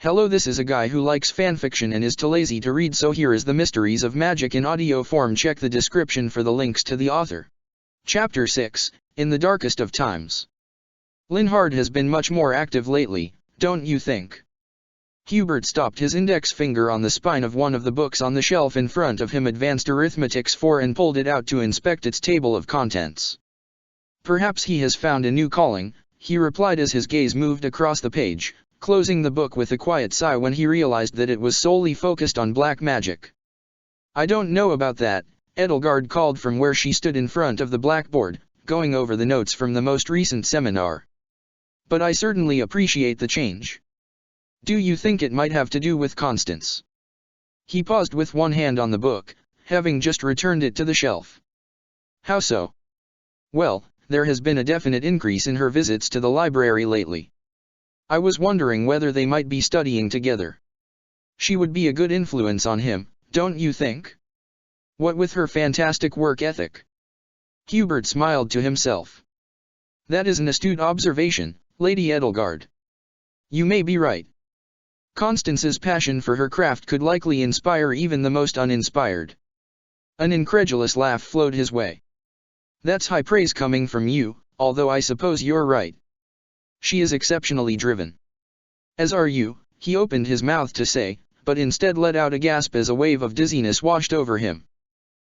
Hello, this is a guy who likes fanfiction and is too lazy to read, so here is the Mysteries of Magic in audio form. Check the description for the links to the author. Chapter 6, In the Darkest of Times. Linhard has been much more active lately, don't you think? Hubert stopped his index finger on the spine of one of the books on the shelf in front of him, Advanced Arithmetics 4, and pulled it out to inspect its table of contents. Perhaps he has found a new calling, he replied as his gaze moved across the page, closing the book with a quiet sigh when he realized that it was solely focused on black magic. I don't know about that, Edelgard called from where she stood in front of the blackboard, going over the notes from the most recent seminar. But I certainly appreciate the change. Do you think it might have to do with Constance? He paused with one hand on the book, having just returned it to the shelf. How so? Well, there has been a definite increase in her visits to the library lately. I was wondering whether they might be studying together. She would be a good influence on him, don't you think? What with her fantastic work ethic? Hubert smiled to himself. That is an astute observation, Lady Edelgard. You may be right. Constance's passion for her craft could likely inspire even the most uninspired. An incredulous laugh flowed his way. That's high praise coming from you, although I suppose you're right. She is exceptionally driven. As are you, he opened his mouth to say, but instead let out a gasp as a wave of dizziness washed over him.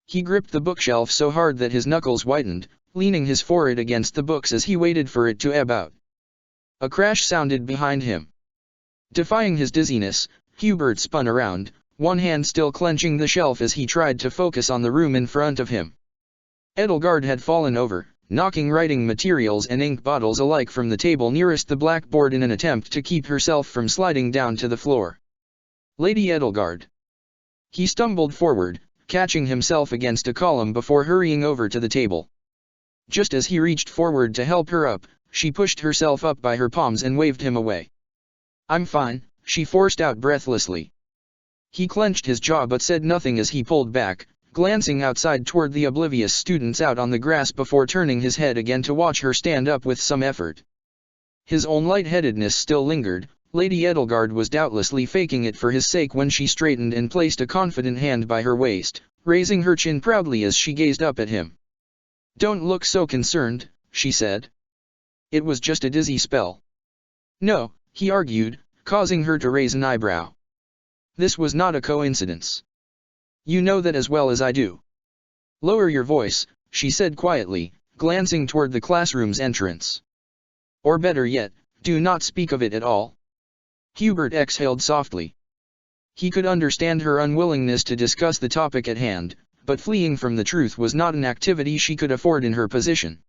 He gripped the bookshelf so hard that his knuckles whitened, leaning his forehead against the books as he waited for it to ebb out. A crash sounded behind him. Defying his dizziness, Hubert spun around, one hand still clenching the shelf as he tried to focus on the room in front of him. Edelgard had fallen over, knocking writing materials and ink bottles alike from the table nearest the blackboard in an attempt to keep herself from sliding down to the floor. Lady Edelgard. He stumbled forward, catching himself against a column before hurrying over to the table. Just as he reached forward to help her up, she pushed herself up by her palms and waved him away. I'm fine, she forced out breathlessly. He clenched his jaw but said nothing as he pulled back, glancing outside toward the oblivious students out on the grass before turning his head again to watch her stand up with some effort. His own lightheadedness still lingered. Lady Edelgard was doubtlessly faking it for his sake when she straightened and placed a confident hand by her waist, raising her chin proudly as she gazed up at him. Don't look so concerned, she said. It was just a dizzy spell. No, he argued, causing her to raise an eyebrow. This was not a coincidence. You know that as well as I do. Lower your voice, she said quietly, glancing toward the classroom's entrance. Or better yet, do not speak of it at all. Hubert exhaled softly. He could understand her unwillingness to discuss the topic at hand, but fleeing from the truth was not an activity she could afford in her position.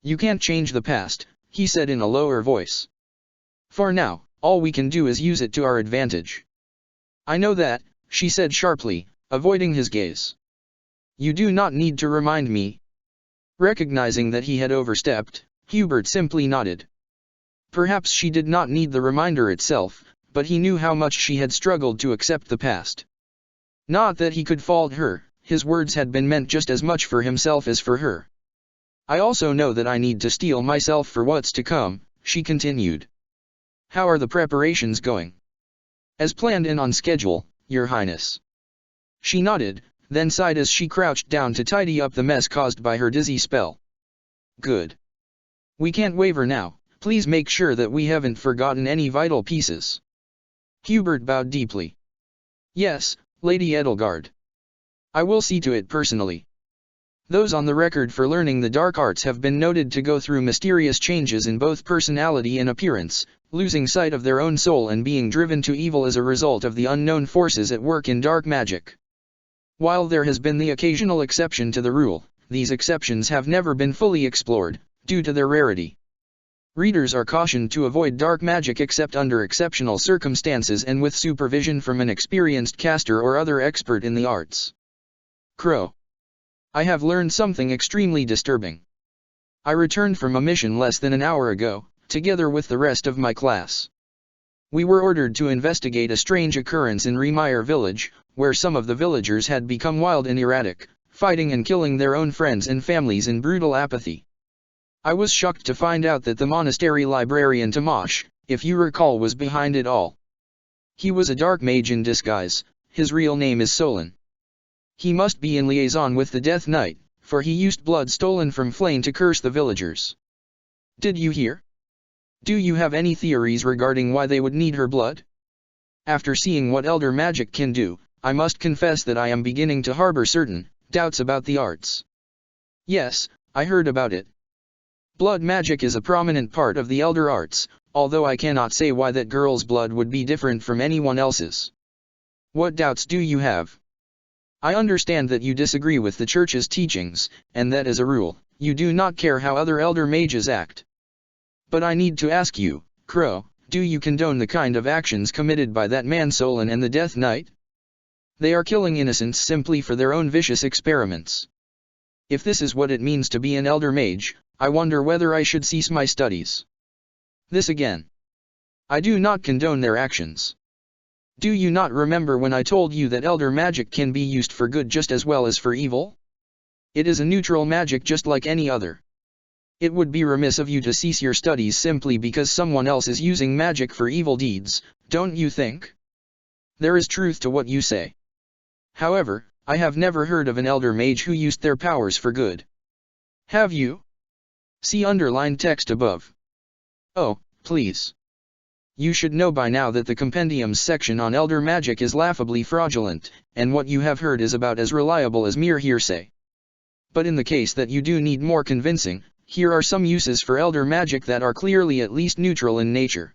You can't change the past, he said in a lower voice. For now, all we can do is use it to our advantage. I know that, she said sharply, avoiding his gaze. You do not need to remind me. Recognizing that he had overstepped, Hubert simply nodded. Perhaps she did not need the reminder itself, but he knew how much she had struggled to accept the past. Not that he could fault her, his words had been meant just as much for himself as for her. I also know that I need to steel myself for what's to come, she continued. How are the preparations going? As planned and on schedule, Your Highness. She nodded, then sighed as she crouched down to tidy up the mess caused by her dizzy spell. Good. We can't waver now, please make sure that we haven't forgotten any vital pieces. Hubert bowed deeply. Yes, Lady Edelgard. I will see to it personally. Those on the record for learning the dark arts have been noted to go through mysterious changes in both personality and appearance, losing sight of their own soul and being driven to evil as a result of the unknown forces at work in dark magic. While there has been the occasional exception to the rule, these exceptions have never been fully explored, due to their rarity. Readers are cautioned to avoid dark magic except under exceptional circumstances and with supervision from an experienced caster or other expert in the arts. Crow. I have learned something extremely disturbing. I returned from a mission less than an hour ago, together with the rest of my class. We were ordered to investigate a strange occurrence in Remire village, where some of the villagers had become wild and erratic, fighting and killing their own friends and families in brutal apathy. I was shocked to find out that the monastery librarian Tamash, if you recall, was behind it all. He was a dark mage in disguise. His real name is Solon. He must be in liaison with the Death Knight, for he used blood stolen from Flame to curse the villagers. Did you hear? Do you have any theories regarding why they would need her blood? After seeing what elder magic can do, I must confess that I am beginning to harbor certain doubts about the arts. Yes, I heard about it. Blood magic is a prominent part of the elder arts, although I cannot say why that girl's blood would be different from anyone else's. What doubts do you have? I understand that you disagree with the church's teachings, and that as a rule, you do not care how other elder mages act. But I need to ask you, Crow, do you condone the kind of actions committed by that man Solon and the Death Knight? They are killing innocents simply for their own vicious experiments. If this is what it means to be an elder mage, I wonder whether I should cease my studies. This again. I do not condone their actions. Do you not remember when I told you that elder magic can be used for good just as well as for evil? It is a neutral magic just like any other. It would be remiss of you to cease your studies simply because someone else is using magic for evil deeds, don't you think? There is truth to what you say. However, I have never heard of an elder mage who used their powers for good. Have you? See underlined text above. Oh, please. You should know by now that the compendium's section on elder magic is laughably fraudulent, and what you have heard is about as reliable as mere hearsay. But in the case that you do need more convincing, here are some uses for elder magic that are clearly at least neutral in nature.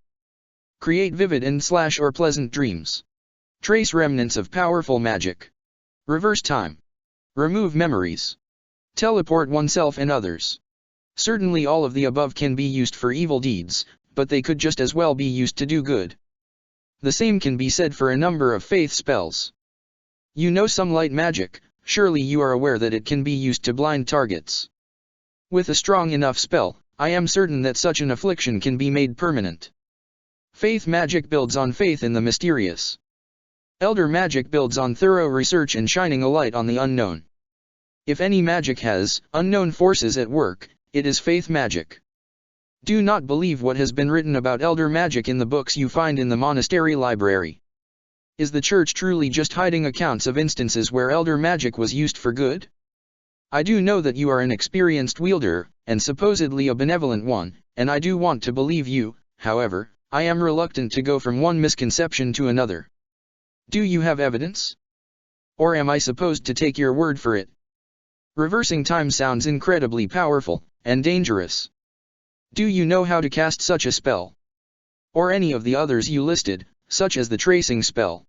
Create vivid and/or pleasant dreams. Trace remnants of powerful magic. Reverse time. Remove memories. Teleport oneself and others. Certainly all of the above can be used for evil deeds, but they could just as well be used to do good. The same can be said for a number of faith spells. You know some light magic, surely you are aware that it can be used to blind targets. With a strong enough spell, I am certain that such an affliction can be made permanent. Faith magic builds on faith in the mysterious. Elder magic builds on thorough research and shining a light on the unknown. If any magic has unknown forces at work, it is faith magic. Do not believe what has been written about elder magic in the books you find in the monastery library. Is the church truly just hiding accounts of instances where elder magic was used for good? I do know that you are an experienced wielder, and supposedly a benevolent one, and I do want to believe you. However, I am reluctant to go from one misconception to another. Do you have evidence? Or am I supposed to take your word for it? Reversing time sounds incredibly powerful, and dangerous. Do you know how to cast such a spell? Or any of the others you listed, such as the tracing spell?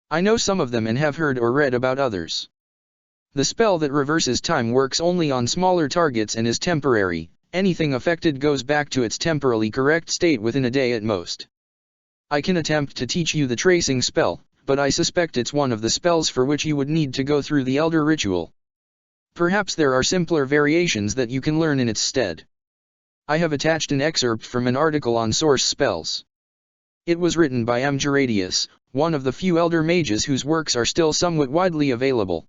I know some of them and have heard or read about others. The spell that reverses time works only on smaller targets and is temporary. Anything affected goes back to its temporally correct state within a day at most. I can attempt to teach you the tracing spell, but I suspect it's one of the spells for which you would need to go through the elder ritual. Perhaps there are simpler variations that you can learn in its stead. I have attached an excerpt from an article on source spells. It was written by M. Geradius, one of the few elder mages whose works are still somewhat widely available.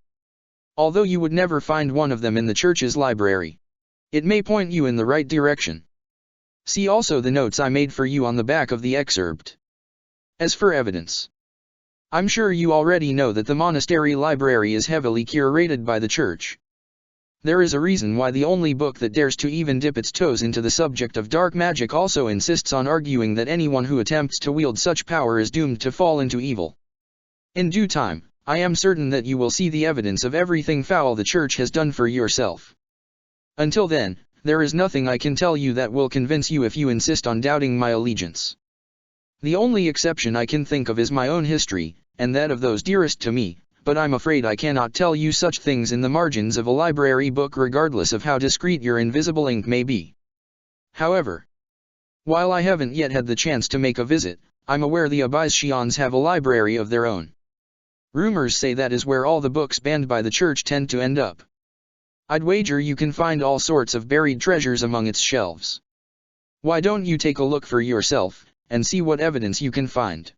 Although you would never find one of them in the church's library, it may point you in the right direction. See also the notes I made for you on the back of the excerpt. As for evidence, I'm sure you already know that the monastery library is heavily curated by the church. There is a reason why the only book that dares to even dip its toes into the subject of dark magic also insists on arguing that anyone who attempts to wield such power is doomed to fall into evil. In due time, I am certain that you will see the evidence of everything foul the church has done for yourself. Until then, there is nothing I can tell you that will convince you if you insist on doubting my allegiance. The only exception I can think of is my own history, and that of those dearest to me, but I'm afraid I cannot tell you such things in the margins of a library book regardless of how discreet your invisible ink may be. However, while I haven't yet had the chance to make a visit, I'm aware the Abyssinians have a library of their own. Rumors say that is where all the books banned by the church tend to end up. I'd wager you can find all sorts of buried treasures among its shelves. Why don't you take a look for yourself, and see what evidence you can find?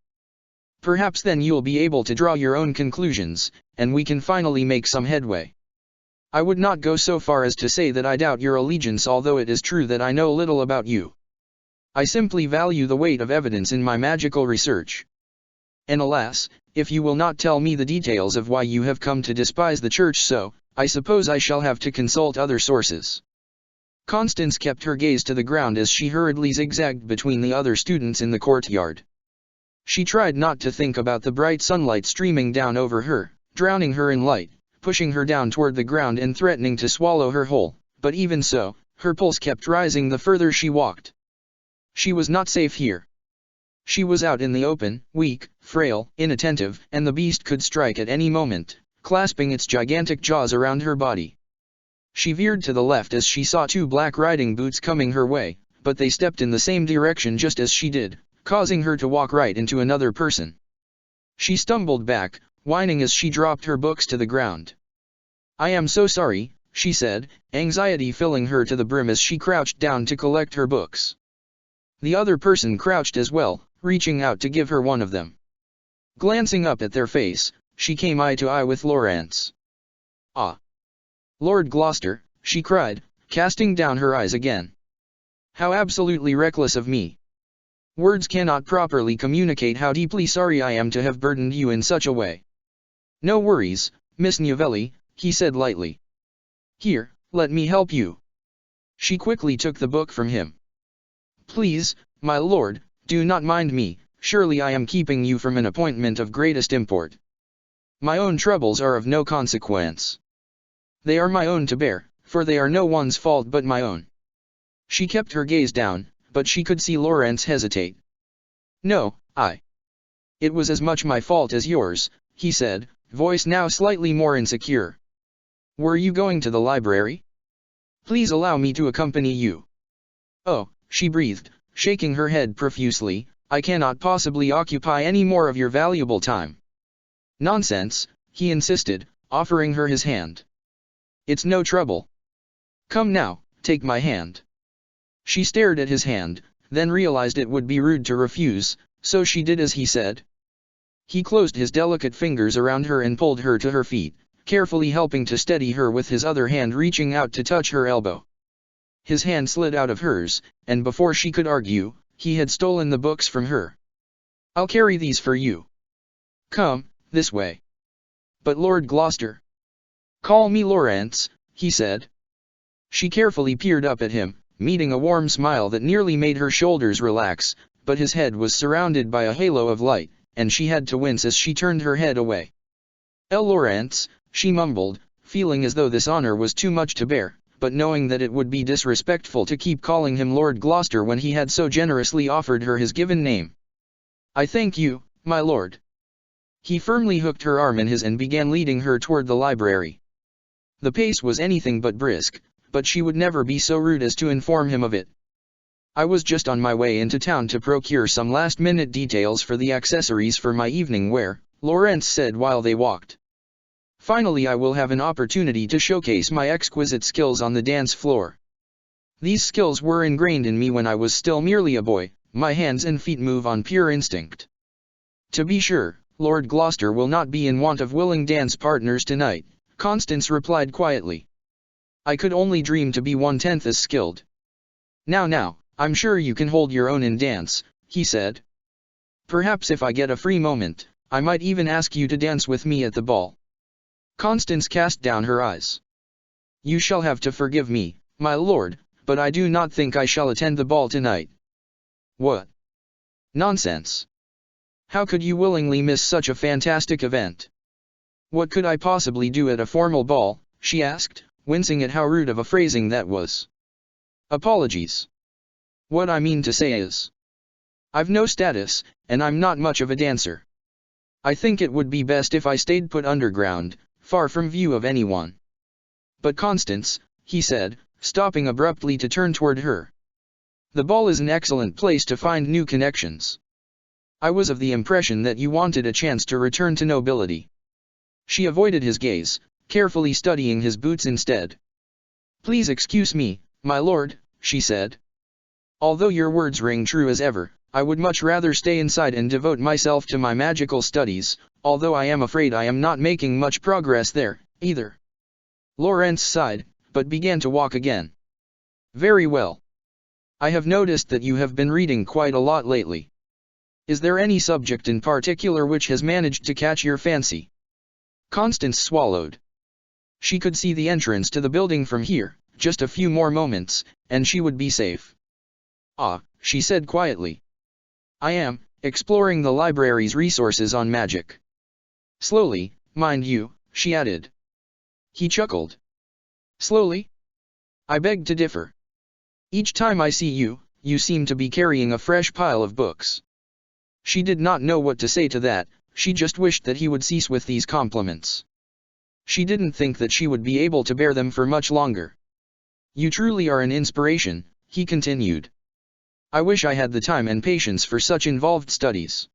Perhaps then you'll be able to draw your own conclusions, and we can finally make some headway. I would not go so far as to say that I doubt your allegiance, although it is true that I know little about you. I simply value the weight of evidence in my magical research. And alas, if you will not tell me the details of why you have come to despise the church so, I suppose I shall have to consult other sources. Constance kept her gaze to the ground as she hurriedly zigzagged between the other students in the courtyard. She tried not to think about the bright sunlight streaming down over her, drowning her in light, pushing her down toward the ground and threatening to swallow her whole, but even so, her pulse kept rising the further she walked. She was not safe here. She was out in the open, weak, frail, inattentive, and the beast could strike at any moment, clasping its gigantic jaws around her body. She veered to the left as she saw two black riding boots coming her way, but they stepped in the same direction just as she did, causing her to walk right into another person. She stumbled back, whining as she dropped her books to the ground. "I am so sorry," she said, anxiety filling her to the brim as she crouched down to collect her books. The other person crouched as well, reaching out to give her one of them. Glancing up at their face, she came eye to eye with Laurence. "Ah! Lord Gloucester," she cried, casting down her eyes again. "How absolutely reckless of me. Words cannot properly communicate how deeply sorry I am to have burdened you in such a way." "No worries, Miss Novelli," he said lightly. "Here, let me help you." She quickly took the book from him. "Please, my lord, do not mind me, surely I am keeping you from an appointment of greatest import. My own troubles are of no consequence. They are my own to bear, for they are no one's fault but my own." She kept her gaze down, but she could see Laurence hesitate. "No, It was as much my fault as yours," he said, voice now slightly more insecure. "Were you going to the library? Please allow me to accompany you." "Oh," she breathed, shaking her head profusely, "I cannot possibly occupy any more of your valuable time." "Nonsense," he insisted, offering her his hand. "It's no trouble. Come now, take my hand." She stared at his hand, then realized it would be rude to refuse, so she did as he said. He closed his delicate fingers around her and pulled her to her feet, carefully helping to steady her with his other hand reaching out to touch her elbow. His hand slid out of hers, and before she could argue, he had stolen the books from her. "I'll carry these for you. Come, this way." "But Lord Gloucester." "Call me Laurence," he said. She carefully peered up at him, meeting a warm smile that nearly made her shoulders relax, but his head was surrounded by a halo of light, and she had to wince as she turned her head away. "Laurence," she mumbled, feeling as though this honor was too much to bear, but knowing that it would be disrespectful to keep calling him Lord Gloucester when he had so generously offered her his given name. "I thank you, my lord." He firmly hooked her arm in his and began leading her toward the library. The pace was anything but brisk, but she would never be so rude as to inform him of it. "I was just on my way into town to procure some last-minute details for the accessories for my evening wear," Laurence said while they walked. "Finally I will have an opportunity to showcase my exquisite skills on the dance floor. These skills were ingrained in me when I was still merely a boy, my hands and feet move on pure instinct. To be sure, Lord Gloucester will not be in want of willing dance partners tonight," Constance replied quietly. "I could only dream to be 1/10 as skilled." Now, I'm sure you can hold your own in dance," he said. "Perhaps if I get a free moment, I might even ask you to dance with me at the ball." Constance cast down her eyes. "You shall have to forgive me, my lord, but I do not think I shall attend the ball tonight." "What? Nonsense. How could you willingly miss such a fantastic event?" "What could I possibly do at a formal ball?" she asked, wincing at how rude of a phrasing that was. "Apologies. What I mean to say is, I've no status, and I'm not much of a dancer. I think it would be best if I stayed put underground, far from view of anyone." "But Constance," he said, stopping abruptly to turn toward her. "The ball is an excellent place to find new connections. I was of the impression that you wanted a chance to return to nobility." She avoided his gaze, carefully studying his boots instead. "Please excuse me, my lord," she said. "Although your words ring true as ever, I would much rather stay inside and devote myself to my magical studies, although I am afraid I am not making much progress there, either." Laurence sighed, but began to walk again. "Very well. I have noticed that you have been reading quite a lot lately." Is there any subject in particular which has managed to catch your fancy? Constance swallowed. She could see the entrance to the building from here, just a few more moments, and she would be safe. Ah, she said quietly. I am exploring the library's resources on magic. Slowly, mind you, she added. He chuckled. Slowly? I beg to differ. Each time I see you, you seem to be carrying a fresh pile of books. She did not know what to say to that, she just wished that he would cease with these compliments. She didn't think that she would be able to bear them for much longer. You truly are an inspiration, he continued. I wish I had the time and patience for such involved studies.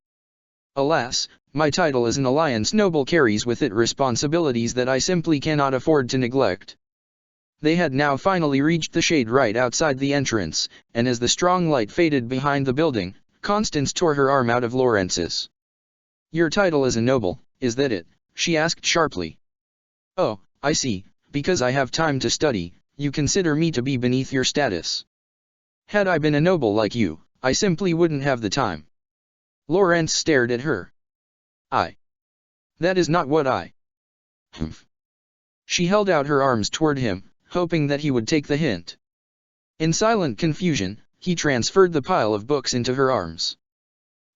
Alas, my title as an alliance noble carries with it responsibilities that I simply cannot afford to neglect. They had now finally reached the shade right outside the entrance, and as the strong light faded behind the building, Constance tore her arm out of Lawrence's. Your title as a noble, is that it? She asked sharply. Oh, I see, because I have time to study, you consider me to be beneath your status. Had I been a noble like you, I simply wouldn't have the time. Lawrence stared at her. That is not what I. Humph. She held out her arms toward him, hoping that he would take the hint. In silent confusion, he transferred the pile of books into her arms.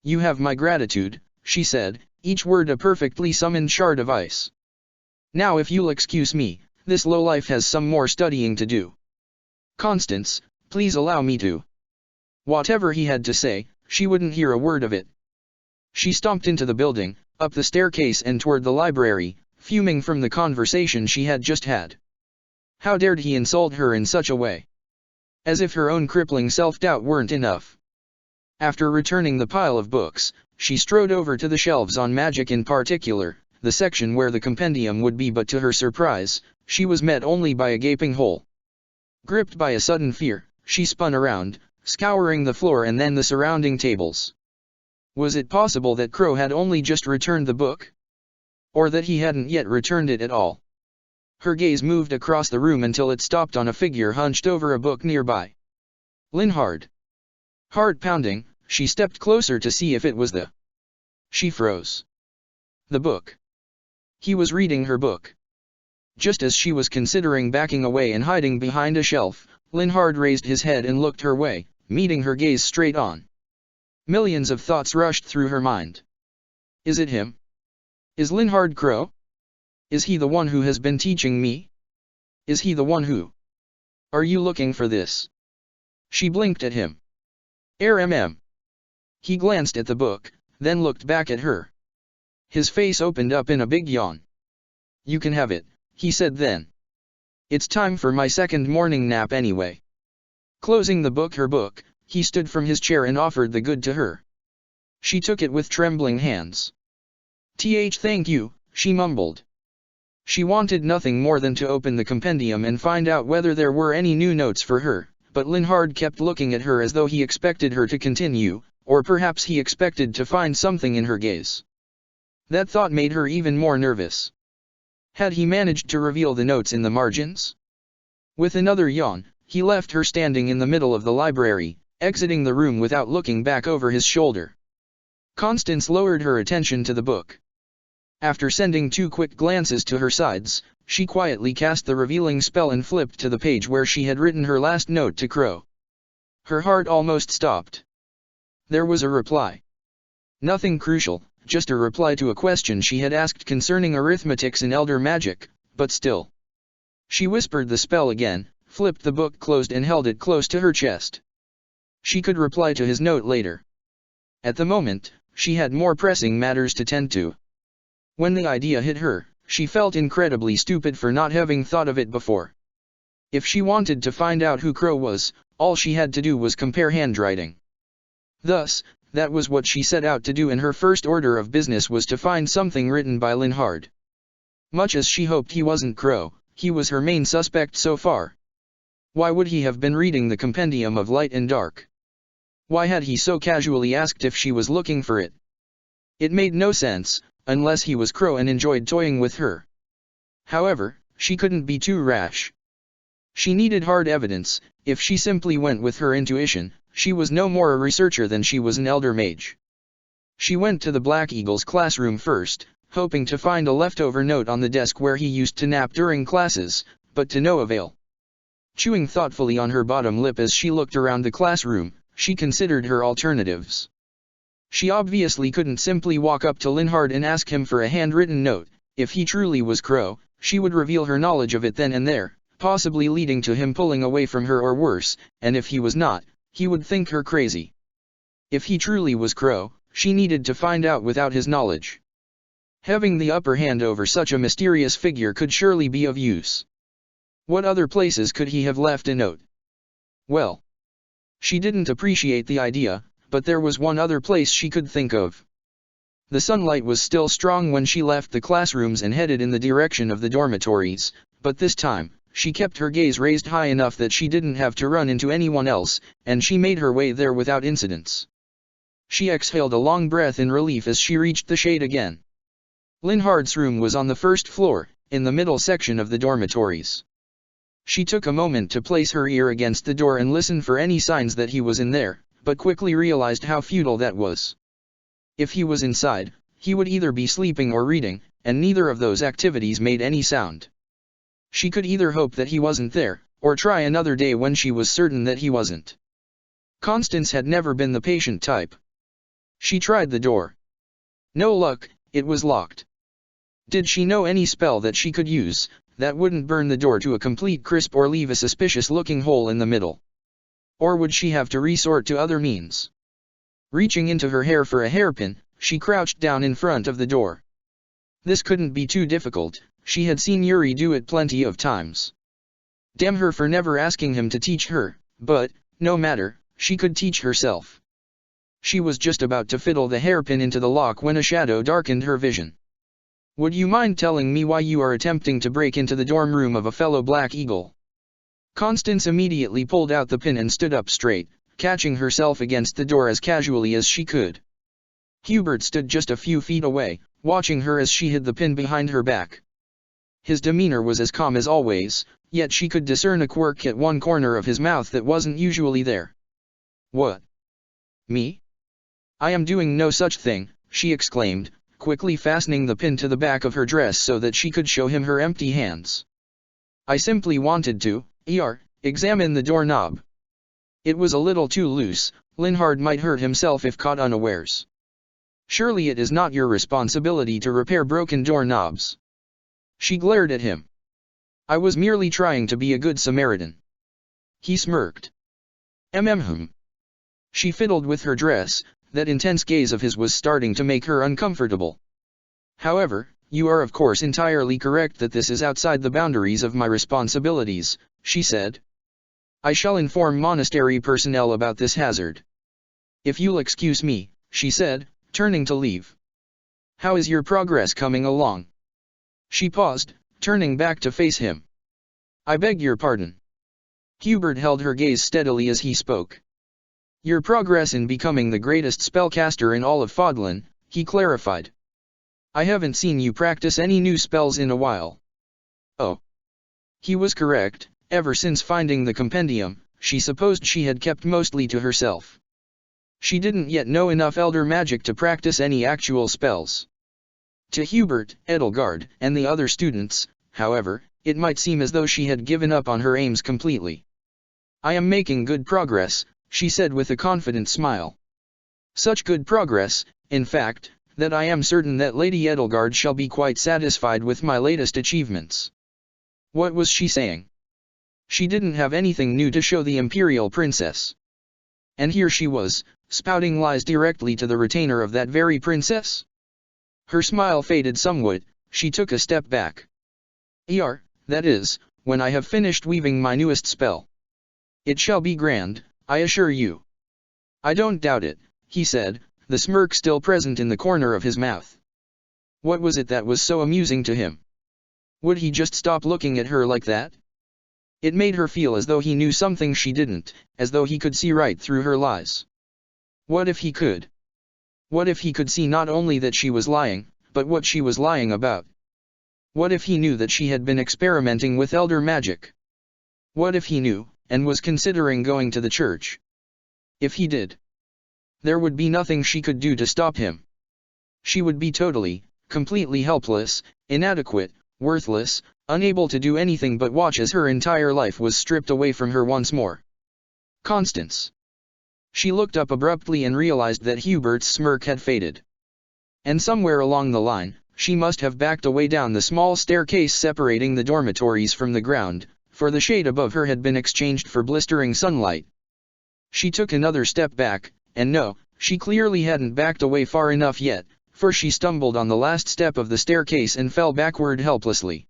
You have my gratitude, she said, each word a perfectly summoned shard of ice. Now if you'll excuse me, this lowlife has some more studying to do. Constance, please allow me to. Whatever he had to say, she wouldn't hear a word of it. She stomped into the building, up the staircase and toward the library, fuming from the conversation she had just had. How dared he insult her in such a way? As if her own crippling self-doubt weren't enough. After returning the pile of books, she strode over to the shelves on magic in particular, the section where the compendium would be, but to her surprise, she was met only by a gaping hole. Gripped by a sudden fear, she spun around, scouring the floor and then the surrounding tables. Was it possible that Crow had only just returned the book? Or that he hadn't yet returned it at all? Her gaze moved across the room until it stopped on a figure hunched over a book nearby. Linhard. Heart pounding, she stepped closer to see if it was the. She froze. The book. He was reading her book. Just as she was considering backing away and hiding behind a shelf, Linhard raised his head and looked her way, meeting her gaze straight on. Millions of thoughts rushed through her mind. Is it him? Is Linhard Crow? Is he the one who has been teaching me? Is he the one who? Are you looking for this? She blinked at him. RMM. He glanced at the book, then looked back at her. His face opened up in a big yawn. You can have it, he said then. It's time for my second morning nap anyway. Closing her book, he stood from his chair and offered the good to her. She took it with trembling hands. Thank you, she mumbled. She wanted nothing more than to open the compendium and find out whether there were any new notes for her, but Linhard kept looking at her as though he expected her to continue, or perhaps he expected to find something in her gaze. That thought made her even more nervous. Had he managed to reveal the notes in the margins? With another yawn, he left her standing in the middle of the library, exiting the room without looking back over his shoulder. Constance lowered her attention to the book. After sending 2 quick glances to her sides, she quietly cast the revealing spell and flipped to the page where she had written her last note to Crow. Her heart almost stopped. There was a reply. Nothing crucial, just a reply to a question she had asked concerning arithmetics in Elder Magic, but still. She whispered the spell again, flipped the book closed and held it close to her chest. She could reply to his note later. At the moment, she had more pressing matters to tend to. When the idea hit her, she felt incredibly stupid for not having thought of it before. If she wanted to find out who Crow was, all she had to do was compare handwriting. Thus, that was what she set out to do, and her first order of business was to find something written by Linhard. Much as she hoped he wasn't Crow, he was her main suspect so far. Why would he have been reading the Compendium of Light and Dark? Why had he so casually asked if she was looking for it? It made no sense, unless he was Crow and enjoyed toying with her. However, she couldn't be too rash. She needed hard evidence. If she simply went with her intuition, she was no more a researcher than she was an elder mage. She went to the Black Eagle's classroom first, hoping to find a leftover note on the desk where he used to nap during classes, but to no avail. Chewing thoughtfully on her bottom lip as she looked around the classroom, she considered her alternatives. She obviously couldn't simply walk up to Linhard and ask him for a handwritten note. If he truly was Crow, she would reveal her knowledge of it then and there, possibly leading to him pulling away from her or worse, and if he was not, he would think her crazy. If he truly was Crow, she needed to find out without his knowledge. Having the upper hand over such a mysterious figure could surely be of use. What other places could he have left a note? Well, she didn't appreciate the idea, but there was one other place she could think of. The sunlight was still strong when she left the classrooms and headed in the direction of the dormitories, but this time, she kept her gaze raised high enough that she didn't have to run into anyone else, and she made her way there without incidents. She exhaled a long breath in relief as she reached the shade again. Linhard's room was on the first floor, in the middle section of the dormitories. She took a moment to place her ear against the door and listen for any signs that he was in there, but quickly realized how futile that was. If he was inside, he would either be sleeping or reading, and neither of those activities made any sound. She could either hope that he wasn't there, or try another day when she was certain that he wasn't. Constance had never been the patient type. She tried the door. No luck, it was locked. Did she know any spell that she could use, that wouldn't burn the door to a complete crisp or leave a suspicious-looking hole in the middle? Or would she have to resort to other means? Reaching into her hair for a hairpin, she crouched down in front of the door. This couldn't be too difficult, she had seen Yuri do it plenty of times. Damn her for never asking him to teach her, but, no matter, she could teach herself. She was just about to fiddle the hairpin into the lock when a shadow darkened her vision. "Would you mind telling me why you are attempting to break into the dorm room of a fellow Black Eagle?" Constance immediately pulled out the pin and stood up straight, catching herself against the door as casually as she could. Hubert stood just a few feet away, watching her as she hid the pin behind her back. His demeanor was as calm as always, yet she could discern a quirk at one corner of his mouth that wasn't usually there. "What? Me? I am doing no such thing," she exclaimed, quickly fastening the pin to the back of her dress so that she could show him her empty hands. "I simply wanted to, examine the doorknob. It was a little too loose, Linhard might hurt himself if caught unawares. Surely it is not your responsibility to repair broken doorknobs." She glared at him. "I was merely trying to be a good Samaritan." He smirked. She fiddled with her dress. That intense gaze of his was starting to make her uncomfortable. "However, you are of course entirely correct that this is outside the boundaries of my responsibilities," she said. "I shall inform monastery personnel about this hazard. If you'll excuse me," she said, turning to leave. "How is your progress coming along?" She paused, turning back to face him. "I beg your pardon." Hubert held her gaze steadily as he spoke. "Your progress in becoming the greatest spellcaster in all of Fodlan," he clarified. "I haven't seen you practice any new spells in a while." Oh. He was correct. Ever since finding the compendium, she supposed she had kept mostly to herself. She didn't yet know enough elder magic to practice any actual spells. To Hubert, Edelgard, and the other students, however, it might seem as though she had given up on her aims completely. "I am making good progress," she said with a confident smile. "Such good progress, in fact, that I am certain that Lady Edelgard shall be quite satisfied with my latest achievements." What was she saying? She didn't have anything new to show the Imperial Princess. And here she was, spouting lies directly to the retainer of that very princess? Her smile faded somewhat, she took a step back. That is, when I have finished weaving my newest spell. It shall be grand, I assure you." "I don't doubt it," he said, the smirk still present in the corner of his mouth. What was it that was so amusing to him? Would he just stop looking at her like that? It made her feel as though he knew something she didn't, as though he could see right through her lies. What if he could? What if he could see not only that she was lying, but what she was lying about? What if he knew that she had been experimenting with elder magic? What if he knew, and was considering going to the church? If he did, There would be nothing she could do to stop him. She would be totally, completely helpless, inadequate, worthless, unable to do anything but watch as her entire life was stripped away from her once more. Constance. She looked up abruptly and realized that Hubert's smirk had faded. And somewhere along the line, she must have backed away down the small staircase separating the dormitories from the ground, for the shade above her had been exchanged for blistering sunlight. She took another step back, and no, she clearly hadn't backed away far enough yet, for she stumbled on the last step of the staircase and fell backward helplessly.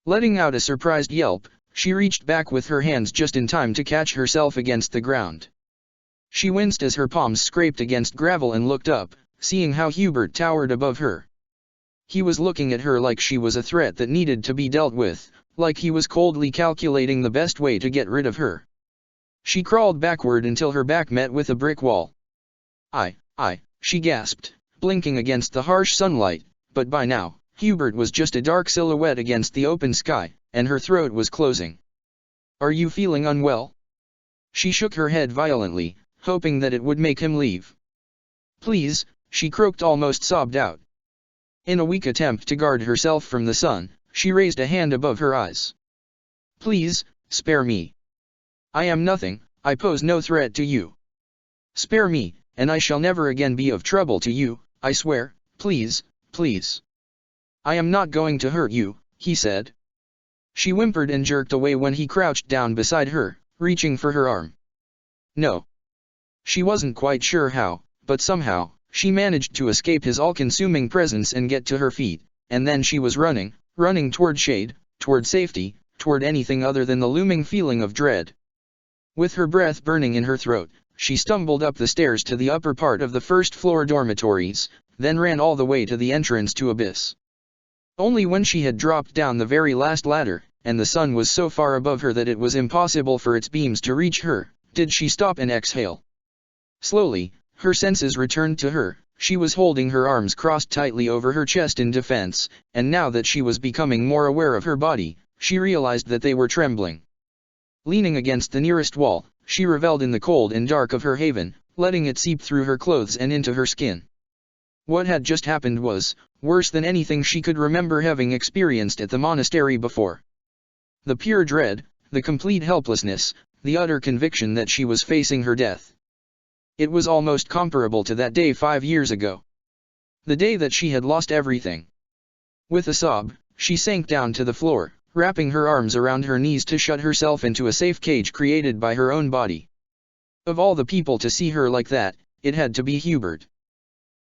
Letting out a surprised yelp, she reached back with her hands just in time to catch herself against the ground. She winced as her palms scraped against gravel and looked up, seeing how Hubert towered above her. He was looking at her like she was a threat that needed to be dealt with, like he was coldly calculating the best way to get rid of her. She crawled backward until her back met with a brick wall. She gasped, blinking against the harsh sunlight, but by now, Hubert was just a dark silhouette against the open sky, and her throat was closing. "Are you feeling unwell?" She shook her head violently, hoping that it would make him leave. "Please," she croaked, almost sobbed out. In a weak attempt to guard herself from the sun, she raised a hand above her eyes. "Please, spare me. I am nothing, I pose no threat to you. Spare me, and I shall never again be of trouble to you, I swear, please, please." "I am not going to hurt you," he said. She whimpered and jerked away when he crouched down beside her, reaching for her arm. No. She wasn't quite sure how, but somehow, she managed to escape his all-consuming presence and get to her feet, and then she was running toward shade, toward safety, toward anything other than the looming feeling of dread. With her breath burning in her throat, she stumbled up the stairs to the upper part of the first-floor dormitories, then ran all the way to the entrance to Abyss. Only when she had dropped down the very last ladder, and the sun was so far above her that it was impossible for its beams to reach her, did she stop and exhale. Slowly, her senses returned to her. She was holding her arms crossed tightly over her chest in defense, and now that she was becoming more aware of her body, she realized that they were trembling. Leaning against the nearest wall, she reveled in the cold and dark of her haven, letting it seep through her clothes and into her skin. What had just happened was worse than anything she could remember having experienced at the monastery before. The pure dread, the complete helplessness, the utter conviction that she was facing her death. It was almost comparable to that day 5 years ago. The day that she had lost everything. With a sob, she sank down to the floor, wrapping her arms around her knees to shut herself into a safe cage created by her own body. Of all the people to see her like that, it had to be Hubert.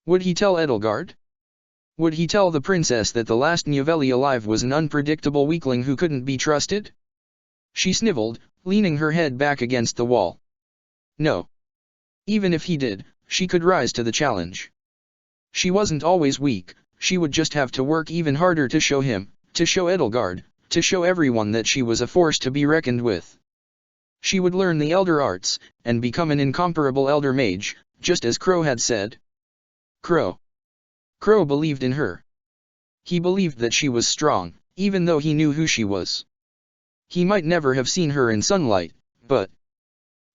Would he tell Edelgard? Would he tell the princess that the last Novelli alive was an unpredictable weakling who couldn't be trusted? She sniveled, leaning her head back against the wall. No. Even if he did, she could rise to the challenge. She wasn't always weak, she would just have to work even harder to show him, to show Edelgard, to show everyone that she was a force to be reckoned with. She would learn the Elder Arts, and become an incomparable Elder Mage, just as Crow had said. Crow believed in her. He believed that she was strong, even though he knew who she was. He might never have seen her in sunlight, but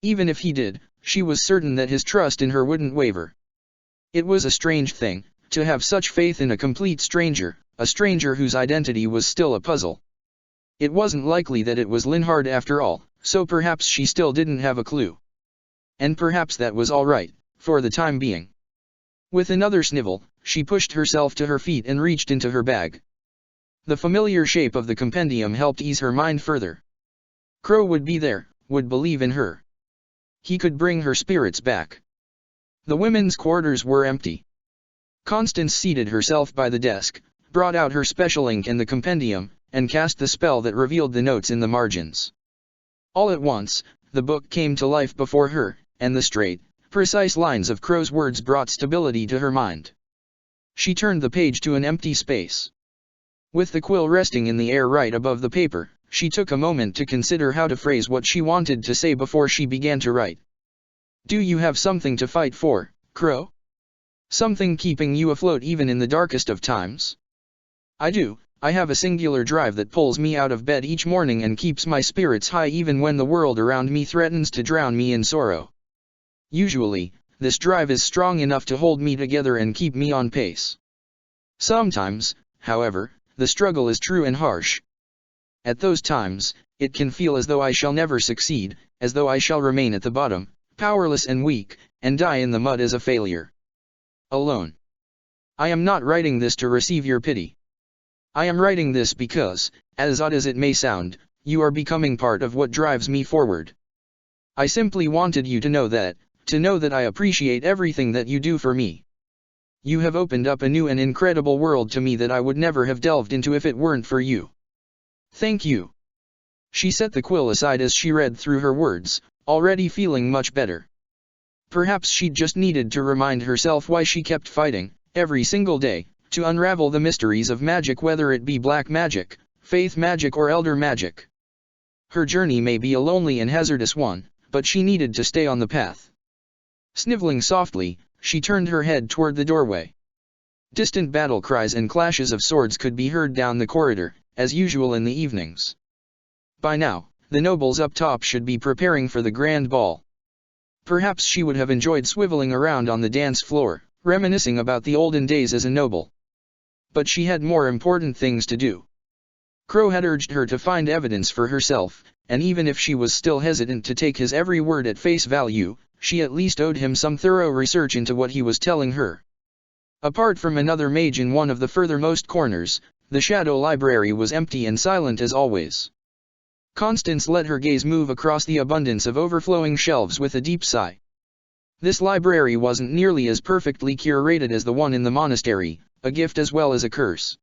even if he did, she was certain that his trust in her wouldn't waver. It was a strange thing, to have such faith in a complete stranger, a stranger whose identity was still a puzzle. It wasn't likely that it was Linhard after all, so perhaps she still didn't have a clue. And perhaps that was all right, for the time being. With another snivel, she pushed herself to her feet and reached into her bag. The familiar shape of the compendium helped ease her mind further. Crow would be there, would believe in her. He could bring her spirits back. The women's quarters were empty. Constance seated herself by the desk, brought out her special ink and the compendium, and cast the spell that revealed the notes in the margins. All at once, the book came to life before her, and the straight, precise lines of Crow's words brought stability to her mind. She turned the page to an empty space. With the quill resting in the air right above the paper, she took a moment to consider how to phrase what she wanted to say before she began to write. "Do you have something to fight for, Crow? Something keeping you afloat even in the darkest of times?" "I do. I have a singular drive that pulls me out of bed each morning and keeps my spirits high even when the world around me threatens to drown me in sorrow. Usually, this drive is strong enough to hold me together and keep me on pace. Sometimes, however, the struggle is true and harsh. At those times, it can feel as though I shall never succeed, as though I shall remain at the bottom, powerless and weak, and die in the mud as a failure. Alone. I am not writing this to receive your pity. I am writing this because, as odd as it may sound, you are becoming part of what drives me forward. I simply wanted you to know that I appreciate everything that you do for me. You have opened up a new and incredible world to me that I would never have delved into if it weren't for you. Thank you. She set the quill aside as she read through her words, already feeling much better. Perhaps she'd just needed to remind herself why she kept fighting, every single day, to unravel the mysteries of magic, whether it be black magic, faith magic or elder magic. Her journey may be a lonely and hazardous one, but she needed to stay on the path. Sniveling softly, she turned her head toward the doorway. Distant battle cries and clashes of swords could be heard down the corridor, as usual in the evenings. By now, the nobles up top should be preparing for the grand ball. Perhaps she would have enjoyed swiveling around on the dance floor, reminiscing about the olden days as a noble. But she had more important things to do. Crow had urged her to find evidence for herself, and even if she was still hesitant to take his every word at face value, she at least owed him some thorough research into what he was telling her. Apart from another mage in one of the furthermost corners, the Shadow Library was empty and silent as always. Constance let her gaze move across the abundance of overflowing shelves with a deep sigh. This library wasn't nearly as perfectly curated as the one in the monastery, a gift as well as a curse.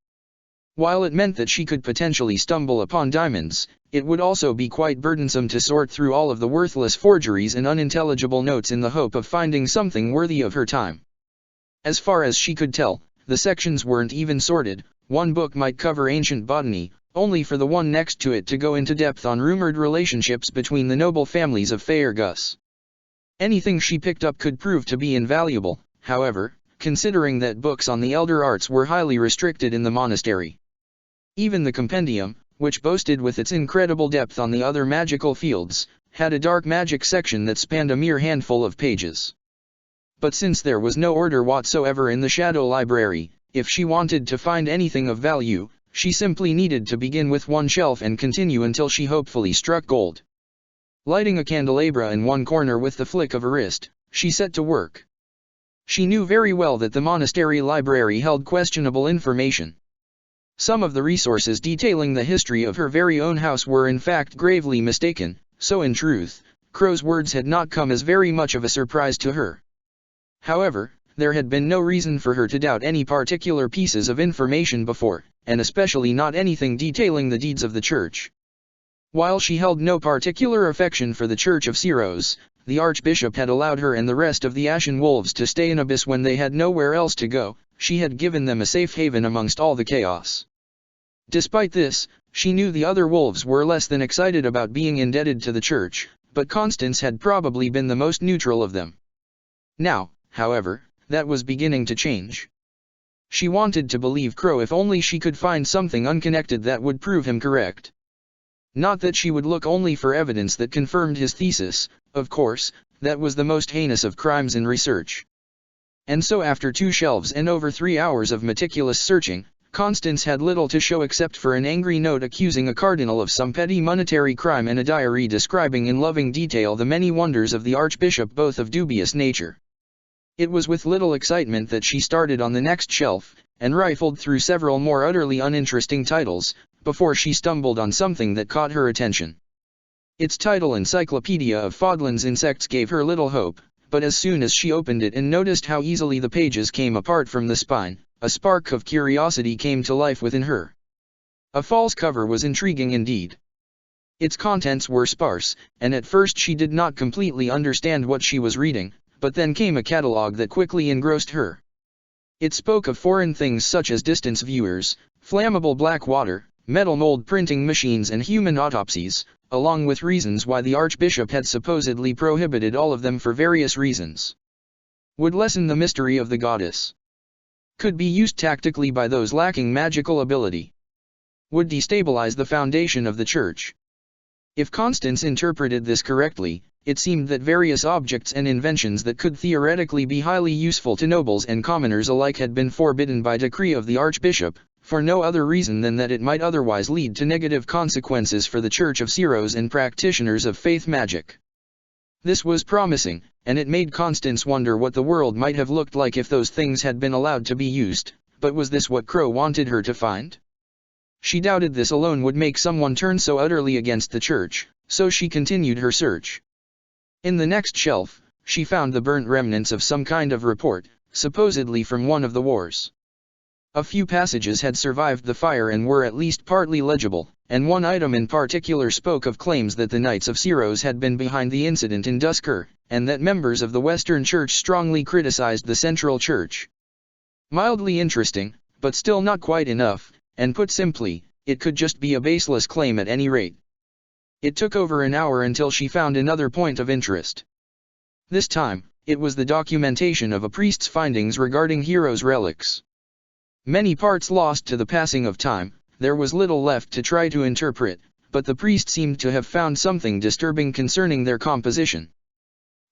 While it meant that she could potentially stumble upon diamonds, it would also be quite burdensome to sort through all of the worthless forgeries and unintelligible notes in the hope of finding something worthy of her time. As far as she could tell, the sections weren't even sorted. One book might cover ancient botany, only for the one next to it to go into depth on rumored relationships between the noble families of Faerghus. Anything she picked up could prove to be invaluable, however, considering that books on the elder arts were highly restricted in the monastery. Even the compendium, which boasted with its incredible depth on the other magical fields, had a dark magic section that spanned a mere handful of pages. But since there was no order whatsoever in the Shadow Library, if she wanted to find anything of value, she simply needed to begin with one shelf and continue until she hopefully struck gold. Lighting a candelabra in one corner with the flick of a wrist, she set to work. She knew very well that the monastery library held questionable information. Some of the resources detailing the history of her very own house were in fact gravely mistaken, so in truth, Crow's words had not come as very much of a surprise to her. However, there had been no reason for her to doubt any particular pieces of information before, and especially not anything detailing the deeds of the church. While she held no particular affection for the Church of Syros, the Archbishop had allowed her and the rest of the Ashen Wolves to stay in Abyss when they had nowhere else to go. She had given them a safe haven amongst all the chaos. Despite this, she knew the other wolves were less than excited about being indebted to the church, but Constance had probably been the most neutral of them. Now, however, that was beginning to change. She wanted to believe Crow if only she could find something unconnected that would prove him correct. Not that she would look only for evidence that confirmed his thesis, of course, that was the most heinous of crimes in research. And so after 2 shelves and over 3 hours of meticulous searching, Constance had little to show except for an angry note accusing a cardinal of some petty monetary crime and a diary describing in loving detail the many wonders of the archbishop, both of dubious nature. It was with little excitement that she started on the next shelf, and rifled through several more utterly uninteresting titles, before she stumbled on something that caught her attention. Its title, Encyclopedia of Fodlan's Insects, gave her little hope, but as soon as she opened it and noticed how easily the pages came apart from the spine, a spark of curiosity came to life within her. A false cover was intriguing indeed. Its contents were sparse, and at first she did not completely understand what she was reading, but then came a catalogue that quickly engrossed her. It spoke of foreign things such as distance viewers, flammable black water, metal mold printing machines and human autopsies, along with reasons why the archbishop had supposedly prohibited all of them for various reasons. Would lessen the mystery of the goddess. Could be used tactically by those lacking magical ability. Would destabilize the foundation of the church. If Constance interpreted this correctly, it seemed that various objects and inventions that could theoretically be highly useful to nobles and commoners alike had been forbidden by decree of the archbishop, for no other reason than that it might otherwise lead to negative consequences for the Church of Syros and practitioners of faith magic. This was promising, and it made Constance wonder what the world might have looked like if those things had been allowed to be used, but was this what Crow wanted her to find? She doubted this alone would make someone turn so utterly against the Church, so she continued her search. In the next shelf, she found the burnt remnants of some kind of report, supposedly from one of the wars. A few passages had survived the fire and were at least partly legible, and one item in particular spoke of claims that the Knights of Syros had been behind the incident in Duskur, and that members of the Western Church strongly criticized the Central Church. Mildly interesting, but still not quite enough, and put simply, it could just be a baseless claim at any rate. It took over an hour until she found another point of interest. This time, it was the documentation of a priest's findings regarding Heroes' relics. Many parts lost to the passing of time, there was little left to try to interpret, but the priest seemed to have found something disturbing concerning their composition.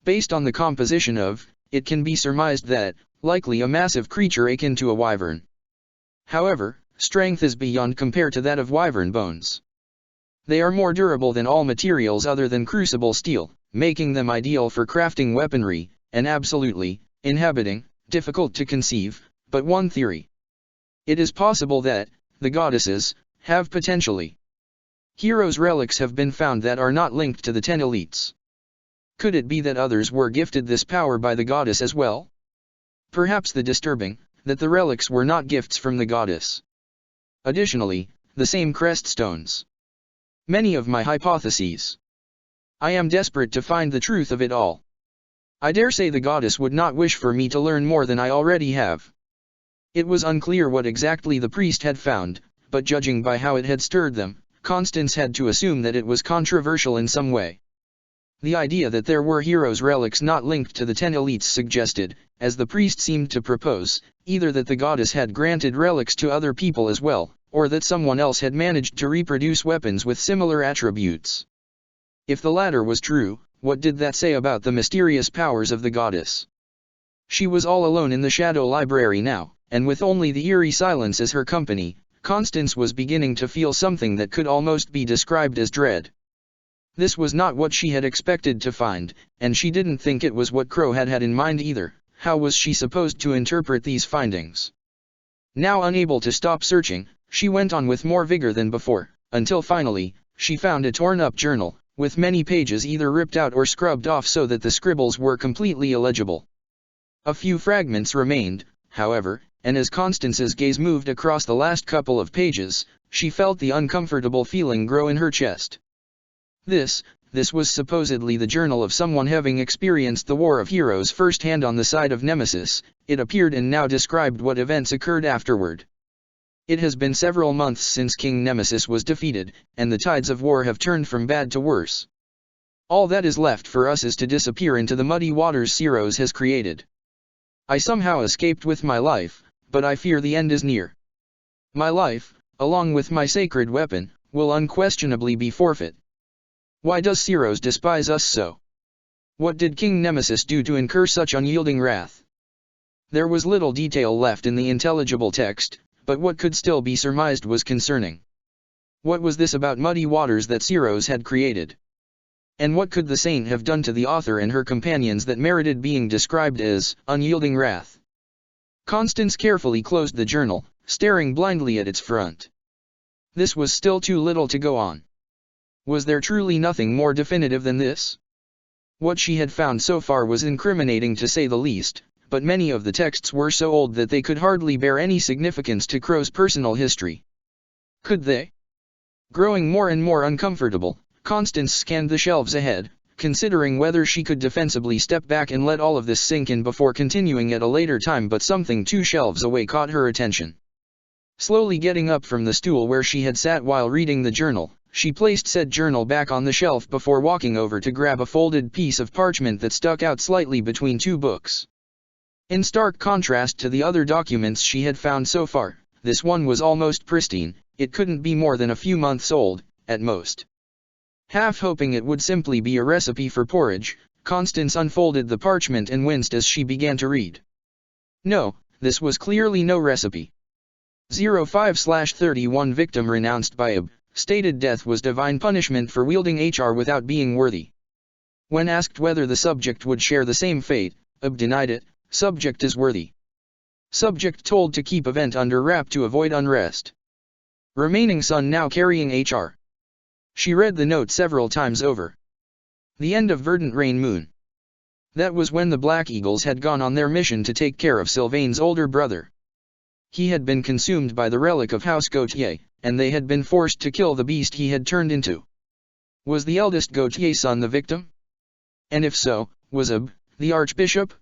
Based on the composition of, it can be surmised that, likely a massive creature akin to a wyvern. However, strength is beyond compare to that of wyvern bones. They are more durable than all materials other than crucible steel, making them ideal for crafting weaponry, and absolutely, inhabiting, difficult to conceive, but one theory. It is possible that, the goddesses, have potentially. Heroes' relics have been found that are not linked to the 10 elites. Could it be that others were gifted this power by the goddess as well? Perhaps the disturbing, that the relics were not gifts from the goddess. Additionally, the same crest stones. Many of my hypotheses. I am desperate to find the truth of it all. I dare say the goddess would not wish for me to learn more than I already have. It was unclear what exactly the priest had found, but judging by how it had stirred them, Constance had to assume that it was controversial in some way. The idea that there were heroes' relics not linked to the 10 elites suggested, as the priest seemed to propose, either that the goddess had granted relics to other people as well, or that someone else had managed to reproduce weapons with similar attributes. If the latter was true, what did that say about the mysterious powers of the goddess? She was all alone in the Shadow Library now, and with only the eerie silence as her company, Constance was beginning to feel something that could almost be described as dread. This was not what she had expected to find, and she didn't think it was what Crow had had in mind either. How was she supposed to interpret these findings? Now unable to stop searching, she went on with more vigor than before, until finally, she found a torn-up journal, with many pages either ripped out or scrubbed off so that the scribbles were completely illegible. A few fragments remained, however, and as Constance's gaze moved across the last couple of pages, she felt the uncomfortable feeling grow in her chest. This was supposedly the journal of someone having experienced the War of Heroes firsthand on the side of Nemesis. It appeared and now described what events occurred afterward. It has been several months since King Nemesis was defeated, and the tides of war have turned from bad to worse. All that is left for us is to disappear into the muddy waters Syros has created. I somehow escaped with my life, but I fear the end is near. My life, along with my sacred weapon, will unquestionably be forfeit. Why does Syros despise us so? What did King Nemesis do to incur such unyielding wrath? There was little detail left in the intelligible text, but what could still be surmised was concerning. What was this about muddy waters that Syros had created? And what could the saint have done to the author and her companions that merited being described as unyielding wrath? Constance carefully closed the journal, staring blindly at its front. This was still too little to go on. Was there truly nothing more definitive than this? What she had found so far was incriminating to say the least, but many of the texts were so old that they could hardly bear any significance to Crow's personal history. Could they? Growing more and more uncomfortable, Constance scanned the shelves ahead, considering whether she could defensively step back and let all of this sink in before continuing at a later time, but something 2 shelves away caught her attention. Slowly getting up from the stool where she had sat while reading the journal, she placed said journal back on the shelf before walking over to grab a folded piece of parchment that stuck out slightly between 2 books. In stark contrast to the other documents she had found so far, this one was almost pristine. It couldn't be more than a few months old, at most. Half hoping it would simply be a recipe for porridge, Constance unfolded the parchment and winced as she began to read. No, this was clearly no recipe. 05/31 Victim renounced by Ab, stated death was divine punishment for wielding HR without being worthy. When asked whether the subject would share the same fate, Ab denied it. Subject is worthy. Subject told to keep event under wrap to avoid unrest. Remaining son now carrying HR. She read the note several times over. The end of verdant rain moon. That was when the Black Eagles had gone on their mission to take care of Sylvain's older brother. He had been consumed by the relic of House Gautier, and they had been forced to kill the beast he had turned into. Was the eldest Gautier's son the victim? And if so, was Ab, the archbishop?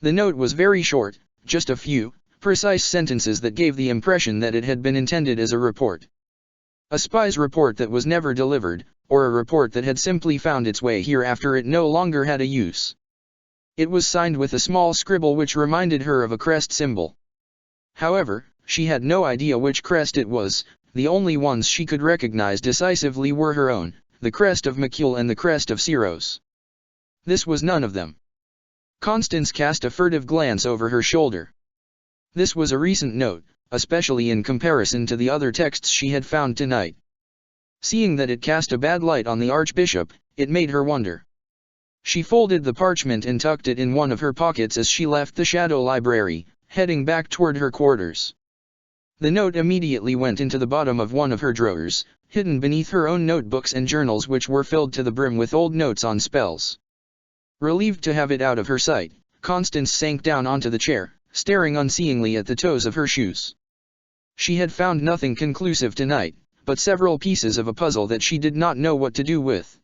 The note was very short, just a few, precise sentences that gave the impression that it had been intended as a report. A spy's report that was never delivered, or a report that had simply found its way here after it no longer had a use. It was signed with a small scribble which reminded her of a crest symbol. However, she had no idea which crest it was. The only ones she could recognize decisively were her own, the crest of Macule and the crest of Syros. This was none of them. Constance cast a furtive glance over her shoulder. This was a recent note, especially in comparison to the other texts she had found tonight. Seeing that it cast a bad light on the archbishop, it made her wonder. She folded the parchment and tucked it in one of her pockets as she left the shadow library, heading back toward her quarters. The note immediately went into the bottom of one of her drawers, hidden beneath her own notebooks and journals which were filled to the brim with old notes on spells. Relieved to have it out of her sight, Constance sank down onto the chair, staring unseeingly at the toes of her shoes. She had found nothing conclusive tonight, but several pieces of a puzzle that she did not know what to do with.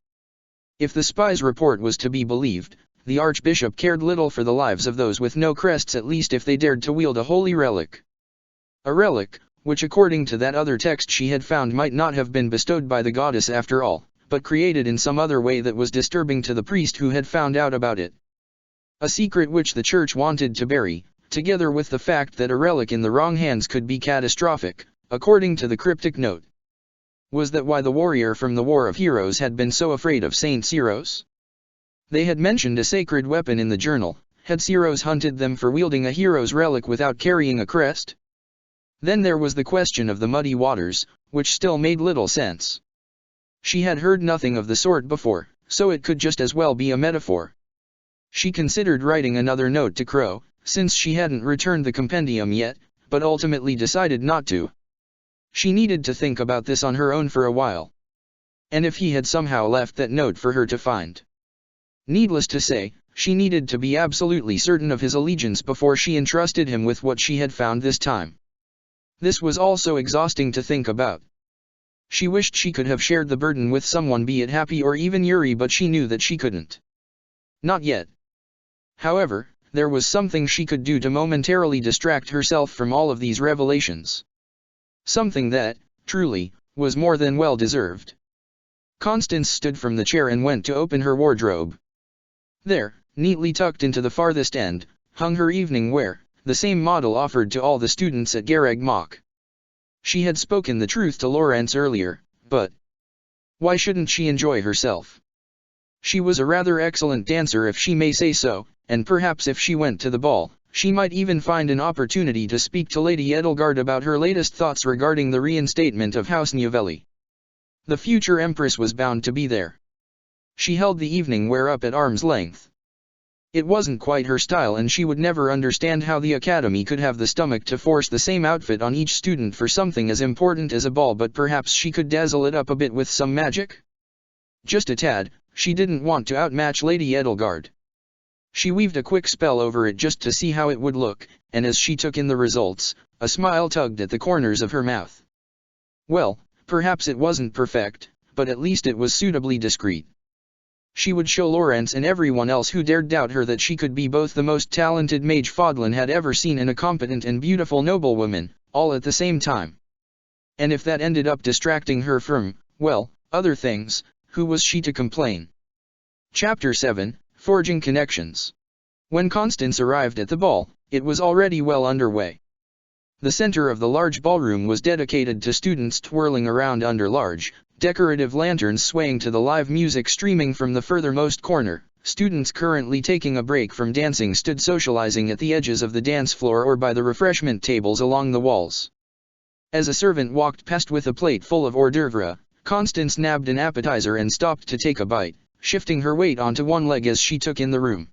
If the spy's report was to be believed, the archbishop cared little for the lives of those with no crests, at least if they dared to wield a holy relic. A relic, which according to that other text she had found might not have been bestowed by the goddess after all, but created in some other way that was disturbing to the priest who had found out about it. A secret which the church wanted to bury, together with the fact that a relic in the wrong hands could be catastrophic, according to the cryptic note. Was that why the warrior from the War of Heroes had been so afraid of Saint Syros? They had mentioned a sacred weapon in the journal. Had Syros hunted them for wielding a hero's relic without carrying a crest? Then there was the question of the muddy waters, which still made little sense. She had heard nothing of the sort before, so it could just as well be a metaphor. She considered writing another note to Crow, since she hadn't returned the compendium yet, but ultimately decided not to. She needed to think about this on her own for a while. And if he had somehow left that note for her to find? Needless to say, she needed to be absolutely certain of his allegiance before she entrusted him with what she had found this time. This was also exhausting to think about. She wished she could have shared the burden with someone, be it Happy or even Yuri, but she knew that she couldn't. Not yet. However, there was something she could do to momentarily distract herself from all of these revelations. Something that, truly, was more than well deserved. Constance stood from the chair and went to open her wardrobe. There, neatly tucked into the farthest end, hung her evening wear, the same model offered to all the students at Garreg Mach. She had spoken the truth to Lawrence earlier, but why shouldn't she enjoy herself? She was a rather excellent dancer, if she may say so, and perhaps if she went to the ball, she might even find an opportunity to speak to Lady Edelgard about her latest thoughts regarding the reinstatement of House Novelli. The future Empress was bound to be there. She held the evening wear up at arm's length. It wasn't quite her style, and she would never understand how the Academy could have the stomach to force the same outfit on each student for something as important as a ball, but perhaps she could dazzle it up a bit with some magic? Just a tad. She didn't want to outmatch Lady Edelgard. She weaved a quick spell over it just to see how it would look, and as she took in the results, a smile tugged at the corners of her mouth. Well, perhaps it wasn't perfect, but at least it was suitably discreet. She would show Lawrence and everyone else who dared doubt her that she could be both the most talented mage Fodlan had ever seen and a competent and beautiful noblewoman, all at the same time. And if that ended up distracting her from, well, other things, who was she to complain? Chapter 7, Forging Connections. When Constance arrived at the ball, it was already well underway. The center of the large ballroom was dedicated to students twirling around under large, decorative lanterns swaying to the live music streaming from the furthermost corner. Students currently taking a break from dancing stood socializing at the edges of the dance floor or by the refreshment tables along the walls. As a servant walked past with a plate full of hors d'oeuvre, Constance nabbed an appetizer and stopped to take a bite, shifting her weight onto one leg as she took in the room.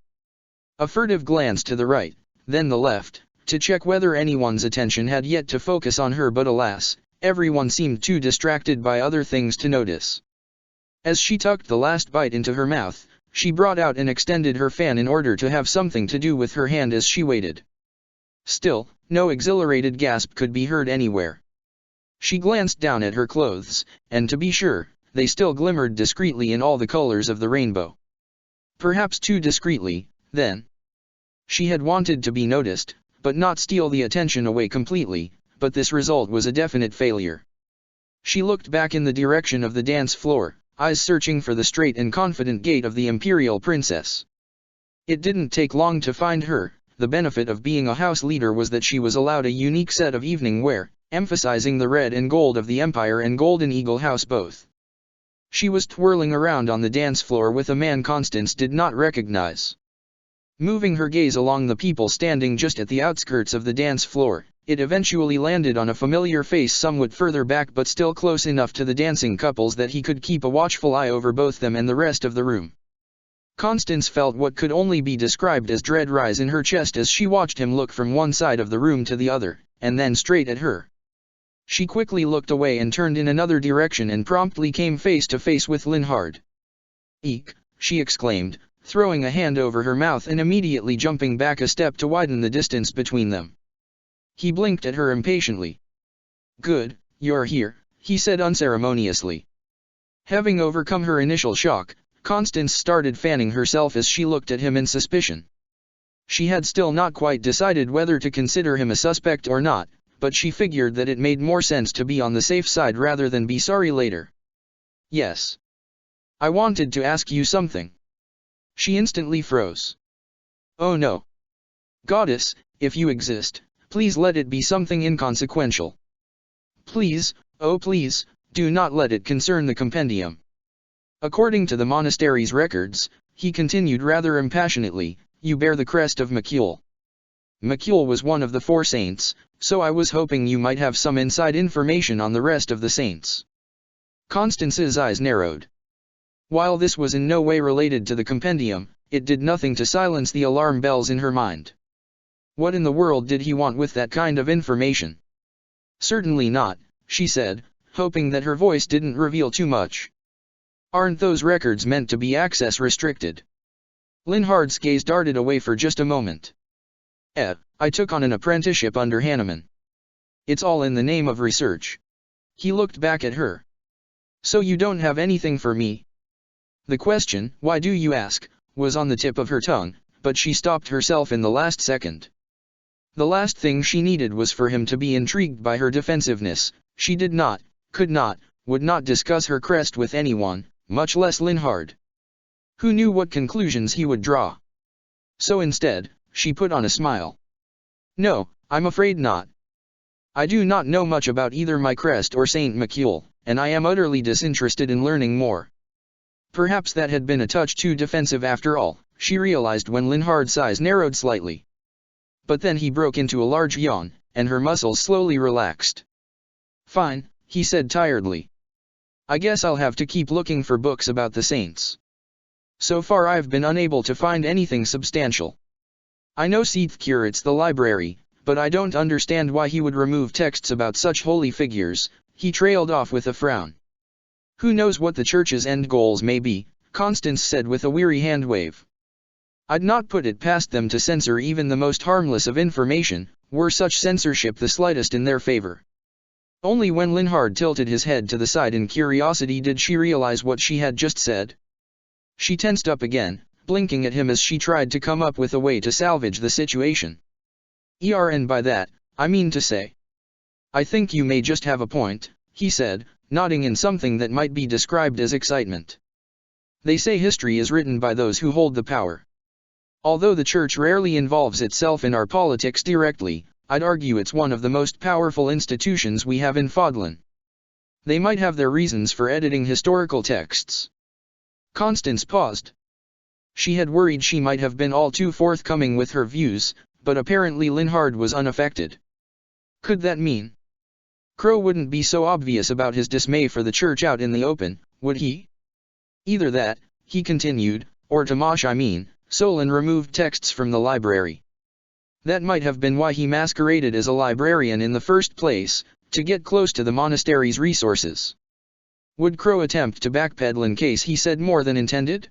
A furtive glance to the right, then the left, to check whether anyone's attention had yet to focus on her, but alas, everyone seemed too distracted by other things to notice. As she tucked the last bite into her mouth, she brought out and extended her fan in order to have something to do with her hand as she waited. Still, no exhilarated gasp could be heard anywhere. She glanced down at her clothes, and to be sure, they still glimmered discreetly in all the colors of the rainbow. Perhaps too discreetly, then. She had wanted to be noticed, but not steal the attention away completely, but this result was a definite failure. She looked back in the direction of the dance floor, eyes searching for the straight and confident gait of the imperial princess. It didn't take long to find her. The benefit of being a house leader was that she was allowed a unique set of evening wear, emphasizing the red and gold of the Empire and Golden Eagle House both. She was twirling around on the dance floor with a man Constance did not recognize. Moving her gaze along the people standing just at the outskirts of the dance floor, it eventually landed on a familiar face somewhat further back but still close enough to the dancing couples that he could keep a watchful eye over both them and the rest of the room. Constance felt what could only be described as dread rise in her chest as she watched him look from one side of the room to the other, and then straight at her. She quickly looked away and turned in another direction and promptly came face to face with Linhard. "Eek," she exclaimed, throwing a hand over her mouth and immediately jumping back a step to widen the distance between them. He blinked at her impatiently. "Good, you're here," he said unceremoniously. Having overcome her initial shock, Constance started fanning herself as she looked at him in suspicion. She had still not quite decided whether to consider him a suspect or not, but she figured that it made more sense to be on the safe side rather than be sorry later. "Yes. I wanted to ask you something." She instantly froze. "Oh no. Goddess, if you exist, please let it be something inconsequential. Please, oh please, do not let it concern the compendium." According to the monastery's records, he continued rather impassionately, "you bear the crest of Mikul. Mikul was one of the 4 saints, so I was hoping you might have some inside information on the rest of the saints." Constance's eyes narrowed. While this was in no way related to the compendium, it did nothing to silence the alarm bells in her mind. What in the world did he want with that kind of information? "Certainly not," she said, hoping that her voice didn't reveal too much. "Aren't those records meant to be access restricted?" Linhard's gaze darted away for just a moment. I took on an apprenticeship under Hanneman. It's all in the name of research." He looked back at her. "So you don't have anything for me?" The question, "Why do you ask?" was on the tip of her tongue, but she stopped herself in the last second. The last thing she needed was for him to be intrigued by her defensiveness. She did not, could not, would not discuss her crest with anyone, much less Linhard. Who knew what conclusions he would draw? So instead, she put on a smile. "No, I'm afraid not. I do not know much about either my crest or Saint Mikul, and I am utterly disinterested in learning more." Perhaps that had been a touch too defensive after all, she realized when Linhard's eyes narrowed slightly. But then he broke into a large yawn, and her muscles slowly relaxed. "Fine," he said tiredly. "I guess I'll have to keep looking for books about the saints. So far I've been unable to find anything substantial. I know Seath curates the library, but I don't understand why he would remove texts about such holy figures." He trailed off with a frown. "Who knows what the church's end goals may be," Constance said with a weary hand wave. "I'd not put it past them to censor even the most harmless of information, were such censorship the slightest in their favor." Only when Linhard tilted his head to the side in curiosity did she realize what she had just said. She tensed up again, blinking at him as she tried to come up with a way to salvage the situation. "And by that, I mean to say, I think you may just have a point," he said, nodding in something that might be described as excitement. "They say history is written by those who hold the power. Although the church rarely involves itself in our politics directly, I'd argue it's one of the most powerful institutions we have in Fodlan. They might have their reasons for editing historical texts. Constance paused. She had worried she might have been all too forthcoming with her views, but apparently Linhard was unaffected. Could that mean? Crow wouldn't be so obvious about his dismay for the church out in the open, would he? Either that, he continued, or Tomasz Solon removed texts from the library. That might have been why he masqueraded as a librarian in the first place, to get close to the monastery's resources. Would Crow attempt to backpedal in case he said more than intended?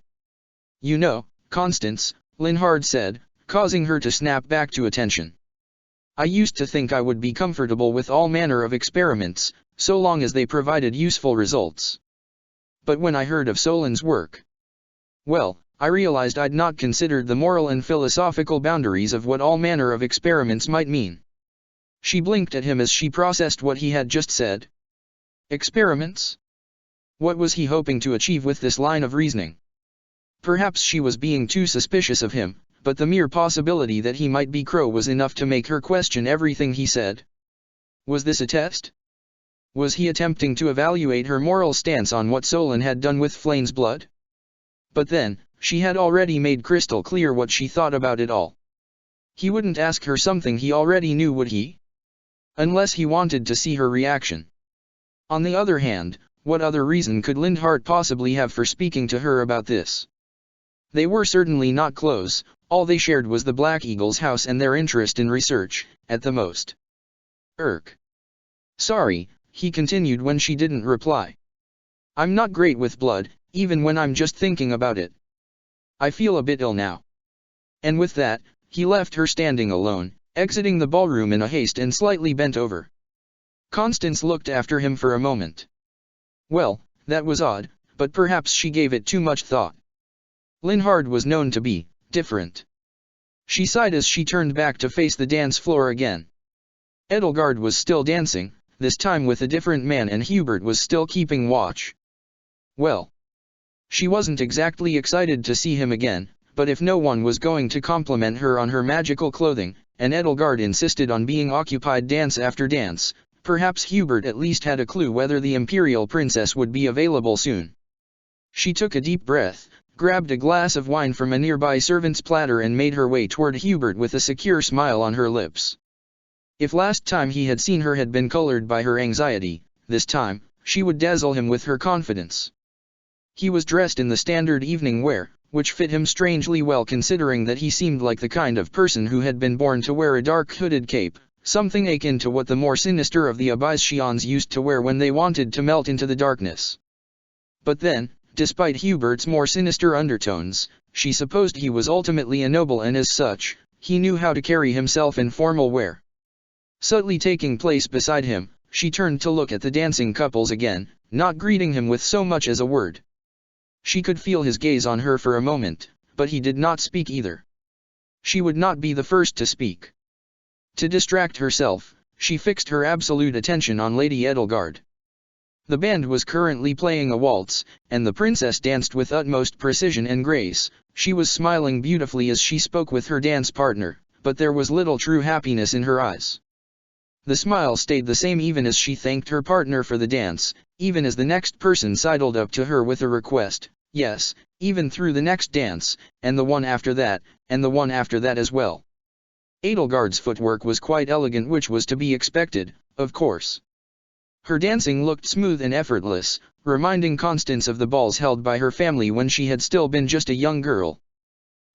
You know, Constance, Linhard said, causing her to snap back to attention. I used to think I would be comfortable with all manner of experiments, so long as they provided useful results. But when I heard of Solon's work, well, I realized I'd not considered the moral and philosophical boundaries of what all manner of experiments might mean. She blinked at him as she processed what he had just said. Experiments? What was he hoping to achieve with this line of reasoning? Perhaps she was being too suspicious of him, but the mere possibility that he might be Crow was enough to make her question everything he said. Was this a test? Was he attempting to evaluate her moral stance on what Solon had done with Flane's blood? But then, she had already made crystal clear what she thought about it all. He wouldn't ask her something he already knew, would he? Unless he wanted to see her reaction. On the other hand, what other reason could Linhard possibly have for speaking to her about this? They were certainly not close, all they shared was the Black Eagle's house and their interest in research, at the most. Sorry, he continued when she didn't reply. I'm not great with blood, even when I'm just thinking about it. I feel a bit ill now. And with that, he left her standing alone, exiting the ballroom in a haste and slightly bent over. Constance looked after him for a moment. Well, that was odd, but perhaps she gave it too much thought. Linhard was known to be different. She sighed as she turned back to face the dance floor again. Edelgard was still dancing, this time with a different man, and Hubert was still keeping watch. Well, she wasn't exactly excited to see him again, but if no one was going to compliment her on her magical clothing, and Edelgard insisted on being occupied dance after dance, perhaps Hubert at least had a clue whether the Imperial Princess would be available soon. She took a deep breath, grabbed a glass of wine from a nearby servant's platter and made her way toward Hubert with a secure smile on her lips. If last time he had seen her had been colored by her anxiety, this time, she would dazzle him with her confidence. He was dressed in the standard evening wear, which fit him strangely well considering that he seemed like the kind of person who had been born to wear a dark hooded cape, something akin to what the more sinister of the Abyssinians used to wear when they wanted to melt into the darkness. But then, despite Hubert's more sinister undertones, she supposed he was ultimately a noble, and as such, he knew how to carry himself in formal wear. Subtly taking place beside him, she turned to look at the dancing couples again, not greeting him with so much as a word. She could feel his gaze on her for a moment, but he did not speak either. She would not be the first to speak. To distract herself, she fixed her absolute attention on Lady Edelgard. The band was currently playing a waltz, and the princess danced with utmost precision and grace. She was smiling beautifully as she spoke with her dance partner, but there was little true happiness in her eyes. The smile stayed the same even as she thanked her partner for the dance, even as the next person sidled up to her with a request, yes, even through the next dance, and the one after that, and the one after that as well. Edelgard's footwork was quite elegant, which was to be expected, of course. Her dancing looked smooth and effortless, reminding Constance of the balls held by her family when she had still been just a young girl.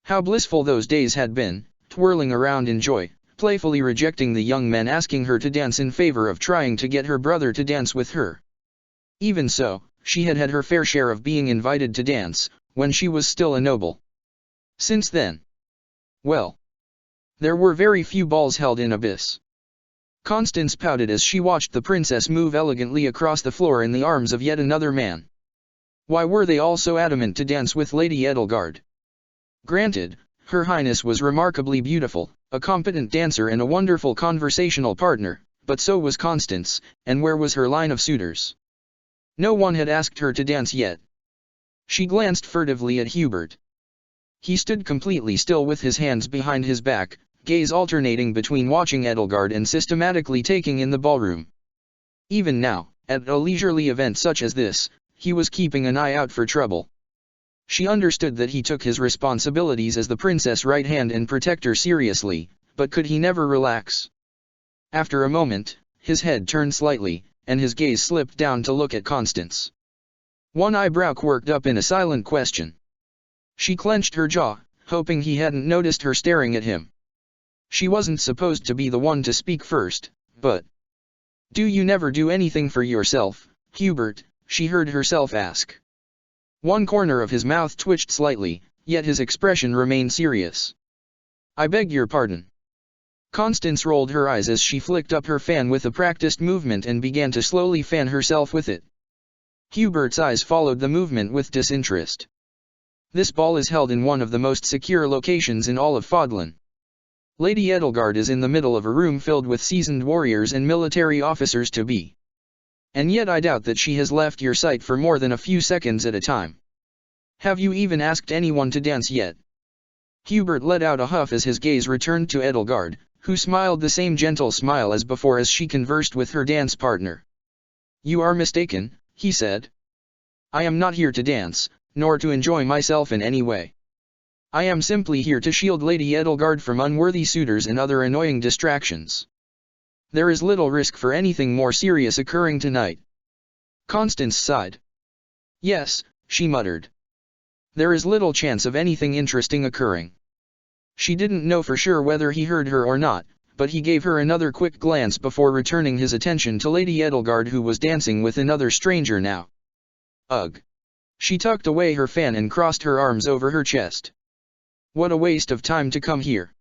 How blissful those days had been, twirling around in joy, playfully rejecting the young men asking her to dance in favor of trying to get her brother to dance with her. Even so, she had had her fair share of being invited to dance, when she was still a noble. Since then, well, there were very few balls held in Abyss. Constance pouted as she watched the princess move elegantly across the floor in the arms of yet another man. Why were they all so adamant to dance with Lady Edelgard? Granted, Her Highness was remarkably beautiful, a competent dancer and a wonderful conversational partner, but so was Constance, and where was her line of suitors? No one had asked her to dance yet. She glanced furtively at Hubert. He stood completely still with his hands behind his back, gaze alternating between watching Edelgard and systematically taking in the ballroom. Even now, at a leisurely event such as this, he was keeping an eye out for trouble. She understood that he took his responsibilities as the princess' right hand and protector seriously, but could he never relax? After a moment, his head turned slightly, and his gaze slipped down to look at Constance. One eyebrow quirked up in a silent question. She clenched her jaw, hoping he hadn't noticed her staring at him. She wasn't supposed to be the one to speak first, but... "Do you never do anything for yourself, Hubert?" she heard herself ask. One corner of his mouth twitched slightly, yet his expression remained serious. "I beg your pardon." Constance rolled her eyes as she flicked up her fan with a practiced movement and began to slowly fan herself with it. Hubert's eyes followed the movement with disinterest. "This ball is held in one of the most secure locations in all of Fodlan. Lady Edelgard is in the middle of a room filled with seasoned warriors and military officers-to-be. And yet I doubt that she has left your sight for more than a few seconds at a time. Have you even asked anyone to dance yet?" Hubert let out a huff as his gaze returned to Edelgard, who smiled the same gentle smile as before as she conversed with her dance partner. "You are mistaken," he said. "I am not here to dance, nor to enjoy myself in any way. I am simply here to shield Lady Edelgard from unworthy suitors and other annoying distractions. There is little risk for anything more serious occurring tonight." Constance sighed. "Yes," she muttered. "There is little chance of anything interesting occurring." She didn't know for sure whether he heard her or not, but he gave her another quick glance before returning his attention to Lady Edelgard, who was dancing with another stranger now. Ugh. She tucked away her fan and crossed her arms over her chest. "What a waste of time to come here.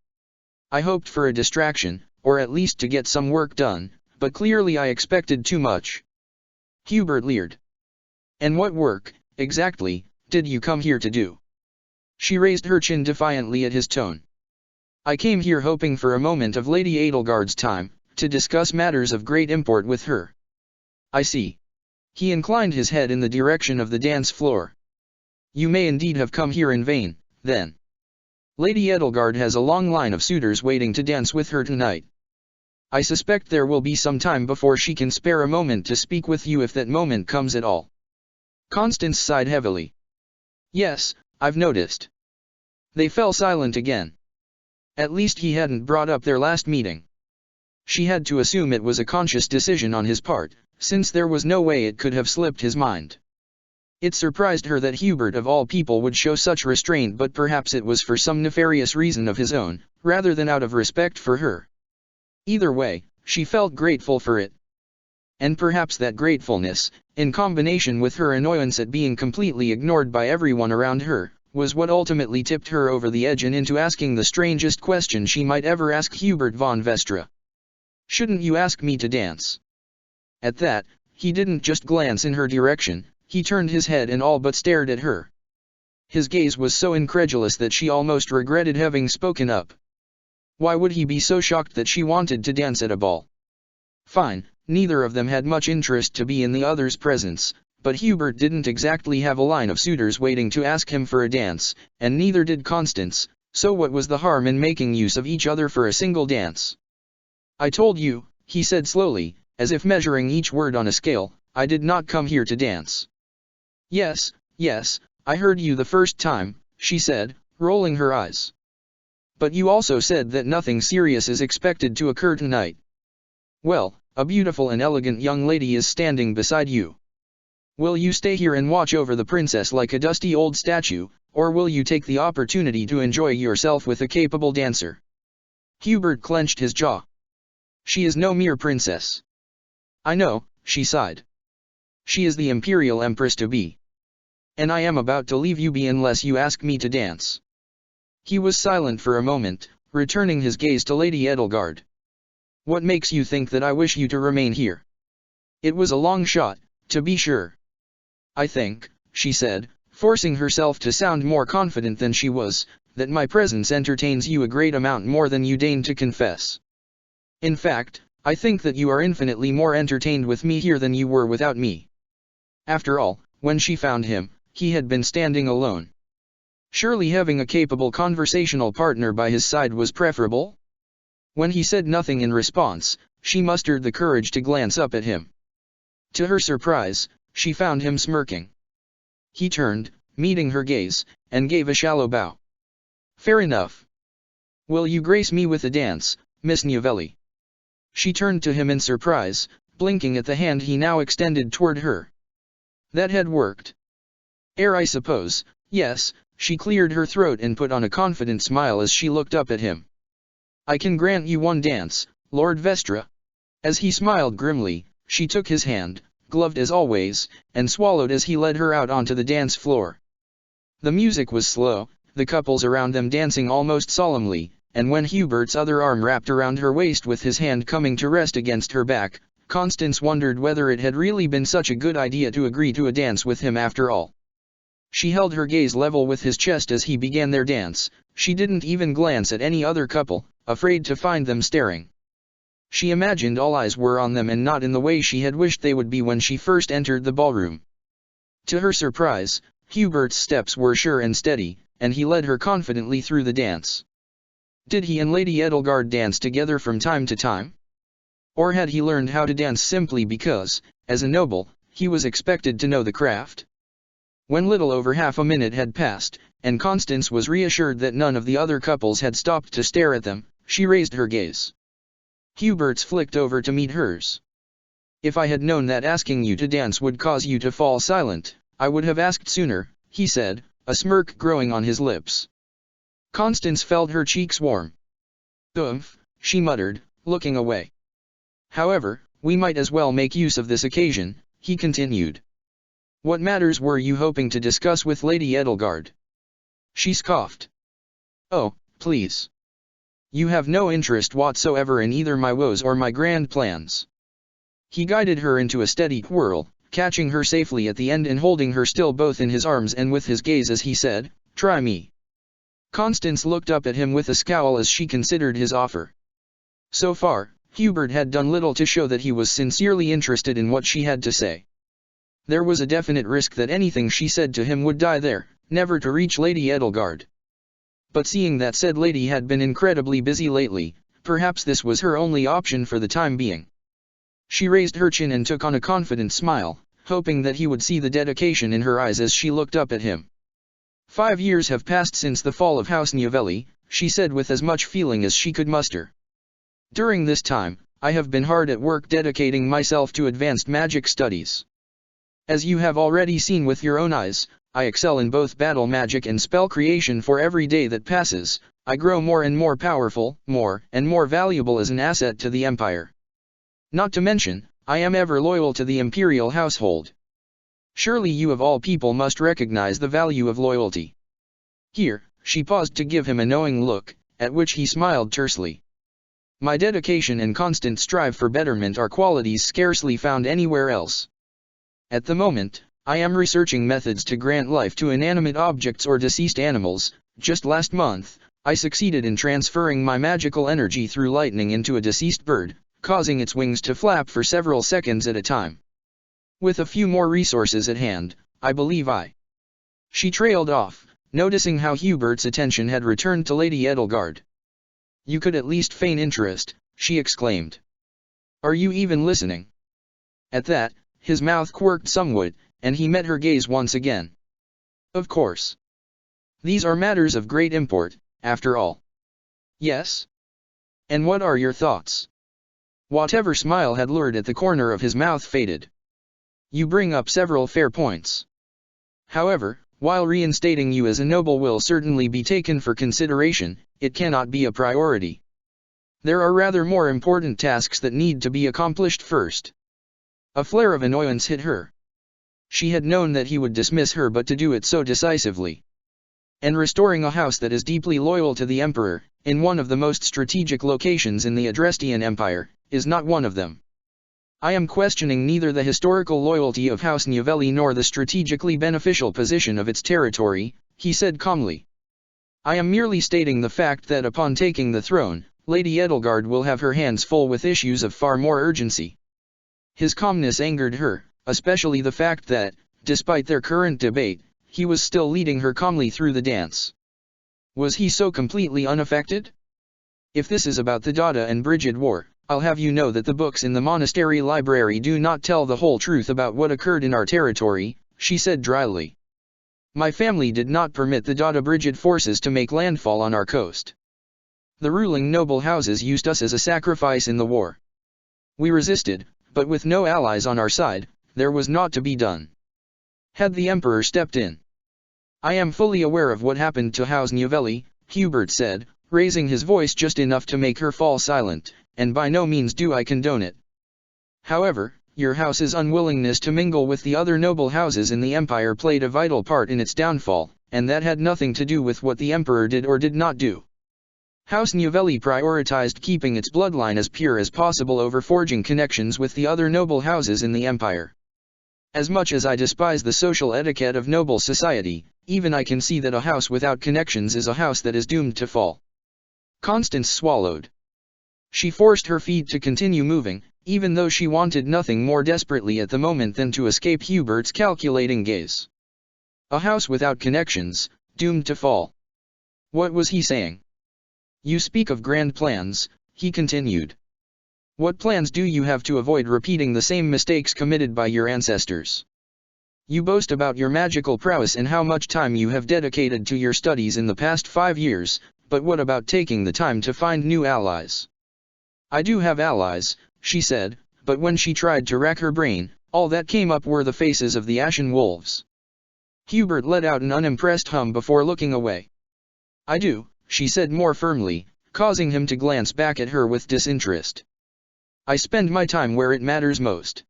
I hoped for a distraction, or at least to get some work done, but clearly I expected too much." Hubert leered. "And what work, exactly, did you come here to do?" She raised her chin defiantly at his tone. "I came here hoping for a moment of Lady Edelgard's time, to discuss matters of great import with her." "I see." He inclined his head in the direction of the dance floor. "You may indeed have come here in vain, then. Lady Edelgard has a long line of suitors waiting to dance with her tonight. I suspect there will be some time before she can spare a moment to speak with you, if that moment comes at all." Constance sighed heavily. "Yes, I've noticed." They fell silent again. At least he hadn't brought up their last meeting. She had to assume it was a conscious decision on his part, since there was no way it could have slipped his mind. It surprised her that Hubert of all people would show such restraint, but perhaps it was for some nefarious reason of his own, rather than out of respect for her. Either way, she felt grateful for it. And perhaps that gratefulness, in combination with her annoyance at being completely ignored by everyone around her, was what ultimately tipped her over the edge and into asking the strangest question she might ever ask Hubert von Vestra. "Shouldn't you ask me to dance?" At that, he didn't just glance in her direction, he turned his head and all but stared at her. His gaze was so incredulous that she almost regretted having spoken up. Why would he be so shocked that she wanted to dance at a ball? Fine, neither of them had much interest to be in the other's presence, but Hubert didn't exactly have a line of suitors waiting to ask him for a dance, and neither did Constance, so what was the harm in making use of each other for a single dance? "I told you," he said slowly, as if measuring each word on a scale, "I did not come here to dance." Yes, I heard you the first time," she said, rolling her eyes. "But you also said that nothing serious is expected to occur tonight. Well, a beautiful and elegant young lady is standing beside you. Will you stay here and watch over the princess like a dusty old statue, or will you take the opportunity to enjoy yourself with a capable dancer?" Hubert clenched his jaw. "She is no mere princess." "I know," she sighed. "She is the imperial empress-to-be. And I am about to leave you be unless you ask me to dance." He was silent for a moment, returning his gaze to Lady Edelgard. "What makes you think that I wish you to remain here?" It was a long shot, to be sure. "I think," she said, forcing herself to sound more confident than she was, "that my presence entertains you a great amount more than you deign to confess. In fact, I think that you are infinitely more entertained with me here than you were without me." After all, when she found him, he had been standing alone. Surely having a capable conversational partner by his side was preferable? When he said nothing in response, she mustered the courage to glance up at him. To her surprise, she found him smirking. He turned, meeting her gaze, and gave a shallow bow. "Fair enough. Will you grace me with a dance, Miss Novelli?" She turned to him in surprise, blinking at the hand he now extended toward her. That had worked. I suppose, yes," she cleared her throat and put on a confident smile as she looked up at him. "I can grant you one dance, Lord Vestra." As he smiled grimly, she took his hand, gloved as always, and swallowed as he led her out onto the dance floor. The music was slow, the couples around them dancing almost solemnly, and when Hubert's other arm wrapped around her waist with his hand coming to rest against her back, Constance wondered whether it had really been such a good idea to agree to a dance with him after all. She held her gaze level with his chest as he began their dance. She didn't even glance at any other couple, afraid to find them staring. She imagined all eyes were on them and not in the way she had wished they would be when she first entered the ballroom. To her surprise, Hubert's steps were sure and steady, and he led her confidently through the dance. Did he and Lady Edelgard dance together from time to time? Or had he learned how to dance simply because, as a noble, he was expected to know the craft? When little over half a minute had passed, and Constance was reassured that none of the other couples had stopped to stare at them, she raised her gaze. Hubert's flicked over to meet hers. "If I had known that asking you to dance would cause you to fall silent, I would have asked sooner," he said, a smirk growing on his lips. Constance felt her cheeks warm. "Oomph," she muttered, looking away. "However, we might as well make use of this occasion," he continued. "What matters were you hoping to discuss with Lady Edelgard?" She scoffed. "Oh, please. You have no interest whatsoever in either my woes or my grand plans." He guided her into a steady whirl, catching her safely at the end and holding her still both in his arms and with his gaze as he said, "Try me." Constance looked up at him with a scowl as she considered his offer. So far, Hubert had done little to show that he was sincerely interested in what she had to say. There was a definite risk that anything she said to him would die there, never to reach Lady Edelgard. But seeing that said lady had been incredibly busy lately, perhaps this was her only option for the time being. She raised her chin and took on a confident smile, hoping that he would see the dedication in her eyes as she looked up at him. 5 years have passed since the fall of House Novelli, she said with as much feeling as she could muster. During this time, I have been hard at work dedicating myself to advanced magic studies. As you have already seen with your own eyes, I excel in both battle magic and spell creation. For every day that passes, I grow more and more powerful, more and more valuable as an asset to the Empire. Not to mention, I am ever loyal to the Imperial household. Surely you of all people must recognize the value of loyalty." Here, she paused to give him a knowing look, at which he smiled tersely. "My dedication and constant strive for betterment are qualities scarcely found anywhere else. At the moment, I am researching methods to grant life to inanimate objects or deceased animals. Just last month, I succeeded in transferring my magical energy through lightning into a deceased bird, causing its wings to flap for several seconds at a time. With a few more resources at hand, I believe I—" She trailed off, noticing how Hubert's attention had returned to Lady Edelgard. "You could at least feign interest," she exclaimed. "Are you even listening?" At that, his mouth quirked somewhat, and he met her gaze once again. "Of course. These are matters of great import, after all." "Yes? And what are your thoughts?" Whatever smile had lured at the corner of his mouth faded. "You bring up several fair points. However, while reinstating you as a noble will certainly be taken for consideration, it cannot be a priority. There are rather more important tasks that need to be accomplished first." A flare of annoyance hit her. She had known that he would dismiss her, but to do it so decisively. And restoring a house that is deeply loyal to the Emperor, in one of the most strategic locations in the Adrestian Empire, is not one of them. "I am questioning neither the historical loyalty of House Novelli nor the strategically beneficial position of its territory," he said calmly. "I am merely stating the fact that upon taking the throne, Lady Edelgard will have her hands full with issues of far more urgency." His calmness angered her, especially the fact that, despite their current debate, he was still leading her calmly through the dance. Was he so completely unaffected? If this is about the Dada and Brigid war, I'll have you know that the books in the monastery library do not tell the whole truth about what occurred in our territory, she said dryly. My family did not permit the Dada-Brigid forces to make landfall on our coast. The ruling noble houses used us as a sacrifice in the war. We resisted, but with no allies on our side, there was naught to be done. Had the emperor stepped in. I am fully aware of what happened to House Novelli, Hubert said, raising his voice just enough to make her fall silent, and by no means do I condone it. However, your house's unwillingness to mingle with the other noble houses in the empire played a vital part in its downfall, and that had nothing to do with what the emperor did or did not do. House Novelli prioritized keeping its bloodline as pure as possible over forging connections with the other noble houses in the empire. As much as I despise the social etiquette of noble society, even I can see that a house without connections is a house that is doomed to fall. Constance swallowed. She forced her feet to continue moving, even though she wanted nothing more desperately at the moment than to escape Hubert's calculating gaze. A house without connections, doomed to fall. What was he saying? You speak of grand plans, he continued. What plans do you have to avoid repeating the same mistakes committed by your ancestors? You boast about your magical prowess and how much time you have dedicated to your studies in the past 5 years, but what about taking the time to find new allies? I do have allies, she said, but when she tried to rack her brain, all that came up were the faces of the ashen wolves. Hubert let out an unimpressed hum before looking away. I do, she said more firmly, causing him to glance back at her with disinterest. I spend my time where it matters most.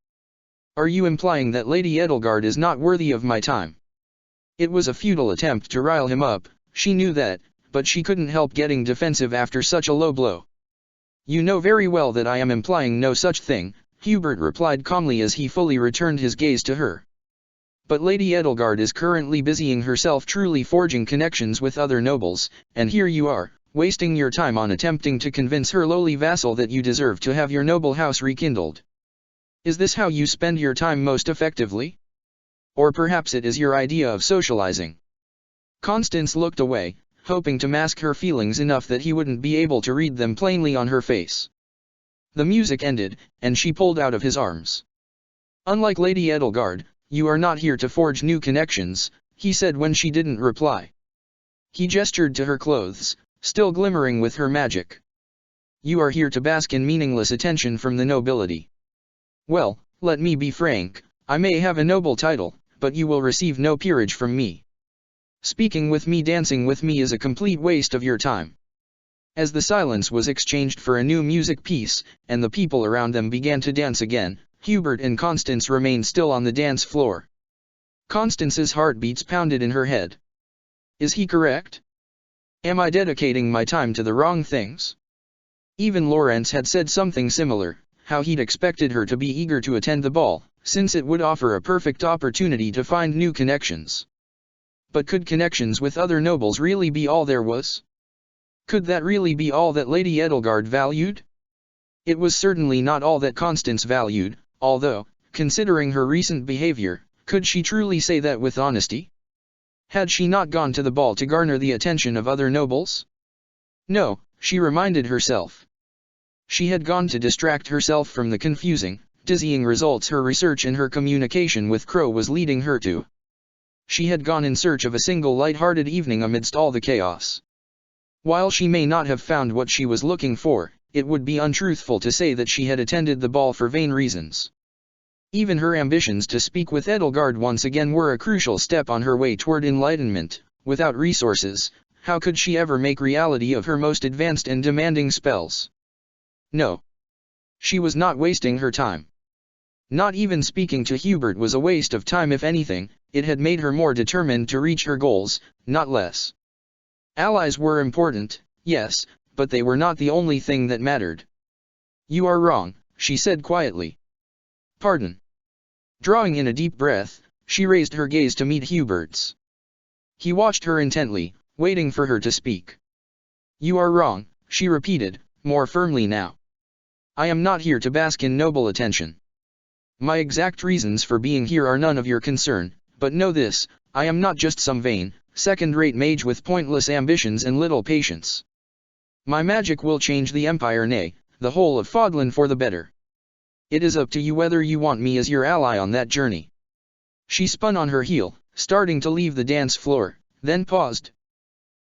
Are you implying that Lady Edelgard is not worthy of my time? It was a futile attempt to rile him up, she knew that, but she couldn't help getting defensive after such a low blow. You know very well that I am implying no such thing, Hubert replied calmly as he fully returned his gaze to her. But Lady Edelgard is currently busying herself truly forging connections with other nobles, and here you are, wasting your time on attempting to convince her lowly vassal that you deserve to have your noble house rekindled. Is this how you spend your time most effectively? Or perhaps it is your idea of socializing? Constance looked away, hoping to mask her feelings enough that he wouldn't be able to read them plainly on her face. The music ended, and she pulled out of his arms. Unlike Lady Edelgard, you are not here to forge new connections, he said when she didn't reply. He gestured to her clothes, still glimmering with her magic. You are here to bask in meaningless attention from the nobility. Well, let me be frank, I may have a noble title, but you will receive no peerage from me. Speaking with me, dancing with me is a complete waste of your time. As the silence was exchanged for a new music piece, and the people around them began to dance again, Hubert and Constance remained still on the dance floor. Constance's heartbeats pounded in her head. Is he correct? Am I dedicating my time to the wrong things? Even Lorenz had said something similar, how he'd expected her to be eager to attend the ball, since it would offer a perfect opportunity to find new connections. But could connections with other nobles really be all there was? Could that really be all that Lady Edelgard valued? It was certainly not all that Constance valued, although, considering her recent behavior, could she truly say that with honesty? Had she not gone to the ball to garner the attention of other nobles? No, she reminded herself. She had gone to distract herself from the confusing, dizzying results her research and her communication with Crow was leading her to. She had gone in search of a single light-hearted evening amidst all the chaos. While she may not have found what she was looking for, it would be untruthful to say that she had attended the ball for vain reasons. Even her ambitions to speak with Edelgard once again were a crucial step on her way toward enlightenment. Without resources, how could she ever make reality of her most advanced and demanding spells? No. She was not wasting her time. Not even speaking to Hubert was a waste of time. If anything, it had made her more determined to reach her goals, not less. Allies were important, yes, but they were not the only thing that mattered. You are wrong, she said quietly. Pardon. Drawing in a deep breath, she raised her gaze to meet Hubert's. He watched her intently, waiting for her to speak. You are wrong, she repeated, more firmly now. I am not here to bask in noble attention. My exact reasons for being here are none of your concern, but know this, I am not just some vain, second-rate mage with pointless ambitions and little patience. My magic will change the empire, nay, the whole of Fodlan for the better. It is up to you whether you want me as your ally on that journey." She spun on her heel, starting to leave the dance floor, then paused.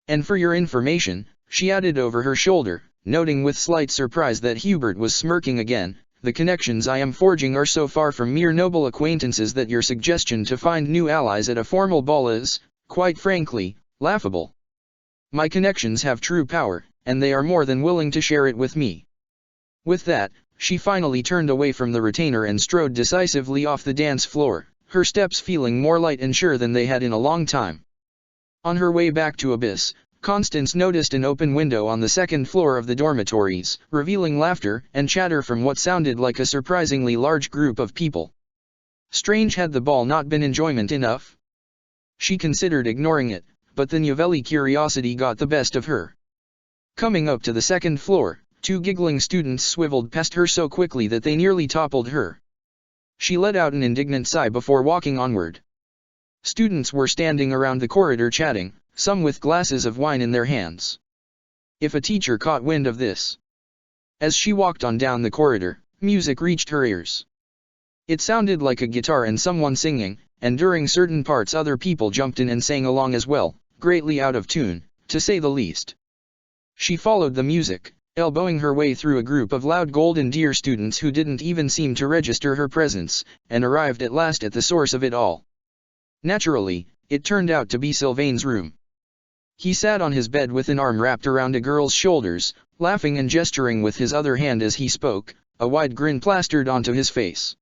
"And for your information," she added over her shoulder, noting with slight surprise that Hubert was smirking again, "the connections I am forging are so far from mere noble acquaintances that your suggestion to find new allies at a formal ball is, quite frankly, laughable. My connections have true power, and they are more than willing to share it with me." With that, she finally turned away from the retainer and strode decisively off the dance floor, her steps feeling more light and sure than they had in a long time. On her way back to Abyss, Constance noticed an open window on the second floor of the dormitories, revealing laughter and chatter from what sounded like a surprisingly large group of people. Strange, had the ball not been enjoyment enough? She considered ignoring it, but the Novelli curiosity got the best of her. Coming up to the second floor, two giggling students swiveled past her so quickly that they nearly toppled her. She let out an indignant sigh before walking onward. Students were standing around the corridor chatting, some with glasses of wine in their hands. If a teacher caught wind of this. As she walked on down the corridor, music reached her ears. It sounded like a guitar and someone singing, and during certain parts other people jumped in and sang along as well, greatly out of tune, to say the least. She followed the music, elbowing her way through a group of loud Golden Deer students who didn't even seem to register her presence, and arrived at last at the source of it all. Naturally, it turned out to be Sylvain's room. He sat on his bed with an arm wrapped around a girl's shoulders, laughing and gesturing with his other hand as he spoke, a wide grin plastered onto his face.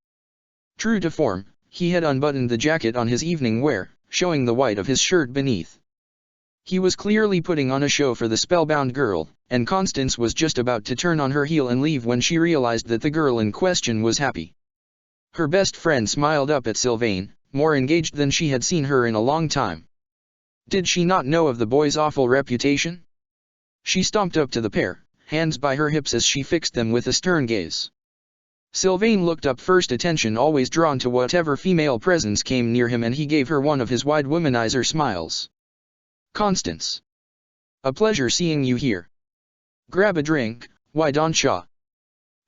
True to form, he had unbuttoned the jacket on his evening wear, showing the white of his shirt beneath. He was clearly putting on a show for the spellbound girl, and Constance was just about to turn on her heel and leave when she realized that the girl in question was happy. Her best friend smiled up at Sylvain, more engaged than she had seen her in a long time. Did she not know of the boy's awful reputation? She stomped up to the pair, hands by her hips as she fixed them with a stern gaze. Sylvain looked up first, attention always drawn to whatever female presence came near him, and he gave her one of his wide womanizer smiles. "Constance. A pleasure seeing you here. Grab a drink, why don't ya?"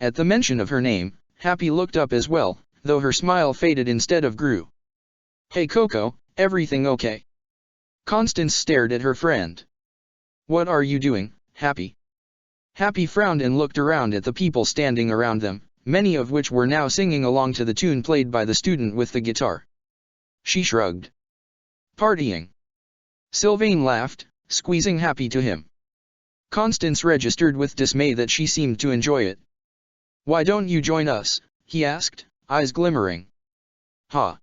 At the mention of her name, Happy looked up as well, though her smile faded instead of grew. "Hey Coco, everything okay?" Constance stared at her friend. "What are you doing, Happy?" Happy frowned and looked around at the people standing around them, many of which were now singing along to the tune played by the student with the guitar. She shrugged. "Partying." Sylvain laughed, squeezing Happy to him. Constance registered with dismay that she seemed to enjoy it. "Why don't you join us?" he asked, eyes glimmering. "Ha!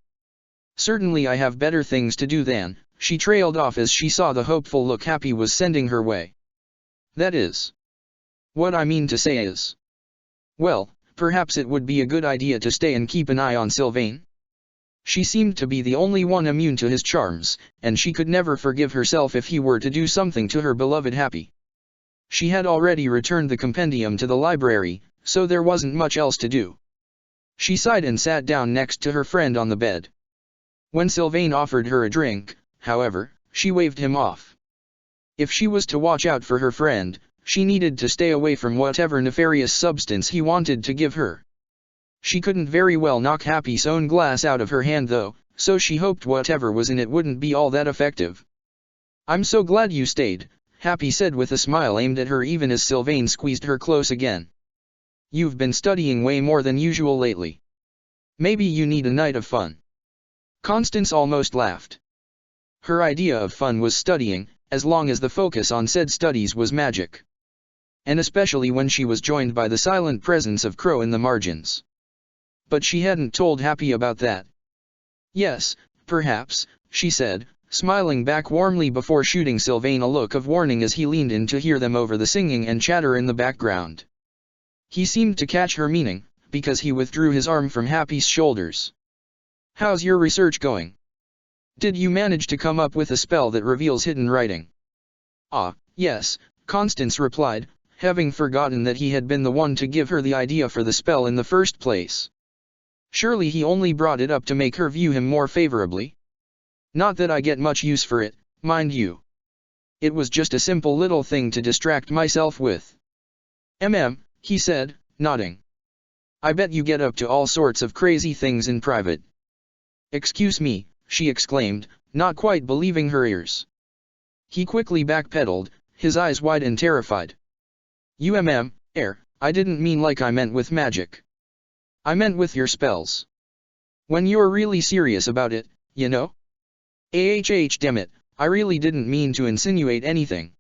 Certainly I have better things to do than," she trailed off as she saw the hopeful look Happy was sending her way. "That is. What I mean to say is. Well, perhaps it would be a good idea to stay and keep an eye on Sylvain." She seemed to be the only one immune to his charms, and she could never forgive herself if he were to do something to her beloved Happy. She had already returned the compendium to the library, so there wasn't much else to do. She sighed and sat down next to her friend on the bed. When Sylvain offered her a drink, however, she waved him off. If she was to watch out for her friend, she needed to stay away from whatever nefarious substance he wanted to give her. She couldn't very well knock Happy's own glass out of her hand though, so she hoped whatever was in it wouldn't be all that effective. "I'm so glad you stayed," Happy said with a smile aimed at her even as Sylvain squeezed her close again. "You've been studying way more than usual lately. Maybe you need a night of fun." Constance almost laughed. Her idea of fun was studying, as long as the focus on said studies was magic. And especially when she was joined by the silent presence of Crow in the margins. But she hadn't told Happy about that. "Yes, perhaps," she said, smiling back warmly before shooting Sylvain a look of warning as he leaned in to hear them over the singing and chatter in the background. He seemed to catch her meaning, because he withdrew his arm from Happy's shoulders. "How's your research going? Did you manage to come up with a spell that reveals hidden writing?" "Ah, yes," Constance replied, having forgotten that he had been the one to give her the idea for the spell in the first place. Surely he only brought it up to make her view him more favorably. "Not that I get much use for it, mind you. It was just a simple little thing to distract myself with." he said, nodding. I bet you get up to all sorts of crazy things in private. Excuse me, she exclaimed, not quite believing her ears. He quickly backpedaled, his eyes wide and terrified. I didn't mean like I meant with magic. I meant with your spells. When you're really serious about it, you know? Damn it, I really didn't mean to insinuate anything.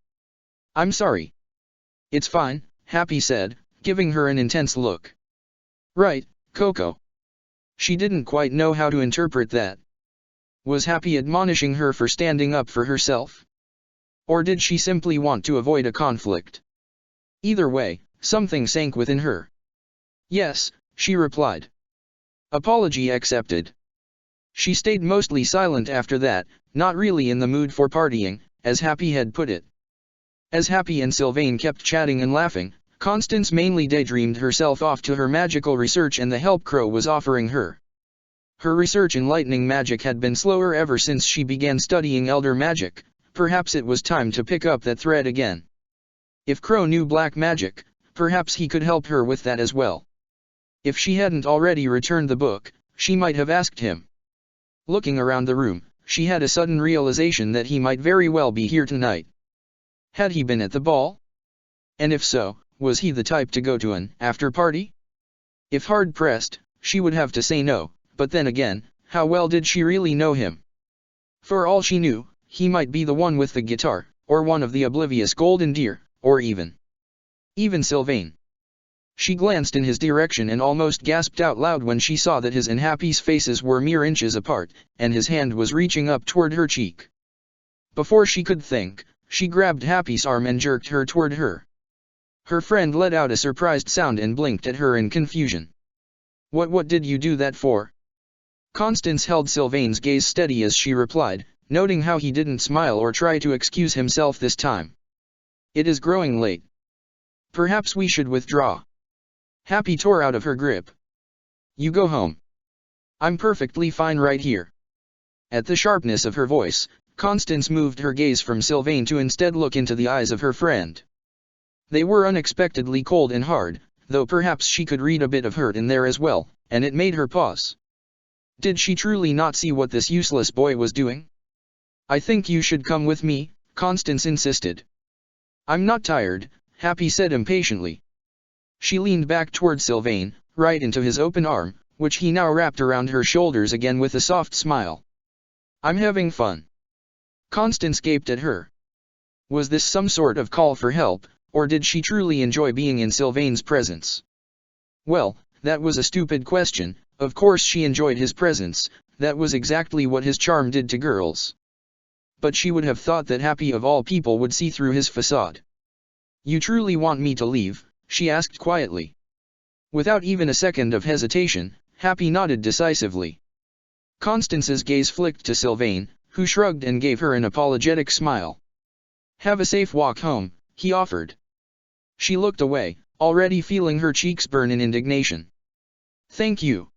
I'm sorry. It's fine, Happy said, giving her an intense look. Right, Coco. She didn't quite know how to interpret that. Was Happy admonishing her for standing up for herself? Or did she simply want to avoid a conflict? Either way, something sank within her. Yes, she replied. Apology accepted. She stayed mostly silent after that, not really in the mood for partying, as Happy had put it. As Happy and Sylvain kept chatting and laughing, Constance mainly daydreamed herself off to her magical research and the help Crow was offering her. Her research in lightning magic had been slower ever since she began studying elder magic. Perhaps it was time to pick up that thread again. If Crow knew black magic, perhaps he could help her with that as well. If she hadn't already returned the book, she might have asked him. Looking around the room, she had a sudden realization that he might very well be here tonight. Had he been at the ball? And if so, was he the type to go to an after-party? If hard-pressed, she would have to say no, but then again, how well did she really know him? For all she knew, he might be the one with the guitar, or one of the oblivious golden deer, or even Sylvain. She glanced in his direction and almost gasped out loud when she saw that his and Happy's faces were mere inches apart, and his hand was reaching up toward her cheek. Before she could think, she grabbed Happy's arm and jerked her toward her. Her friend let out a surprised sound and blinked at her in confusion. What did you do that for? Constance held Sylvain's gaze steady as she replied, noting how he didn't smile or try to excuse himself this time. It is growing late. Perhaps we should withdraw. Happy tore out of her grip. You go home. I'm perfectly fine right here. At the sharpness of her voice, Constance moved her gaze from Sylvain to instead look into the eyes of her friend. They were unexpectedly cold and hard, though perhaps she could read a bit of hurt in there as well, and it made her pause. Did she truly not see what this useless boy was doing? I think you should come with me, Constance insisted. I'm not tired, Happy said impatiently. She leaned back toward Sylvain, right into his open arm, which he now wrapped around her shoulders again with a soft smile. I'm having fun. Constance gaped at her. Was this some sort of call for help, or did she truly enjoy being in Sylvain's presence? Well, that was a stupid question. Of course she enjoyed his presence, that was exactly what his charm did to girls. But she would have thought that Happy of all people would see through his facade. You truly want me to leave? She asked quietly. Without even a second of hesitation, Happy nodded decisively. Constance's gaze flicked to Sylvain, who shrugged and gave her an apologetic smile. Have a safe walk home, he offered. She looked away, already feeling her cheeks burn in indignation. Thank you.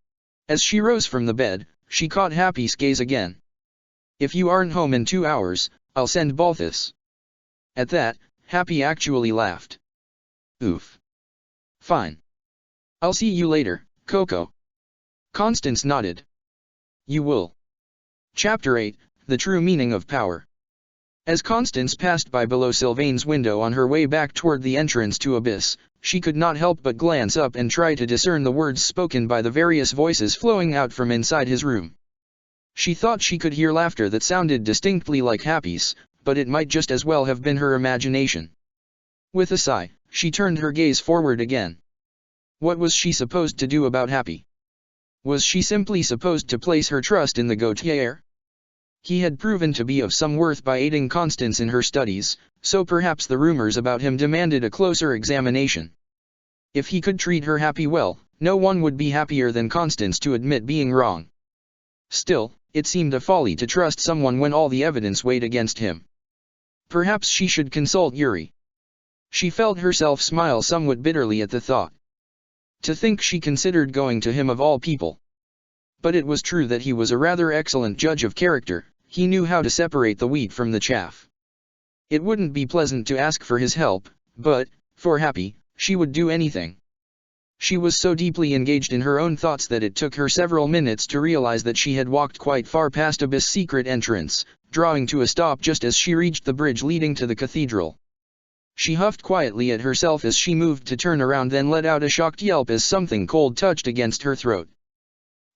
As she rose from the bed, she caught Happy's gaze again. If you aren't home in 2 hours, I'll send Balthus. At that, Happy actually laughed. Oof. Fine. I'll see you later, Coco. Constance nodded. You will. Chapter 8, The True Meaning of Power. As Constance passed by below Sylvain's window on her way back toward the entrance to Abyss, she could not help but glance up and try to discern the words spoken by the various voices flowing out from inside his room. She thought she could hear laughter that sounded distinctly like Happy's, but it might just as well have been her imagination. With a sigh, she turned her gaze forward again. What was she supposed to do about Happy? Was she simply supposed to place her trust in the Gautier? He had proven to be of some worth by aiding Constance in her studies, so perhaps the rumors about him demanded a closer examination. If he could treat her Happy well, no one would be happier than Constance to admit being wrong. Still, it seemed a folly to trust someone when all the evidence weighed against him. Perhaps she should consult Yuri. She felt herself smile somewhat bitterly at the thought. To think she considered going to him of all people. But it was true that he was a rather excellent judge of character. He knew how to separate the wheat from the chaff. It wouldn't be pleasant to ask for his help, but, for Happy, She would do anything. She was so deeply engaged in her own thoughts that it took her several minutes to realize that she had walked quite far past Abyss' secret entrance, drawing to a stop just as she reached the bridge leading to the cathedral. She huffed quietly at herself as she moved to turn around, then let out a shocked yelp as something cold touched against her throat.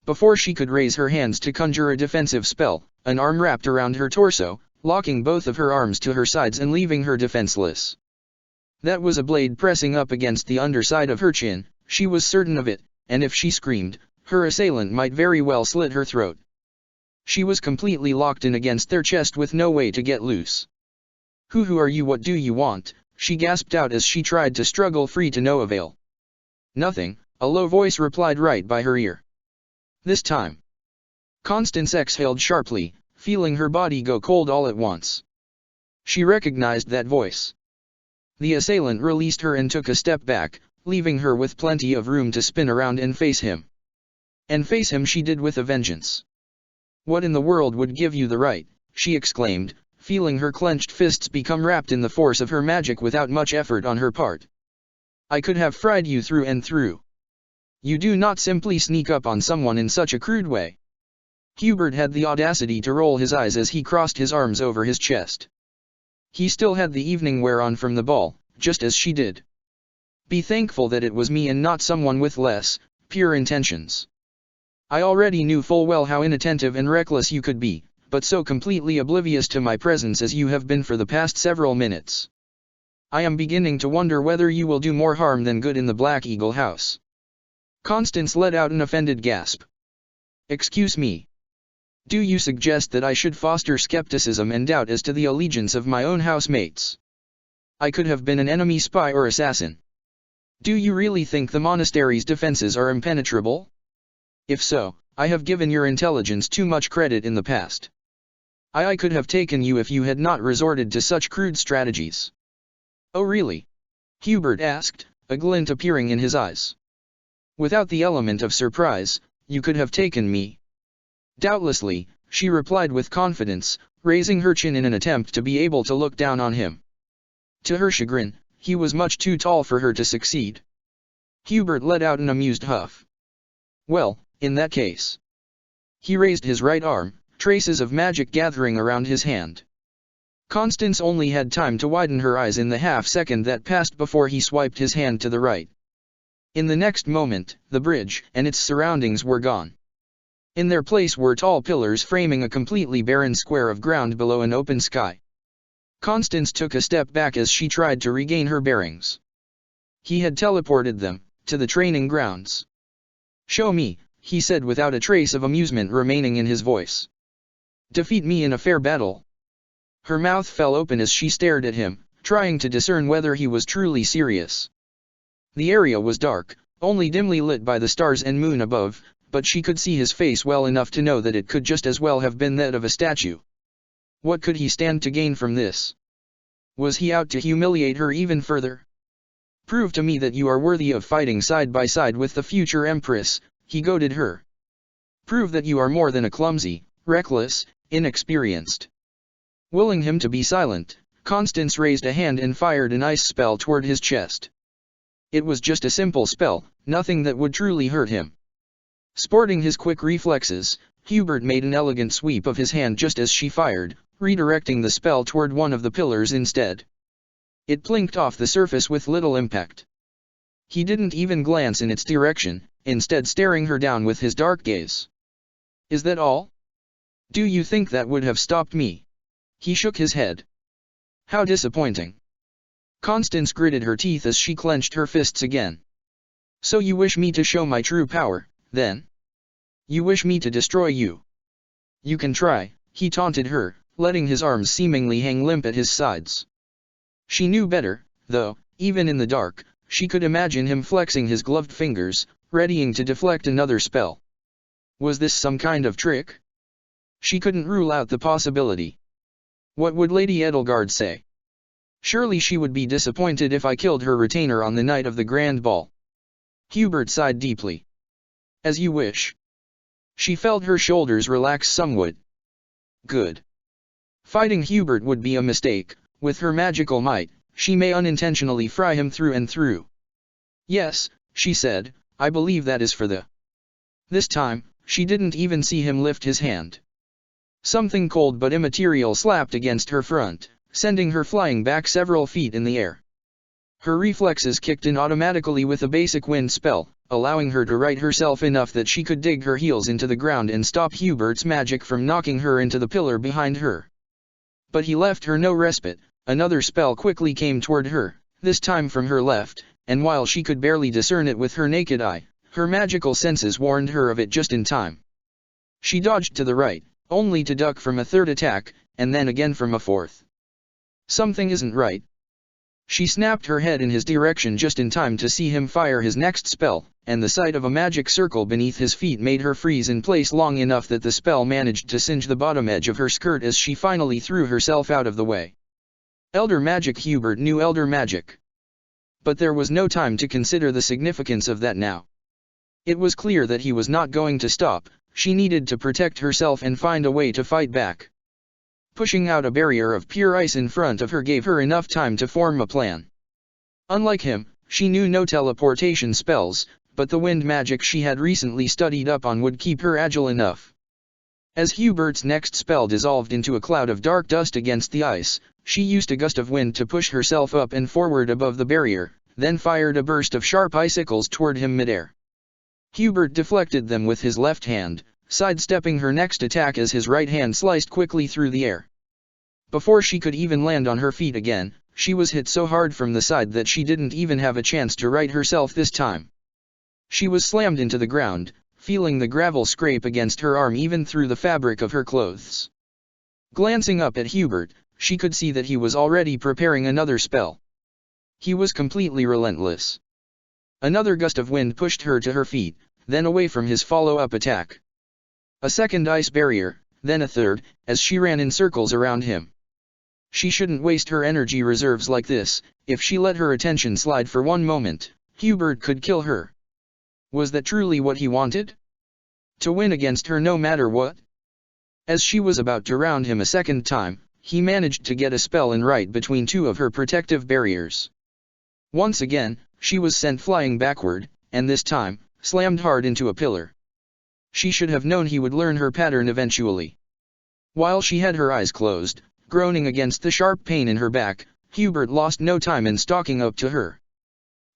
Before she could raise her hands to conjure a defensive spell, an arm wrapped around her torso, locking both of her arms to her sides and leaving her defenseless. That was a blade pressing up against the underside of her chin. She was certain of it, and if she screamed, her assailant might very well slit her throat. She was completely locked in against their chest with no way to get loose. Who are you? What do you want?" she gasped out as she tried to struggle free to no avail. "Nothing," a low voice replied right by her ear. This time, Constance exhaled sharply, feeling her body go cold all at once. She recognized that voice. The assailant released her and took a step back, leaving her with plenty of room to spin around and face him. And face him she did with a vengeance. "What in the world would give you the right?" she exclaimed, feeling her clenched fists become wrapped in the force of her magic without much effort on her part. "I could have fried you through and through. You do not simply sneak up on someone in such a crude way." Hubert had the audacity to roll his eyes as he crossed his arms over his chest. He still had the evening wear on from the ball, just as she did. "Be thankful that it was me and not someone with less pure intentions. I already knew full well how inattentive and reckless you could be, but so completely oblivious to my presence as you have been for the past several minutes. I am beginning to wonder whether you will do more harm than good in the Black Eagle house." Constance let out an offended gasp. "Excuse me. Do you suggest that I should foster skepticism and doubt as to the allegiance of my own housemates? I could have been an enemy spy or assassin. Do you really think the monastery's defenses are impenetrable? If so, I have given your intelligence too much credit in the past. I could have taken you if you had not resorted to such crude strategies." "Oh really?" Hubert asked, a glint appearing in his eyes. "Without the element of surprise, you could have taken me?" "Doubtlessly," she replied with confidence, raising her chin in an attempt to be able to look down on him. To her chagrin, he was much too tall for her to succeed. Hubert let out an amused huff. "Well, in that case." He raised his right arm, traces of magic gathering around his hand. Constance only had time to widen her eyes in the half-second that passed before he swiped his hand to the right. In the next moment, the bridge and its surroundings were gone. In their place were tall pillars framing a completely barren square of ground below an open sky. Constance took a step back as she tried to regain her bearings. He had teleported them to the training grounds. "Show me," he said without a trace of amusement remaining in his voice. "Defeat me in a fair battle?" Her mouth fell open as she stared at him, trying to discern whether he was truly serious. The area was dark, only dimly lit by the stars and moon above, but she could see his face well enough to know that it could just as well have been that of a statue. What could he stand to gain from this? Was he out to humiliate her even further? "Prove to me that you are worthy of fighting side by side with the future Empress," he goaded her. "Prove that you are more than a clumsy, reckless, inexperienced." Willing him to be silent, Constance raised a hand and fired an ice spell toward his chest. It was just a simple spell, nothing that would truly hurt him. Sporting his quick reflexes, Hubert made an elegant sweep of his hand just as she fired, redirecting the spell toward one of the pillars instead. It plinked off the surface with little impact. He didn't even glance in its direction, instead staring her down with his dark gaze. "Is that all? Do you think that would have stopped me?" He shook his head. "How disappointing." Constance gritted her teeth as she clenched her fists again. "So you wish me to show my true power, then? You wish me to destroy you? You can try," he taunted her, letting his arms seemingly hang limp at his sides. She knew better, though. Even in the dark, she could imagine him flexing his gloved fingers, readying to deflect another spell. Was this some kind of trick? She couldn't rule out the possibility. What would Lady Edelgard say? Surely she would be disappointed if I killed her retainer on the night of the grand ball. Hubert sighed deeply. "As you wish." She felt her shoulders relax somewhat. Good. Fighting Hubert would be a mistake. With her magical might, she may unintentionally fry him through and through. Yes, she said, I believe that is for the... This time, she didn't even see him lift his hand. Something cold but immaterial slapped against her front, sending her flying back several feet in the air. Her reflexes kicked in automatically with a basic wind spell, allowing her to right herself enough that she could dig her heels into the ground and stop Hubert's magic from knocking her into the pillar behind her. But he left her no respite. Another spell quickly came toward her, this time from her left, and while she could barely discern it with her naked eye, her magical senses warned her of it just in time. She dodged to the right, only to duck from a third attack, and then again from a fourth. Something isn't right. She snapped her head in his direction just in time to see him fire his next spell, and the sight of a magic circle beneath his feet made her freeze in place long enough that the spell managed to singe the bottom edge of her skirt as she finally threw herself out of the way. Elder magic. Hubert knew elder magic. But there was no time to consider the significance of that now. It was clear that he was not going to stop. She needed to protect herself and find a way to fight back. Pushing out a barrier of pure ice in front of her gave her enough time to form a plan. Unlike him, she knew no teleportation spells, but the wind magic she had recently studied up on would keep her agile enough. As Hubert's next spell dissolved into a cloud of dark dust against the ice, she used a gust of wind to push herself up and forward above the barrier, then fired a burst of sharp icicles toward him midair. Hubert deflected them with his left hand, sidestepping her next attack as his right hand sliced quickly through the air. Before she could even land on her feet again, she was hit so hard from the side that she didn't even have a chance to right herself this time. She was slammed into the ground, feeling the gravel scrape against her arm even through the fabric of her clothes. Glancing up at Hubert, she could see that he was already preparing another spell. He was completely relentless. Another gust of wind pushed her to her feet, then away from his follow-up attack. A second ice barrier, then a third, as she ran in circles around him. She shouldn't waste her energy reserves like this. If she let her attention slide for one moment, Hubert could kill her. Was that truly what he wanted? To win against her no matter what? As she was about to round him a second time, he managed to get a spell in right between two of her protective barriers. Once again, she was sent flying backward, and this time, slammed hard into a pillar. She should have known he would learn her pattern eventually. While she had her eyes closed, groaning against the sharp pain in her back, Hubert lost no time in stalking up to her.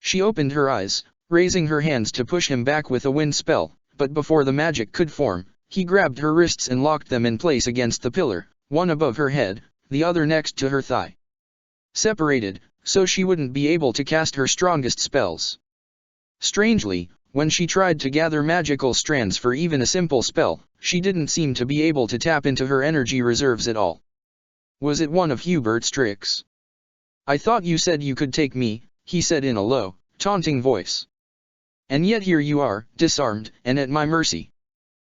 She opened her eyes, raising her hands to push him back with a wind spell, but before the magic could form, he grabbed her wrists and locked them in place against the pillar, one above her head, the other next to her thigh. Separated, so she wouldn't be able to cast her strongest spells. Strangely, when she tried to gather magical strands for even a simple spell, she didn't seem to be able to tap into her energy reserves at all. Was it one of Hubert's tricks? I thought you said you could take me, he said in a low, taunting voice. And yet here you are, disarmed, and at my mercy.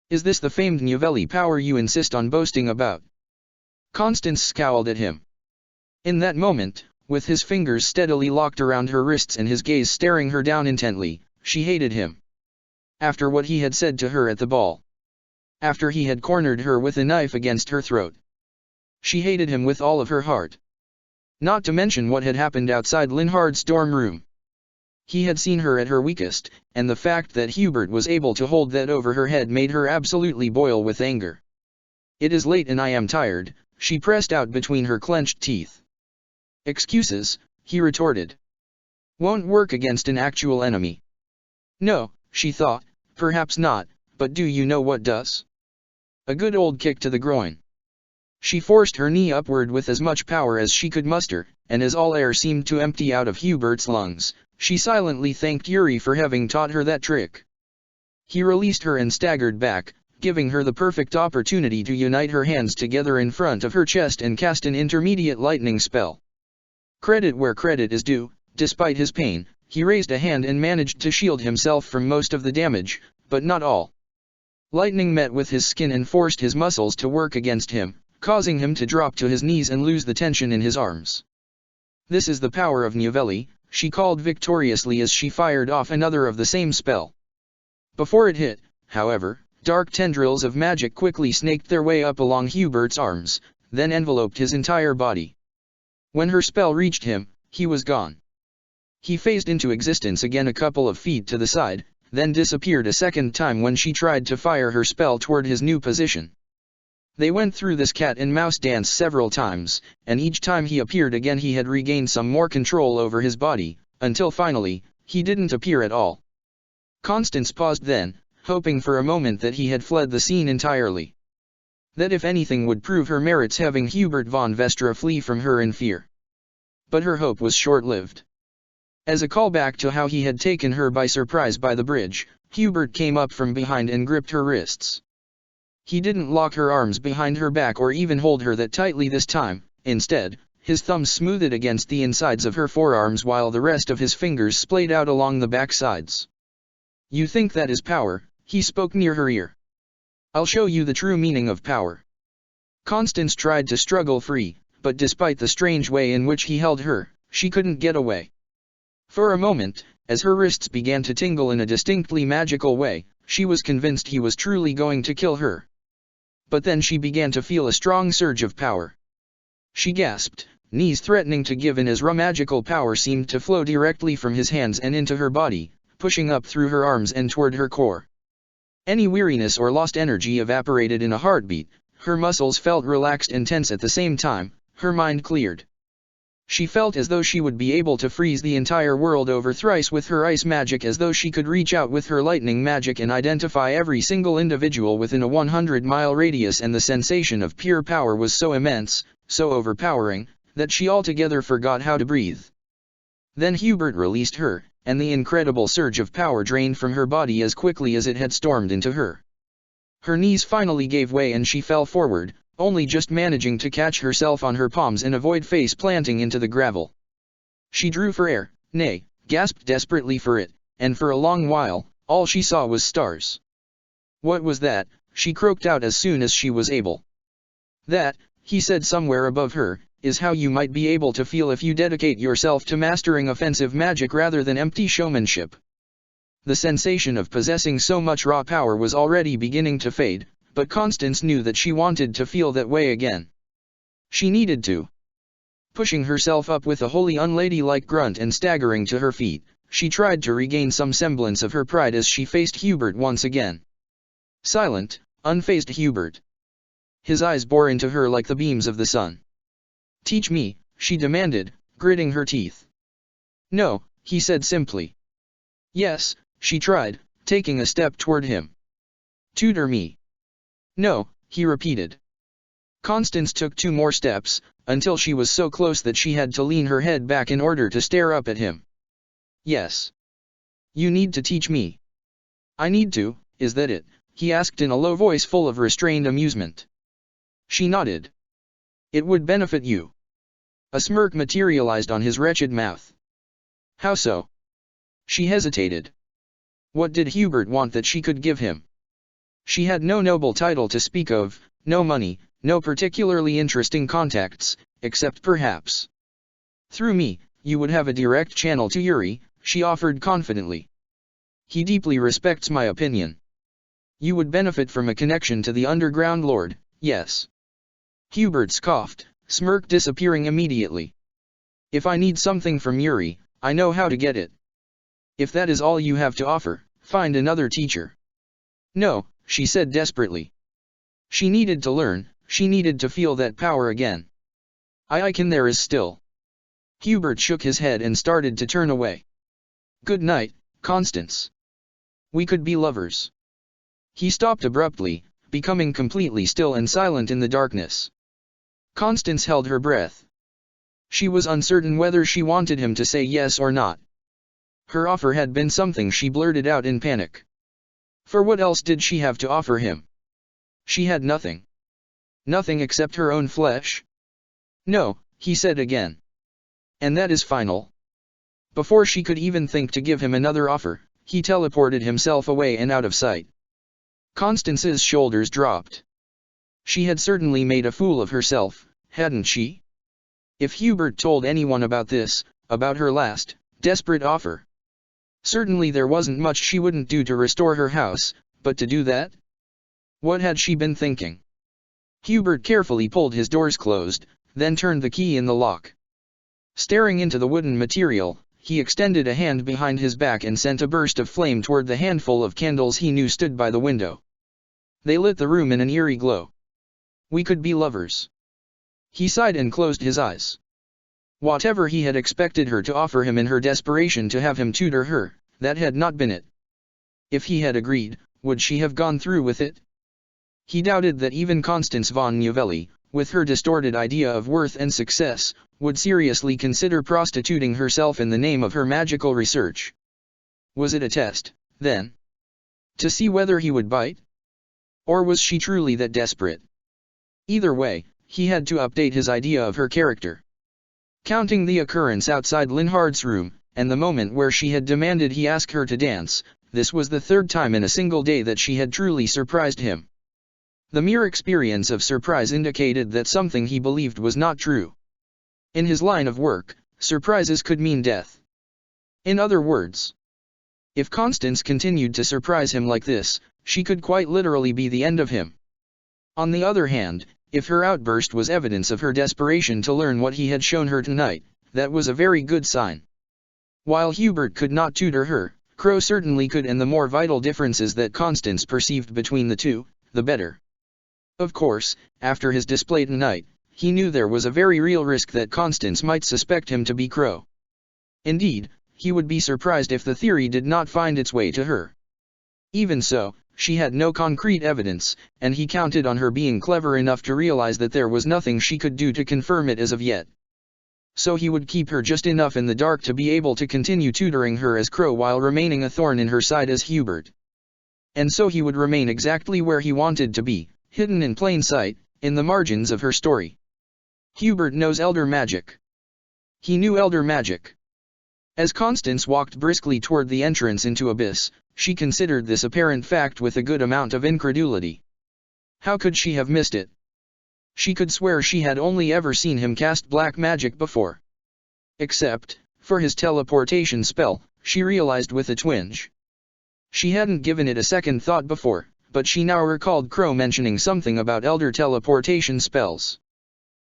Is this the famed Novelli power you insist on boasting about? Constance scowled at him. In that moment, with his fingers steadily locked around her wrists and his gaze staring her down intently, she hated him. After what he had said to her at the ball. After he had cornered her with a knife against her throat. She hated him with all of her heart. Not to mention what had happened outside Linhard's dorm room. He had seen her at her weakest, and the fact that Hubert was able to hold that over her head made her absolutely boil with anger. It is late and I am tired, she pressed out between her clenched teeth. Excuses, he retorted. Won't work against an actual enemy. No, she thought, perhaps not, but do you know what does? A good old kick to the groin. She forced her knee upward with as much power as she could muster, and as all air seemed to empty out of Hubert's lungs, she silently thanked Yuri for having taught her that trick. He released her and staggered back, giving her the perfect opportunity to unite her hands together in front of her chest and cast an intermediate lightning spell. Credit where credit is due, despite his pain, he raised a hand and managed to shield himself from most of the damage, but not all. Lightning met with his skin and forced his muscles to work against him, causing him to drop to his knees and lose the tension in his arms. This is the power of Novelli, she called victoriously as she fired off another of the same spell. Before it hit, however, dark tendrils of magic quickly snaked their way up along Hubert's arms, then enveloped his entire body. When her spell reached him, he was gone. He phased into existence again a couple of feet to the side, then disappeared a second time when she tried to fire her spell toward his new position. They went through this cat and mouse dance several times, and each time he appeared again he had regained some more control over his body, until finally, he didn't appear at all. Constance paused then, hoping for a moment that he had fled the scene entirely. That if anything would prove her merits, having Hubert von Vestra flee from her in fear. But her hope was short-lived. As a callback to how he had taken her by surprise by the bridge, Hubert came up from behind and gripped her wrists. He didn't lock her arms behind her back or even hold her that tightly this time. Instead, his thumbs smoothed against the insides of her forearms while the rest of his fingers splayed out along the back sides. "You think that is power," he spoke near her ear. "I'll show you the true meaning of power." Constance tried to struggle free, but despite the strange way in which he held her, she couldn't get away. For a moment, as her wrists began to tingle in a distinctly magical way, she was convinced he was truly going to kill her. But then she began to feel a strong surge of power. She gasped, knees threatening to give in as raw magical power seemed to flow directly from his hands and into her body, pushing up through her arms and toward her core. Any weariness or lost energy evaporated in a heartbeat, her muscles felt relaxed and tense at the same time, her mind cleared. She felt as though she would be able to freeze the entire world over thrice with her ice magic, as though she could reach out with her lightning magic and identify every single individual within a 100-mile radius, and the sensation of pure power was so immense, so overpowering, that she altogether forgot how to breathe. Then Hubert released her, and the incredible surge of power drained from her body as quickly as it had stormed into her. Her knees finally gave way and she fell forward, only just managing to catch herself on her palms and avoid face planting into the gravel. She drew for air, nay, gasped desperately for it, and for a long while, all she saw was stars. "What was that?" she croaked out as soon as she was able. "That," he said somewhere above her, "is how you might be able to feel if you dedicate yourself to mastering offensive magic rather than empty showmanship." The sensation of possessing so much raw power was already beginning to fade, but Constance knew that she wanted to feel that way again. She needed to. Pushing herself up with a wholly unladylike grunt and staggering to her feet, she tried to regain some semblance of her pride as she faced Hubert once again. Silent, unfazed Hubert. His eyes bore into her like the beams of the sun. "Teach me," she demanded, gritting her teeth. "No," he said simply. "Yes," she tried, taking a step toward him. "Tutor me." "No," he repeated. Constance took 2 more steps, until she was so close that she had to lean her head back in order to stare up at him. "Yes. You need to teach me." "I need to, is that it?" he asked in a low voice full of restrained amusement. She nodded. "It would benefit you." A smirk materialized on his wretched mouth. "How so?" She hesitated. What did Hubert want that she could give him? She had no noble title to speak of, no money, no particularly interesting contacts, except perhaps. "Through me, you would have a direct channel to Yuri," she offered confidently. "He deeply respects my opinion. You would benefit from a connection to the underground lord, yes." Hubert scoffed, smirk disappearing immediately. "If I need something from Yuri, I know how to get it. If that is all you have to offer, find another teacher." "No," she said desperately. She needed to learn, she needed to feel that power again. I can there is still." Hubert shook his head and started to turn away. "Good night, Constance. We could be lovers." He stopped abruptly, becoming completely still and silent in the darkness. Constance held her breath. She was uncertain whether she wanted him to say yes or not. Her offer had been something she blurted out in panic. For what else did she have to offer him? She had nothing. Nothing except her own flesh. "No," he said again. "And that is final." Before she could even think to give him another offer, he teleported himself away and out of sight. Constance's shoulders dropped. She had certainly made a fool of herself, hadn't she? If Hubert told anyone about this, about her last, desperate offer. Certainly there wasn't much she wouldn't do to restore her house, but to do that? What had she been thinking? Hubert carefully pulled his doors closed, then turned the key in the lock. Staring into the wooden material, he extended a hand behind his back and sent a burst of flame toward the handful of candles he knew stood by the window. They lit the room in an eerie glow. We could be lovers. He sighed and closed his eyes. Whatever he had expected her to offer him in her desperation to have him tutor her, that had not been it. If he had agreed, would she have gone through with it? He doubted that even Constance von Novelli, with her distorted idea of worth and success, would seriously consider prostituting herself in the name of her magical research. Was it a test, then? To see whether he would bite? Or was she truly that desperate? Either way, he had to update his idea of her character. Counting the occurrence outside Linhardt's room, and the moment where she had demanded he ask her to dance, this was the third time in a single day that she had truly surprised him. The mere experience of surprise indicated that something he believed was not true. In his line of work, surprises could mean death. In other words, if Constance continued to surprise him like this, she could quite literally be the end of him. On the other hand, if her outburst was evidence of her desperation to learn what he had shown her tonight, that was a very good sign. While Hubert could not tutor her, Crow certainly could, and the more vital differences that Constance perceived between the two, the better. Of course, after his display tonight, he knew there was a very real risk that Constance might suspect him to be Crow. Indeed, he would be surprised if the theory did not find its way to her. Even so, she had no concrete evidence, and he counted on her being clever enough to realize that there was nothing she could do to confirm it as of yet. So he would keep her just enough in the dark to be able to continue tutoring her as Crow while remaining a thorn in her side as Hubert. And so he would remain exactly where he wanted to be, hidden in plain sight, in the margins of her story. Hubert knows Elder Magic. He knew Elder Magic. As Constance walked briskly toward the entrance into Abyss, she considered this apparent fact with a good amount of incredulity. How could she have missed it? She could swear she had only ever seen him cast black magic before. Except, for his teleportation spell, she realized with a twinge. She hadn't given it a second thought before, but she now recalled Crow mentioning something about elder teleportation spells.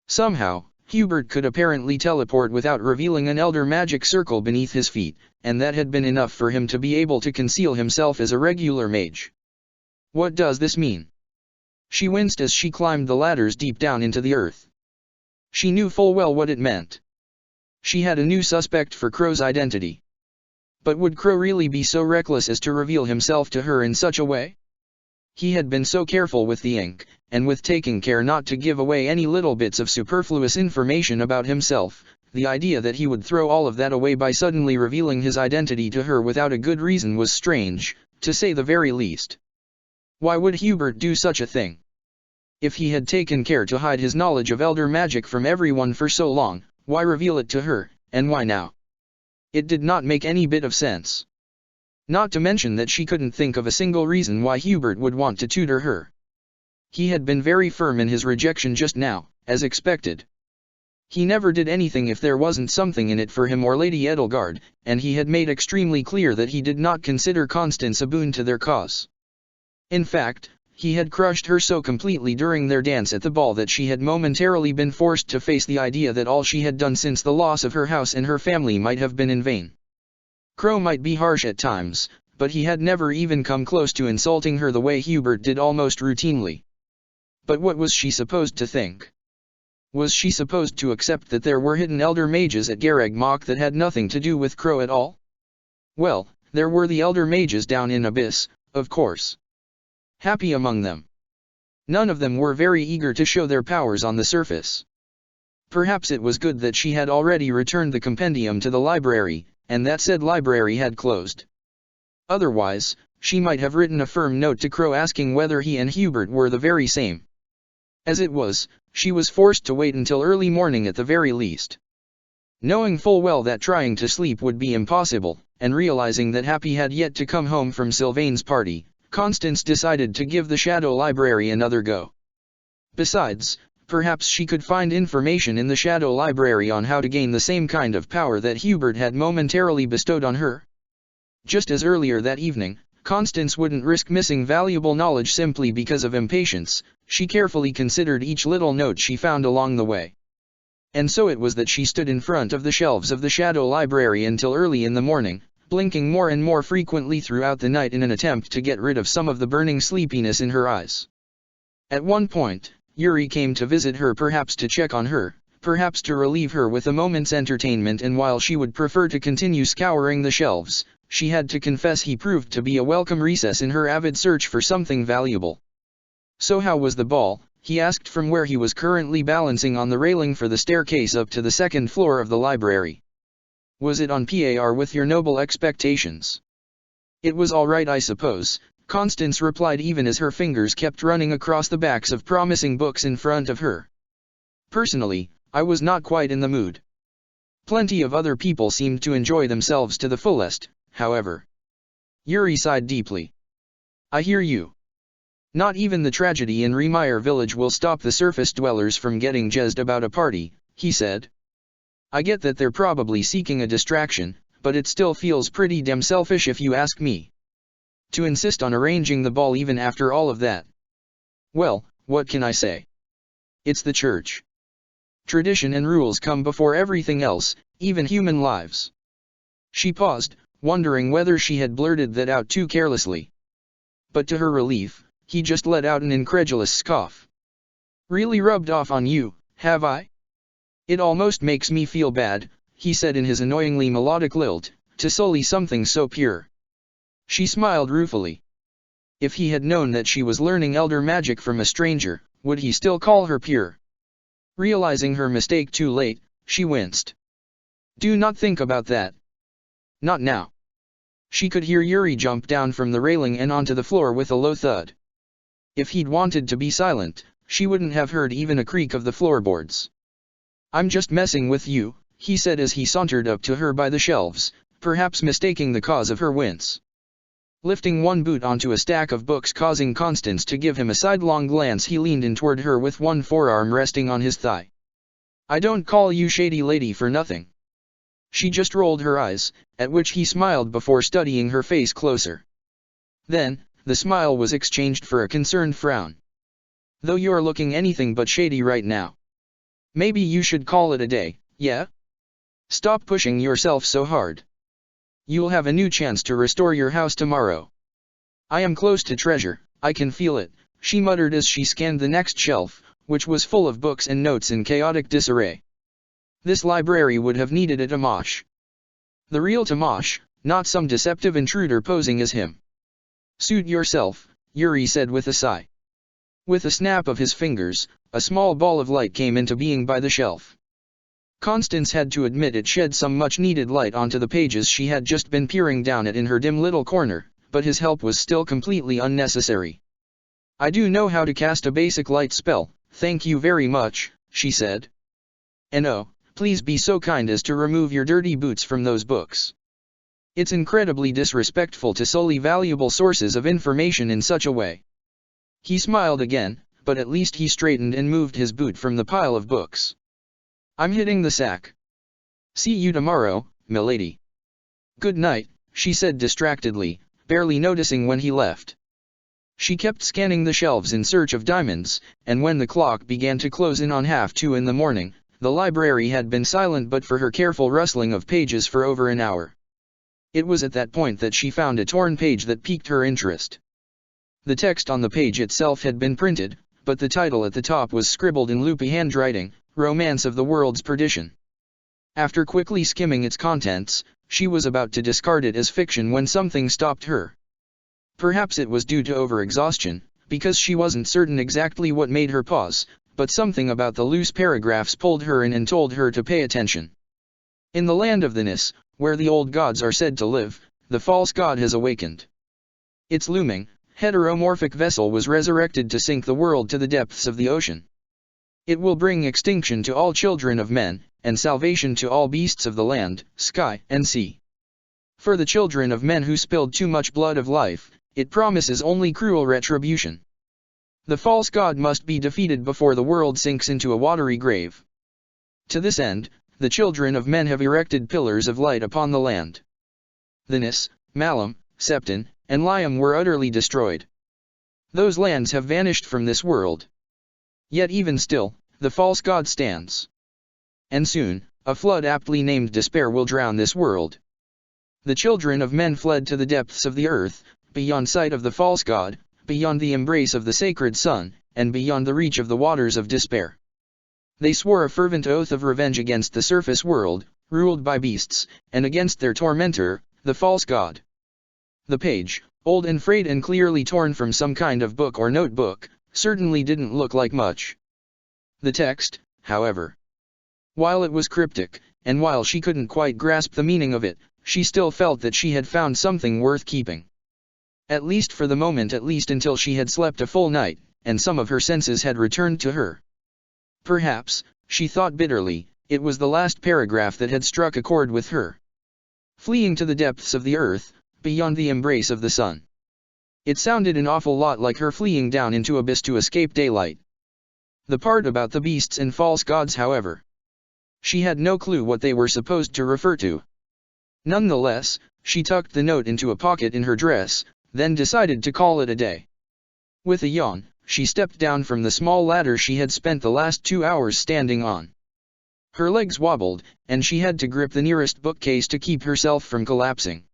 Somehow, Hubert could apparently teleport without revealing an elder magic circle beneath his feet, and that had been enough for him to be able to conceal himself as a regular mage. What does this mean? She winced as she climbed the ladders deep down into the earth. She knew full well what it meant. She had a new suspect for Crow's identity. But would Crow really be so reckless as to reveal himself to her in such a way? He had been so careful with the ink, and with taking care not to give away any little bits of superfluous information about himself, the idea that he would throw all of that away by suddenly revealing his identity to her without a good reason was strange, to say the very least. Why would Hubert do such a thing? If he had taken care to hide his knowledge of elder magic from everyone for so long, why reveal it to her, and why now? It did not make any bit of sense. Not to mention that she couldn't think of a single reason why Hubert would want to tutor her. He had been very firm in his rejection just now, as expected. He never did anything if there wasn't something in it for him or Lady Edelgard, and he had made extremely clear that he did not consider Constance a boon to their cause. In fact, he had crushed her so completely during their dance at the ball that she had momentarily been forced to face the idea that all she had done since the loss of her house and her family might have been in vain. Crow might be harsh at times, but he had never even come close to insulting her the way Hubert did almost routinely. But what was she supposed to think? Was she supposed to accept that there were hidden elder mages at Garreg Mach that had nothing to do with Crow at all? Well, there were the elder mages down in Abyss, of course. Happy among them. None of them were very eager to show their powers on the surface. Perhaps it was good that she had already returned the compendium to the library, and that said library had closed. Otherwise, she might have written a firm note to Crow asking whether he and Hubert were the very same. As it was, she was forced to wait until early morning at the very least. Knowing full well that trying to sleep would be impossible, and realizing that Happy had yet to come home from Sylvain's party, Constance decided to give the Shadow Library another go. Besides, perhaps she could find information in the Shadow Library on how to gain the same kind of power that Hubert had momentarily bestowed on her. Just as earlier that evening, Constance wouldn't risk missing valuable knowledge simply because of impatience. She carefully considered each little note she found along the way. And so it was that she stood in front of the shelves of the Shadow Library until early in the morning, blinking more and more frequently throughout the night in an attempt to get rid of some of the burning sleepiness in her eyes. At one point, Yuri came to visit her, perhaps to check on her, perhaps to relieve her with a moment's entertainment, and while she would prefer to continue scouring the shelves, she had to confess he proved to be a welcome recess in her avid search for something valuable. "So how was the ball?" he asked from where he was currently balancing on the railing for the staircase up to the second floor of the library. "Was it on par with your noble expectations?" "It was all right, I suppose," Constance replied, even as her fingers kept running across the backs of promising books in front of her. "Personally, I was not quite in the mood. Plenty of other people seemed to enjoy themselves to the fullest, however." Yuri sighed deeply. "I hear you. Not even the tragedy in Remire village will stop the surface dwellers from getting jazzed about a party," he said. "I get that they're probably seeking a distraction, but it still feels pretty damn selfish if you ask me. To insist on arranging the ball even after all of that. Well, what can I say? It's the church. Tradition and rules come before everything else, even human lives." She paused, wondering whether she had blurted that out too carelessly. But to her relief, he just let out an incredulous scoff. "Really rubbed off on you, have I? It almost makes me feel bad," he said in his annoyingly melodic lilt, "to sully something so pure." She smiled ruefully. If he had known that she was learning elder magic from a stranger, would he still call her pure? Realizing her mistake too late, she winced. "Do not think about that. Not now." She could hear Yuri jump down from the railing and onto the floor with a low thud. If he'd wanted to be silent, she wouldn't have heard even a creak of the floorboards. "I'm just messing with you," he said as he sauntered up to her by the shelves, perhaps mistaking the cause of her wince. Lifting one boot onto a stack of books causing Constance to give him a sidelong glance, he leaned in toward her with one forearm resting on his thigh. "I don't call you shady lady for nothing." She just rolled her eyes, at which he smiled before studying her face closer. Then, the smile was exchanged for a concerned frown. "Though you're looking anything but shady right now. Maybe you should call it a day, yeah? Stop pushing yourself so hard. You'll have a new chance to restore your house tomorrow." "I am close to treasure, I can feel it," she muttered as she scanned the next shelf, which was full of books and notes in chaotic disarray. This library would have needed a Tamash. The real Tamash, not some deceptive intruder posing as him. "Suit yourself," Yuri said with a sigh. With a snap of his fingers, a small ball of light came into being by the shelf. Constance had to admit it shed some much-needed light onto the pages she had just been peering down at in her dim little corner, but his help was still completely unnecessary. "I do know how to cast a basic light spell, thank you very much," she said. "And oh, please be so kind as to remove your dirty boots from those books. It's incredibly disrespectful to sully valuable sources of information in such a way." He smiled again, but at least he straightened and moved his boot from the pile of books. "I'm hitting the sack. See you tomorrow, milady." "Good night," she said distractedly, barely noticing when he left. She kept scanning the shelves in search of diamonds, and when the clock began to close in on 2:30 in the morning, the library had been silent but for her careful rustling of pages for over an hour. It was at that point that she found a torn page that piqued her interest. The text on the page itself had been printed, but the title at the top was scribbled in loopy handwriting, "Romance of the World's Perdition." After quickly skimming its contents, she was about to discard it as fiction when something stopped her. Perhaps it was due to overexhaustion, because she wasn't certain exactly what made her pause, but something about the loose paragraphs pulled her in and told her to pay attention. "In the land of the Nis, where the old gods are said to live, the false god has awakened. Its looming, heteromorphic vessel was resurrected to sink the world to the depths of the ocean. It will bring extinction to all children of men, and salvation to all beasts of the land, sky, and sea. For the children of men who spilled too much blood of life, it promises only cruel retribution. The false god must be defeated before the world sinks into a watery grave. To this end, the children of men have erected pillars of light upon the land. The Nis, Malum, Septon, and Liam were utterly destroyed. Those lands have vanished from this world. Yet even still, the false god stands. And soon, a flood aptly named despair will drown this world. The children of men fled to the depths of the earth, beyond sight of the false god, beyond the embrace of the sacred sun, and beyond the reach of the waters of despair. They swore a fervent oath of revenge against the surface world, ruled by beasts, and against their tormentor, the false god. The page, old and frayed and clearly torn from some kind of book or notebook, certainly didn't look like much. The text, however, while it was cryptic, and while she couldn't quite grasp the meaning of it, she still felt that she had found something worth keeping. At least for the moment, at least until she had slept a full night, and some of her senses had returned to her. Perhaps, she thought bitterly, it was the last paragraph that had struck a chord with her. Fleeing to the depths of the earth, beyond the embrace of the sun. It sounded an awful lot like her fleeing down into abyss to escape daylight. The part about the beasts and false gods, however, she had no clue what they were supposed to refer to. Nonetheless, she tucked the note into a pocket in her dress, then decided to call it a day. With a yawn, she stepped down from the small ladder she had spent the last 2 hours standing on. Her legs wobbled, and she had to grip the nearest bookcase to keep herself from collapsing.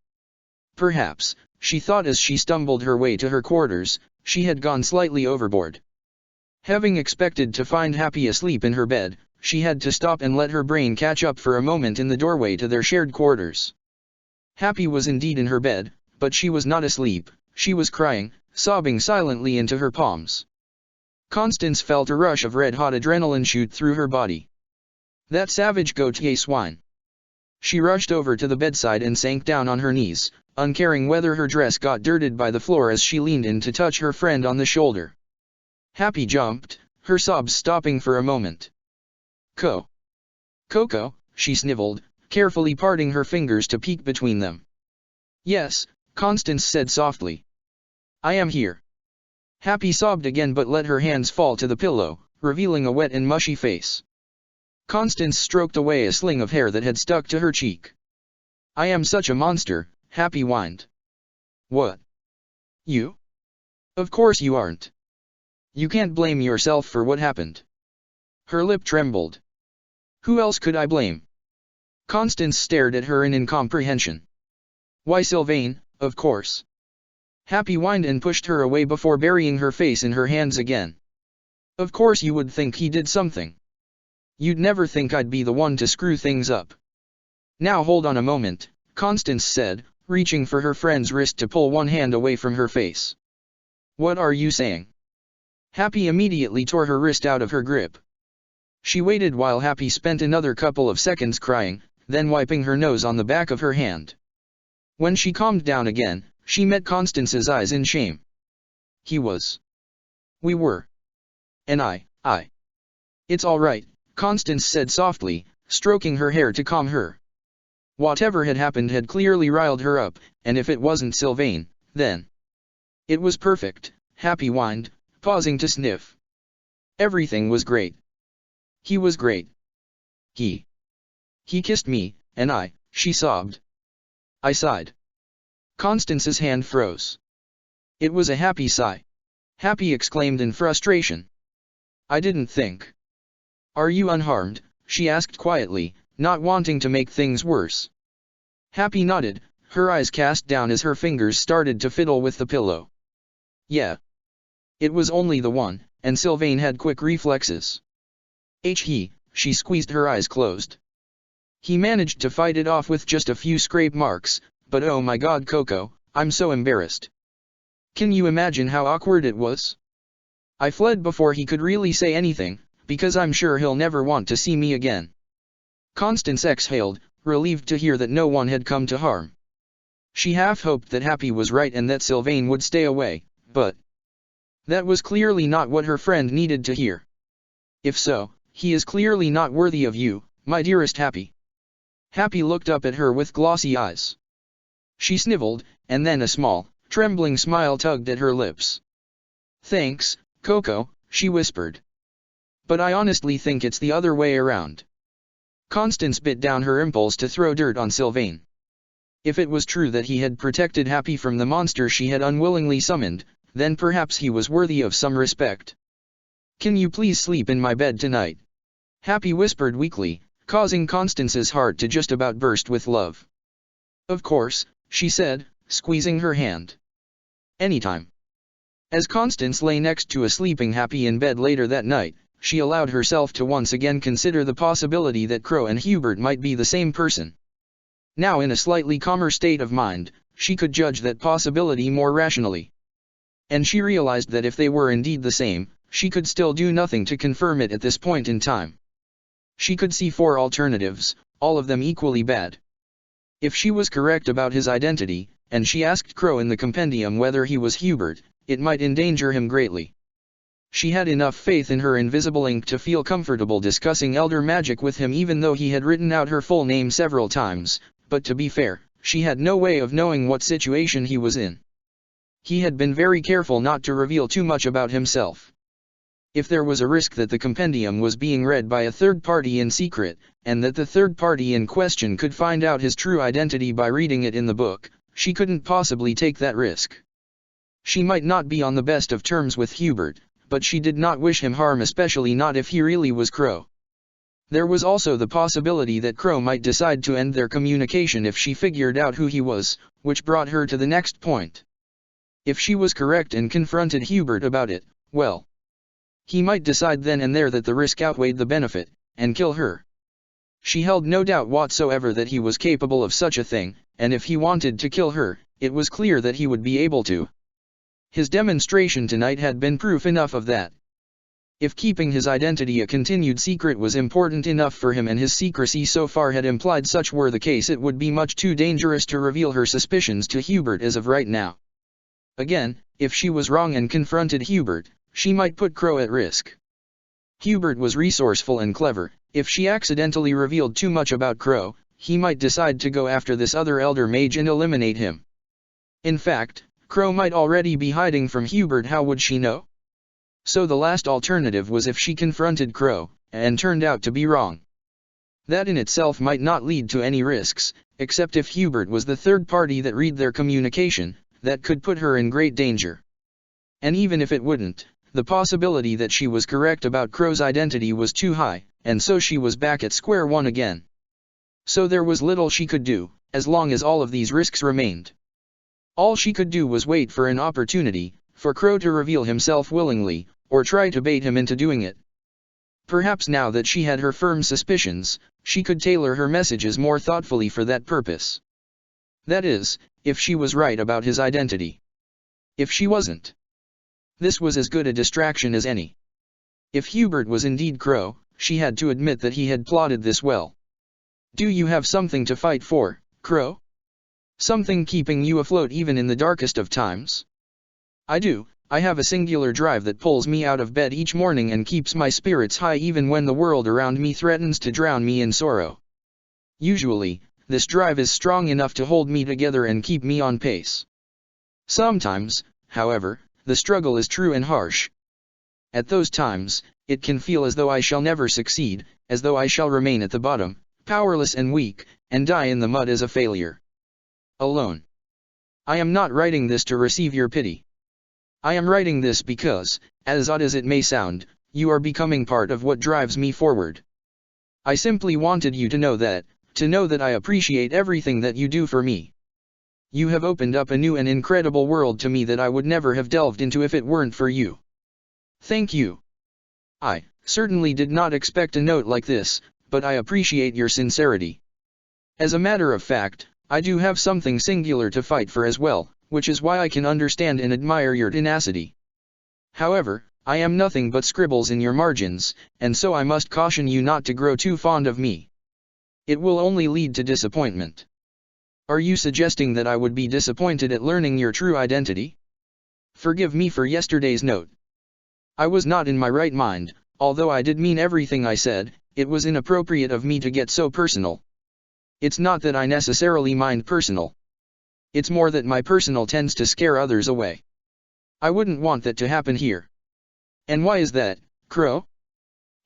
Perhaps, she thought as she stumbled her way to her quarters, she had gone slightly overboard. Having expected to find Happy asleep in her bed, she had to stop and let her brain catch up for a moment in the doorway to their shared quarters. Happy was indeed in her bed, but she was not asleep, she was crying, sobbing silently into her palms. Constance felt a rush of red-hot adrenaline shoot through her body. That savage Gautier swine. She rushed over to the bedside and sank down on her knees, uncaring whether her dress got dirted by the floor as she leaned in to touch her friend on the shoulder. Happy jumped, her sobs stopping for a moment. Coco, she sniveled, carefully parting her fingers to peek between them. Yes, Constance said softly. I am here. Happy sobbed again but let her hands fall to the pillow, revealing a wet and mushy face. Constance stroked away a sling of hair that had stuck to her cheek. I am such a monster, Happy whined. What? You? Of course you aren't. You can't blame yourself for what happened. Her lip trembled. Who else could I blame? Constance stared at her in incomprehension. Why Sylvain, of course. Happy whined and pushed her away before burying her face in her hands again. Of course you would think he did something. You'd never think I'd be the one to screw things up. Now hold on a moment, Constance said, reaching for her friend's wrist to pull one hand away from her face. What are you saying? Happy immediately tore her wrist out of her grip. She waited while Happy spent another couple of seconds crying, then wiping her nose on the back of her hand. When she calmed down again, she met Constance's eyes in shame. We were. And I. It's all right, Constance said softly, stroking her hair to calm her. Whatever had happened had clearly riled her up, and if it wasn't Sylvain, then it was perfect, Happy whined, pausing to sniff. Everything was great. He was great. He kissed me, and she sobbed. I sighed. Constance's hand froze. It was a happy sigh. Happy exclaimed in frustration. I didn't think. Are you unharmed? She asked quietly, not wanting to make things worse. Happy nodded, her eyes cast down as her fingers started to fiddle with the pillow. Yeah. It was only the one, and Sylvain had quick reflexes. She squeezed her eyes closed. He managed to fight it off with just a few scrape marks, but oh my god Coco, I'm so embarrassed. Can you imagine how awkward it was? I fled before he could really say anything, because I'm sure he'll never want to see me again. Constance exhaled, relieved to hear that no one had come to harm. She half hoped that Happy was right and that Sylvain would stay away, but that was clearly not what her friend needed to hear. If so, he is clearly not worthy of you, my dearest Happy. Happy looked up at her with glossy eyes. She sniveled, and then a small, trembling smile tugged at her lips. Thanks, Coco, she whispered. But I honestly think it's the other way around. Constance bit down her impulse to throw dirt on Sylvain. If it was true that he had protected Happy from the monster she had unwillingly summoned, then perhaps he was worthy of some respect. Can you please sleep in my bed tonight? Happy whispered weakly, causing Constance's heart to just about burst with love. "Of course," she said, squeezing her hand. "Anytime." As Constance lay next to a sleeping Happy in bed later that night, she allowed herself to once again consider the possibility that Crow and Hubert might be the same person. Now in a slightly calmer state of mind, she could judge that possibility more rationally. And she realized that if they were indeed the same, she could still do nothing to confirm it at this point in time. She could see 4 alternatives, all of them equally bad. If she was correct about his identity, and she asked Crow in the compendium whether he was Hubert, it might endanger him greatly. She had enough faith in her invisible ink to feel comfortable discussing elder magic with him even though he had written out her full name several times, but to be fair, she had no way of knowing what situation he was in. He had been very careful not to reveal too much about himself. If there was a risk that the compendium was being read by a third party in secret, and that the third party in question could find out his true identity by reading it in the book, she couldn't possibly take that risk. She might not be on the best of terms with Hubert, but she did not wish him harm, especially not if he really was Crow. There was also the possibility that Crow might decide to end their communication if she figured out who he was, which brought her to the next point. If she was correct and confronted Hubert about it, well, he might decide then and there that the risk outweighed the benefit, and kill her. She held no doubt whatsoever that he was capable of such a thing, and if he wanted to kill her, it was clear that he would be able to. His demonstration tonight had been proof enough of that. If keeping his identity a continued secret was important enough for him and his secrecy so far had implied such were the case, it would be much too dangerous to reveal her suspicions to Hubert as of right now. Again, if she was wrong and confronted Hubert, she might put Crow at risk. Hubert was resourceful and clever. If she accidentally revealed too much about Crow, he might decide to go after this other elder mage and eliminate him. In fact, Crow might already be hiding from Hubert. How would she know? So the last alternative was if she confronted Crow, and turned out to be wrong. That in itself might not lead to any risks, except if Hubert was the third party that read their communication, that could put her in great danger. And even if it wouldn't, the possibility that she was correct about Crow's identity was too high, and so she was back at square one again. So there was little she could do, as long as all of these risks remained. All she could do was wait for an opportunity, for Crow to reveal himself willingly, or try to bait him into doing it. Perhaps now that she had her firm suspicions, she could tailor her messages more thoughtfully for that purpose. That is, if she was right about his identity. If she wasn't, this was as good a distraction as any. If Hubert was indeed Crow, she had to admit that he had plotted this well. Do you have something to fight for, Crow? Something keeping you afloat even in the darkest of times? I do. I have a singular drive that pulls me out of bed each morning and keeps my spirits high even when the world around me threatens to drown me in sorrow. Usually, this drive is strong enough to hold me together and keep me on pace. Sometimes, however, the struggle is true and harsh. At those times, it can feel as though I shall never succeed, as though I shall remain at the bottom, powerless and weak, and die in the mud as a failure. Alone. I am not writing this to receive your pity. I am writing this because, as odd as it may sound, you are becoming part of what drives me forward. I simply wanted you to know that I appreciate everything that you do for me. You have opened up a new and incredible world to me that I would never have delved into if it weren't for you. Thank you. I certainly did not expect a note like this, but I appreciate your sincerity. As a matter of fact, I do have something singular to fight for as well, which is why I can understand and admire your tenacity. However, I am nothing but scribbles in your margins, and so I must caution you not to grow too fond of me. It will only lead to disappointment. Are you suggesting that I would be disappointed at learning your true identity? Forgive me for yesterday's note. I was not in my right mind. Although I did mean everything I said, it was inappropriate of me to get so personal. It's not that I necessarily mind personal. It's more that my personal tends to scare others away. I wouldn't want that to happen here. And why is that, Crow?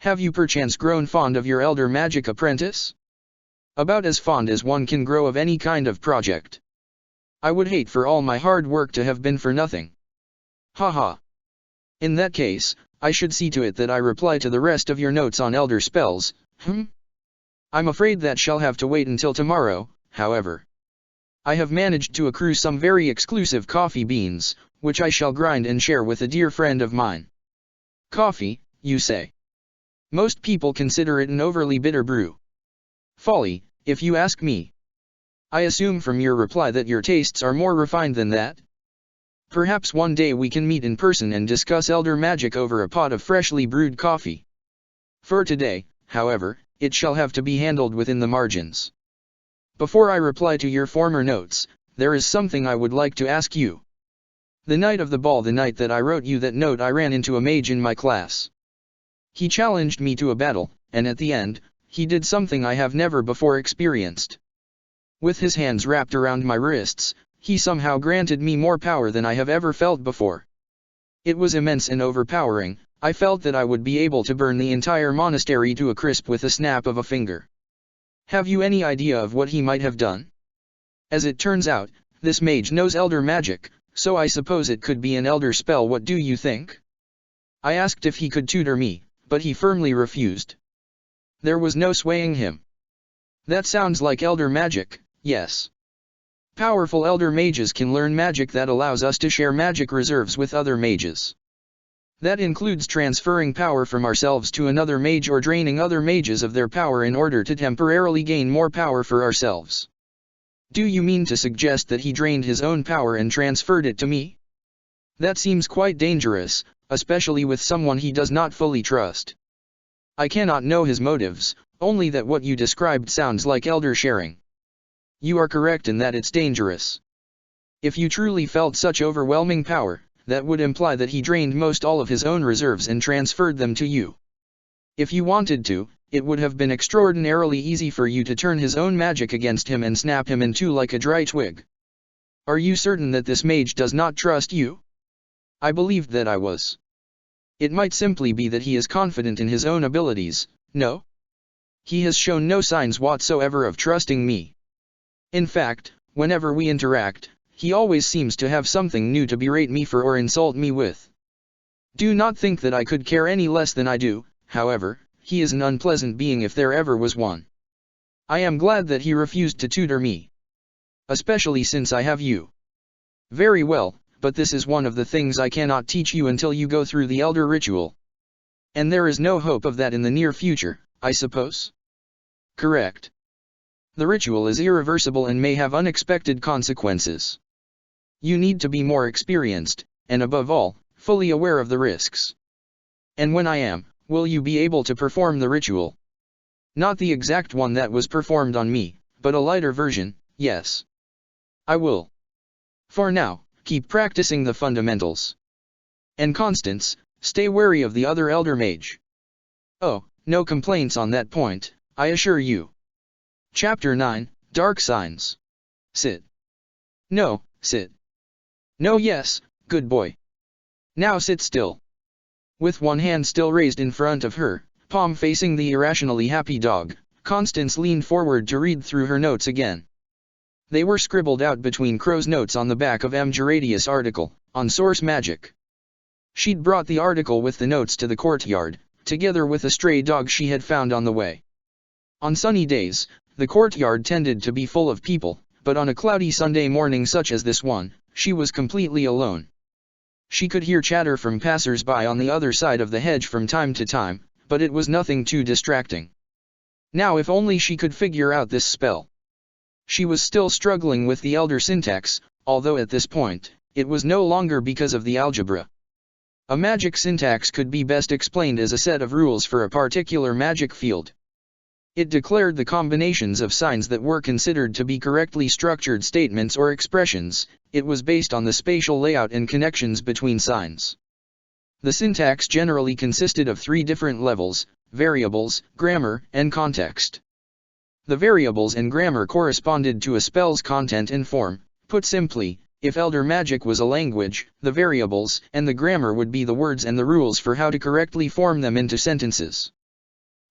Have you perchance grown fond of your elder magic apprentice? About as fond as one can grow of any kind of project. I would hate for all my hard work to have been for nothing. Ha ha. In that case, I should see to it that I reply to the rest of your notes on elder spells. I'm afraid that shall have to wait until tomorrow, however. I have managed to accrue some very exclusive coffee beans, which I shall grind and share with a dear friend of mine. Coffee, you say? Most people consider it an overly bitter brew. Folly, if you ask me. I assume from your reply that your tastes are more refined than that. Perhaps one day we can meet in person and discuss elder magic over a pot of freshly brewed coffee. For today, however, it shall have to be handled within the margins. Before I reply to your former notes, there is something I would like to ask you. The night of the ball, the night that I wrote you that note, I ran into a mage in my class. He challenged me to a battle, and at the end, he did something I have never before experienced. With his hands wrapped around my wrists, he somehow granted me more power than I have ever felt before. It was immense and overpowering. I felt that I would be able to burn the entire monastery to a crisp with a snap of a finger. Have you any idea of what he might have done? As it turns out, this mage knows elder magic, so I suppose it could be an elder spell. What do you think? I asked if he could tutor me, but he firmly refused. There was no swaying him. That sounds like elder magic, yes. Powerful elder mages can learn magic that allows us to share magic reserves with other mages. That includes transferring power from ourselves to another mage or draining other mages of their power in order to temporarily gain more power for ourselves. Do you mean to suggest that he drained his own power and transferred it to me? That seems quite dangerous, especially with someone he does not fully trust. I cannot know his motives, only that what you described sounds like elder sharing. You are correct in that it's dangerous. If you truly felt such overwhelming power, that would imply that he drained most all of his own reserves and transferred them to you. If you wanted to, it would have been extraordinarily easy for you to turn his own magic against him and snap him in two like a dry twig. Are you certain that this mage does not trust you? I believed that I was. It might simply be that he is confident in his own abilities, no? He has shown no signs whatsoever of trusting me. In fact, whenever we interact, he always seems to have something new to berate me for or insult me with. Do not think that I could care any less than I do, however. He is an unpleasant being if there ever was one. I am glad that he refused to tutor me. Especially since I have you. Very well, but this is one of the things I cannot teach you until you go through the elder ritual. And there is no hope of that in the near future, I suppose? Correct. The ritual is irreversible and may have unexpected consequences. You need to be more experienced, and above all, fully aware of the risks. And when I am, will you be able to perform the ritual? Not the exact one that was performed on me, but a lighter version, yes. I will. For now, keep practicing the fundamentals. And Constance, stay wary of the other elder mage. Oh, no complaints on that point, I assure you. Chapter 9, Dark Signs. Sit. No, sit. No, yes, good boy. Now sit still. With one hand still raised in front of her, palm facing the irrationally happy dog, Constance leaned forward to read through her notes again. They were scribbled out between Crow's notes on the back of M. Geradius' article, on source magic. She'd brought the article with the notes to the courtyard, together with a stray dog she had found on the way. On sunny days, the courtyard tended to be full of people, but on a cloudy Sunday morning such as this one, she was completely alone. She could hear chatter from passers-by on the other side of the hedge from time to time, but it was nothing too distracting. Now if only she could figure out this spell. She was still struggling with the elder syntax, although at this point, it was no longer because of the algebra. A magic syntax could be best explained as a set of rules for a particular magic field. It declared the combinations of signs that were considered to be correctly structured statements or expressions. It was based on the spatial layout and connections between signs. The syntax generally consisted of three different levels: variables, grammar, and context. The variables and grammar corresponded to a spell's content and form. Put simply, if elder magic was a language, the variables and the grammar would be the words and the rules for how to correctly form them into sentences.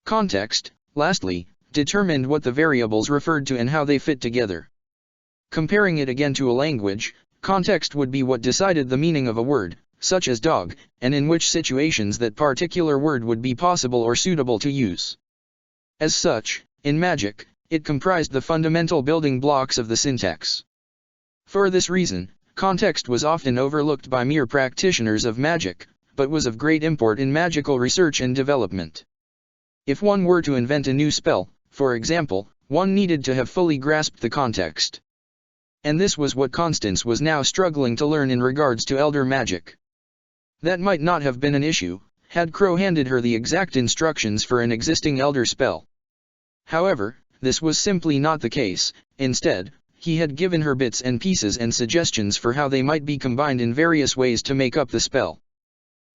Context, lastly, determined what the variables referred to and how they fit together. Comparing it again to a language, context would be what decided the meaning of a word, such as dog, and in which situations that particular word would be possible or suitable to use. As such, In magic, it comprised the fundamental building blocks of the syntax. For this reason, context was often overlooked by mere practitioners of magic, but was of great import in magical research and development. If one were to invent a new spell, for example, one needed to have fully grasped the context. And this was what Constance was now struggling to learn in regards to Elder Magic. That might not have been an issue, had Crow handed her the exact instructions for an existing Elder spell. However, this was simply not the case. Instead, he had given her bits and pieces and suggestions for how they might be combined in various ways to make up the spell.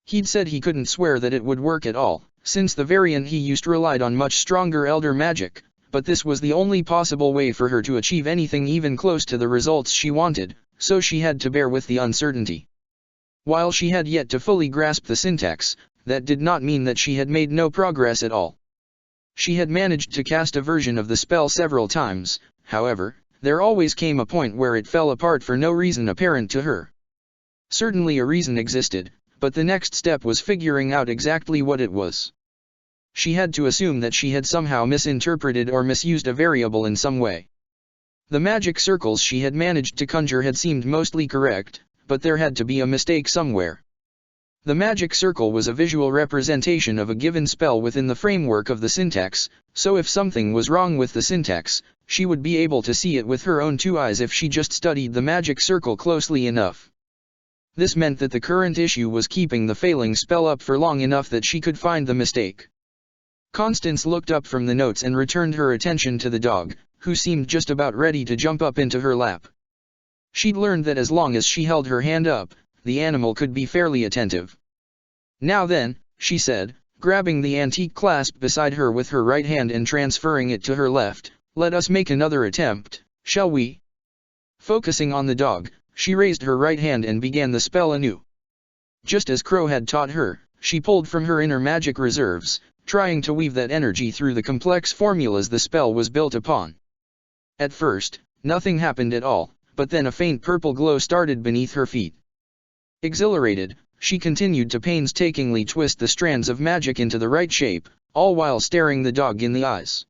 He'd said he couldn't swear that it would work at all, since the variant he used relied on much stronger Elder Magic, but this was the only possible way for her to achieve anything even close to the results she wanted, so she had to bear with the uncertainty. While she had yet to fully grasp the syntax, that did not mean that she had made no progress at all. She had managed to cast a version of the spell several times, however, there always came a point where it fell apart for no reason apparent to her. Certainly a reason existed, but the next step was figuring out exactly what it was. She had to assume that she had somehow misinterpreted or misused a variable in some way. The magic circles she had managed to conjure had seemed mostly correct, but there had to be a mistake somewhere. The magic circle was a visual representation of a given spell within the framework of the syntax, so if something was wrong with the syntax, she would be able to see it with her own two eyes if she just studied the magic circle closely enough. This meant that the current issue was keeping the failing spell up for long enough that she could find the mistake. Constance looked up from the notes and returned her attention to the dog, who seemed just about ready to jump up into her lap. She'd learned that as long as she held her hand up, the animal could be fairly attentive. "Now then," she said, grabbing the antique clasp beside her with her right hand and transferring it to her left, "let us make another attempt, shall we?" Focusing on the dog, she raised her right hand and began the spell anew. Just as Crow had taught her, she pulled from her inner magic reserves, trying to weave that energy through the complex formulas the spell was built upon. At first, nothing happened at all, but then a faint purple glow started beneath her feet. Exhilarated, she continued to painstakingly twist the strands of magic into the right shape, all while staring the dog in the eyes.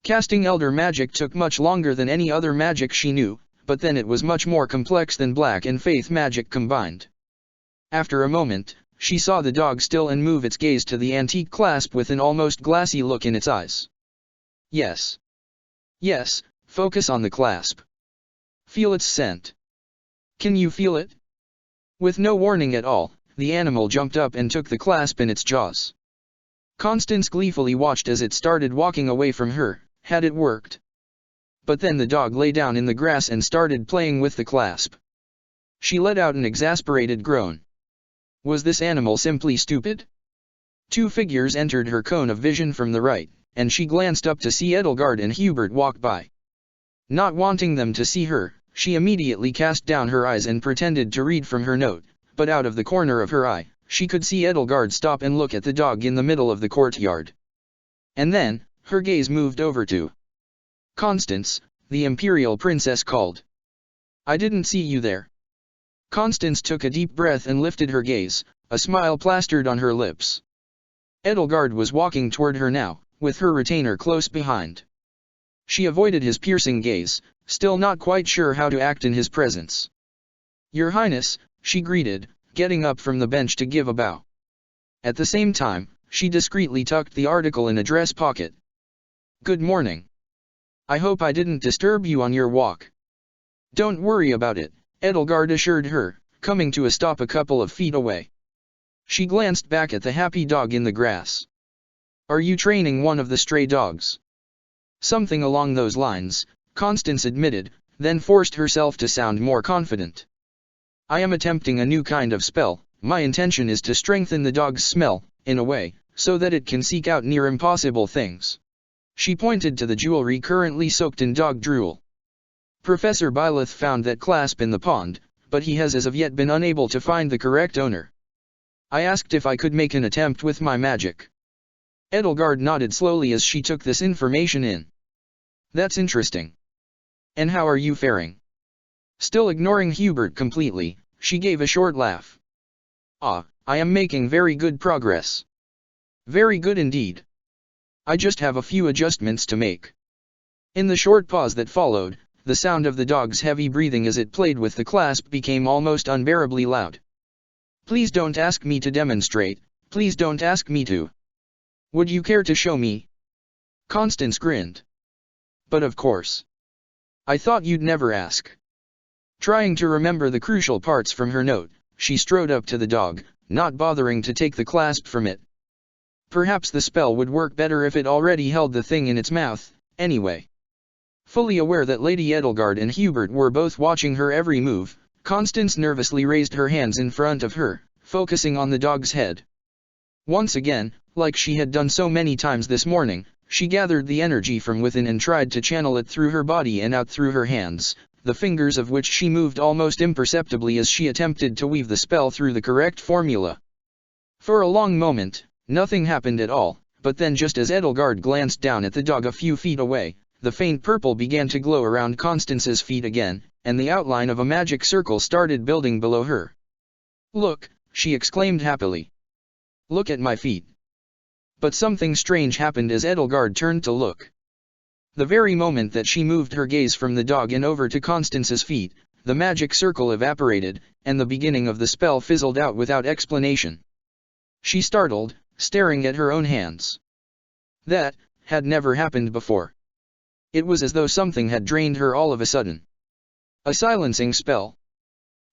Casting Elder Magic took much longer than any other magic she knew, but then it was much more complex than Black and Faith magic combined. After a moment, she saw the dog still and move its gaze to the antique clasp with an almost glassy look in its eyes. Yes. Yes, focus on the clasp. Feel its scent. Can you feel it? With no warning at all, the animal jumped up and took the clasp in its jaws. Constance gleefully watched as it started walking away from her. Had it worked? But then the dog lay down in the grass and started playing with the clasp. She let out an exasperated groan. Was this animal simply stupid? Two figures entered her cone of vision from the right, and she glanced up to see Edelgard and Hubert walk by. Not wanting them to see her, she immediately cast down her eyes and pretended to read from her note, but out of the corner of her eye, she could see Edelgard stop and look at the dog in the middle of the courtyard. And then, her gaze moved over to Constance, the Imperial Princess called. "I didn't see you there." Constance took a deep breath and lifted her gaze, a smile plastered on her lips. Edelgard was walking toward her now, with her retainer close behind. She avoided his piercing gaze, still not quite sure how to act in his presence. "Your Highness," she greeted, getting up from the bench to give a bow. At the same time, she discreetly tucked the article in a dress pocket. "Good morning. I hope I didn't disturb you on your walk." "Don't worry about it," Edelgard assured her, coming to a stop a couple of feet away. She glanced back at the happy dog in the grass. "Are you training one of the stray dogs?" "Something along those lines," Constance admitted, then forced herself to sound more confident. "I am attempting a new kind of spell. My intention is to strengthen the dog's smell, in a way, so that it can seek out near impossible things." She pointed to the jewelry currently soaked in dog drool. "Professor Byleth found that clasp in the pond, but he has as of yet been unable to find the correct owner. I asked if I could make an attempt with my magic." Edelgard nodded slowly as she took this information in. "That's interesting. And how are you faring?" Still ignoring Hubert completely, she gave a short laugh. "Ah, I am making very good progress." "Very good indeed. I just have a few adjustments to make. In the short pause that followed, the sound of the dog's heavy breathing as it played with the clasp became almost unbearably loud. Please don't ask me to demonstrate, please don't ask me to. Would you care to show me? Constance grinned. But of course. I thought you'd never ask. Trying to remember the crucial parts from her note, she strode up to the dog, not bothering to take the clasp from it. Perhaps the spell would work better if it already held the thing in its mouth, anyway. Fully aware that Lady Edelgard and Hubert were both watching her every move, Constance nervously raised her hands in front of her, focusing on the dog's head. Once again, like she had done so many times this morning, she gathered the energy from within and tried to channel it through her body and out through her hands, the fingers of which she moved almost imperceptibly as she attempted to weave the spell through the correct formula. For a long moment, nothing happened at all, but then just as Edelgard glanced down at the dog a few feet away, the faint purple began to glow around Constance's feet again, and the outline of a magic circle started building below her. Look, she exclaimed happily. Look at my feet. But something strange happened as Edelgard turned to look. The very moment that she moved her gaze from the dog and over to Constance's feet, the magic circle evaporated, and the beginning of the spell fizzled out without explanation. She startled, staring at her own hands. That had never happened before. It was as though something had drained her all of a sudden. A silencing spell.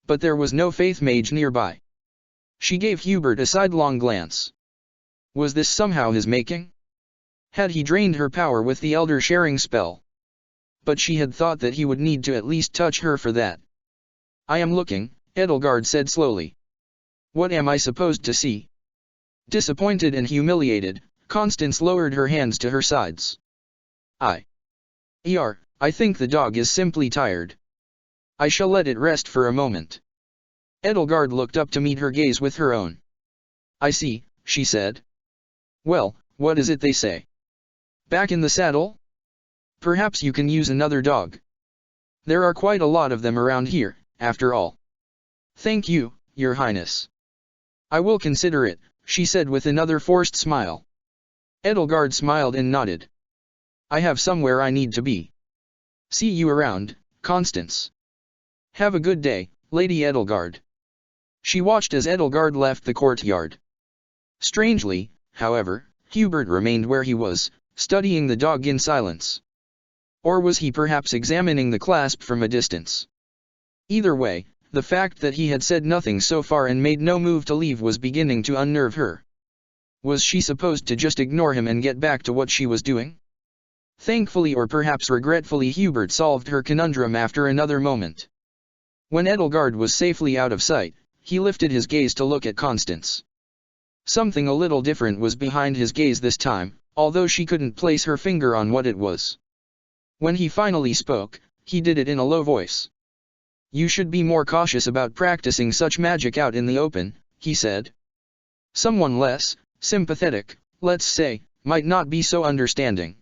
But there was no faith mage nearby. She gave Hubert a sidelong glance. Was this somehow his making? Had he drained her power with the Elder Sharing spell? But she had thought that he would need to at least touch her for that. I am looking, Edelgard said slowly. What am I supposed to see? Disappointed and humiliated, Constance lowered her hands to her sides. I think the dog is simply tired. I shall let it rest for a moment. Edelgard looked up to meet her gaze with her own. I see, she said. Well, what is it they say? Back in the saddle? Perhaps you can use another dog. There are quite a lot of them around here, after all. Thank you, Your Highness. I will consider it, she said with another forced smile. Edelgard smiled and nodded. I have somewhere I need to be. See you around, Constance. Have a good day, Lady Edelgard. She watched as Edelgard left the courtyard. Strangely, however, Hubert remained where he was, studying the dog in silence. Or was he perhaps examining the clasp from a distance? Either way, the fact that he had said nothing so far and made no move to leave was beginning to unnerve her. Was she supposed to just ignore him and get back to what she was doing? Thankfully or perhaps regretfully, Hubert solved her conundrum after another moment. When Edelgard was safely out of sight, he lifted his gaze to look at Constance. Something a little different was behind his gaze this time, although she couldn't place her finger on what it was. When he finally spoke, he did it in a low voice. You should be more cautious about practicing such magic out in the open, he said. Someone less sympathetic, let's say, might not be so understanding.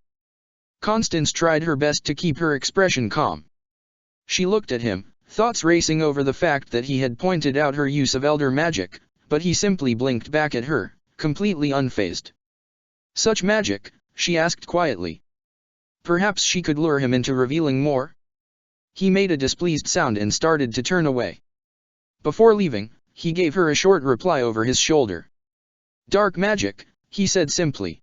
Constance tried her best to keep her expression calm. She looked at him, thoughts racing over the fact that he had pointed out her use of elder magic, but he simply blinked back at her, completely unfazed. Such magic? She asked quietly. Perhaps she could lure him into revealing more? He made a displeased sound and started to turn away. Before leaving, he gave her a short reply over his shoulder. Dark magic, he said simply.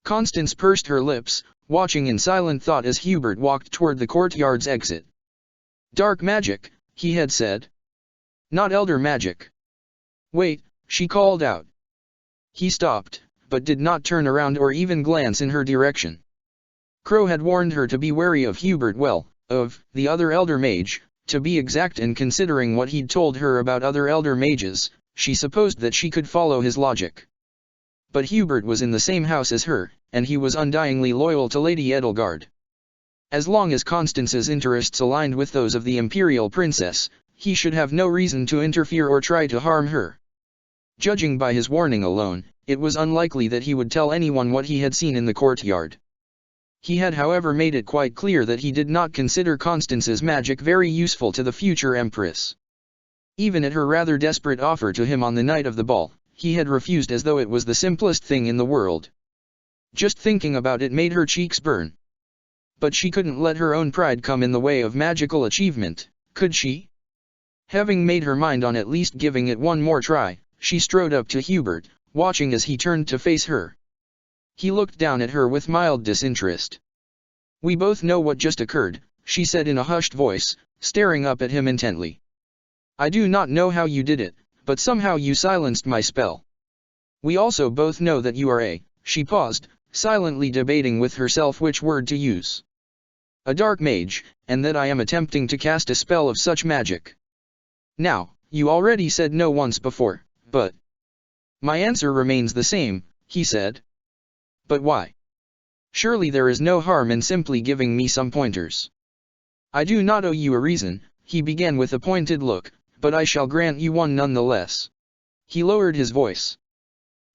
Constance pursed her lips, watching in silent thought as Hubert walked toward the courtyard's exit. Dark magic, he had said. Not elder magic. Wait, she called out. He stopped, but did not turn around or even glance in her direction. Crow had warned her to be wary of Hubert, of the other elder mage, to be exact, and considering what he'd told her about other elder mages, she supposed that she could follow his logic. But Hubert was in the same house as her, and he was undyingly loyal to Lady Edelgard. As long as Constance's interests aligned with those of the Imperial Princess, he should have no reason to interfere or try to harm her. Judging by his warning alone, it was unlikely that he would tell anyone what he had seen in the courtyard. He had, however, made it quite clear that he did not consider Constance's magic very useful to the future Empress. Even at her rather desperate offer to him on the night of the ball, he had refused as though it was the simplest thing in the world. Just thinking about it made her cheeks burn. But she couldn't let her own pride come in the way of magical achievement, could she? Having made her mind on at least giving it one more try, she strode up to Hubert, watching as he turned to face her. He looked down at her with mild disinterest. "We both know what just occurred," she said in a hushed voice, staring up at him intently. "I do not know how you did it, but somehow you silenced my spell. We also both know that you are she paused, silently debating with herself which word to use. "A dark mage, and that I am attempting to cast a spell of such magic. Now, you already said no once before, but—" "My answer remains the same," he said. "But why? Surely there is no harm in simply giving me some pointers." "I do not owe you a reason," he began with a pointed look, "but I shall grant you one nonetheless." He lowered his voice.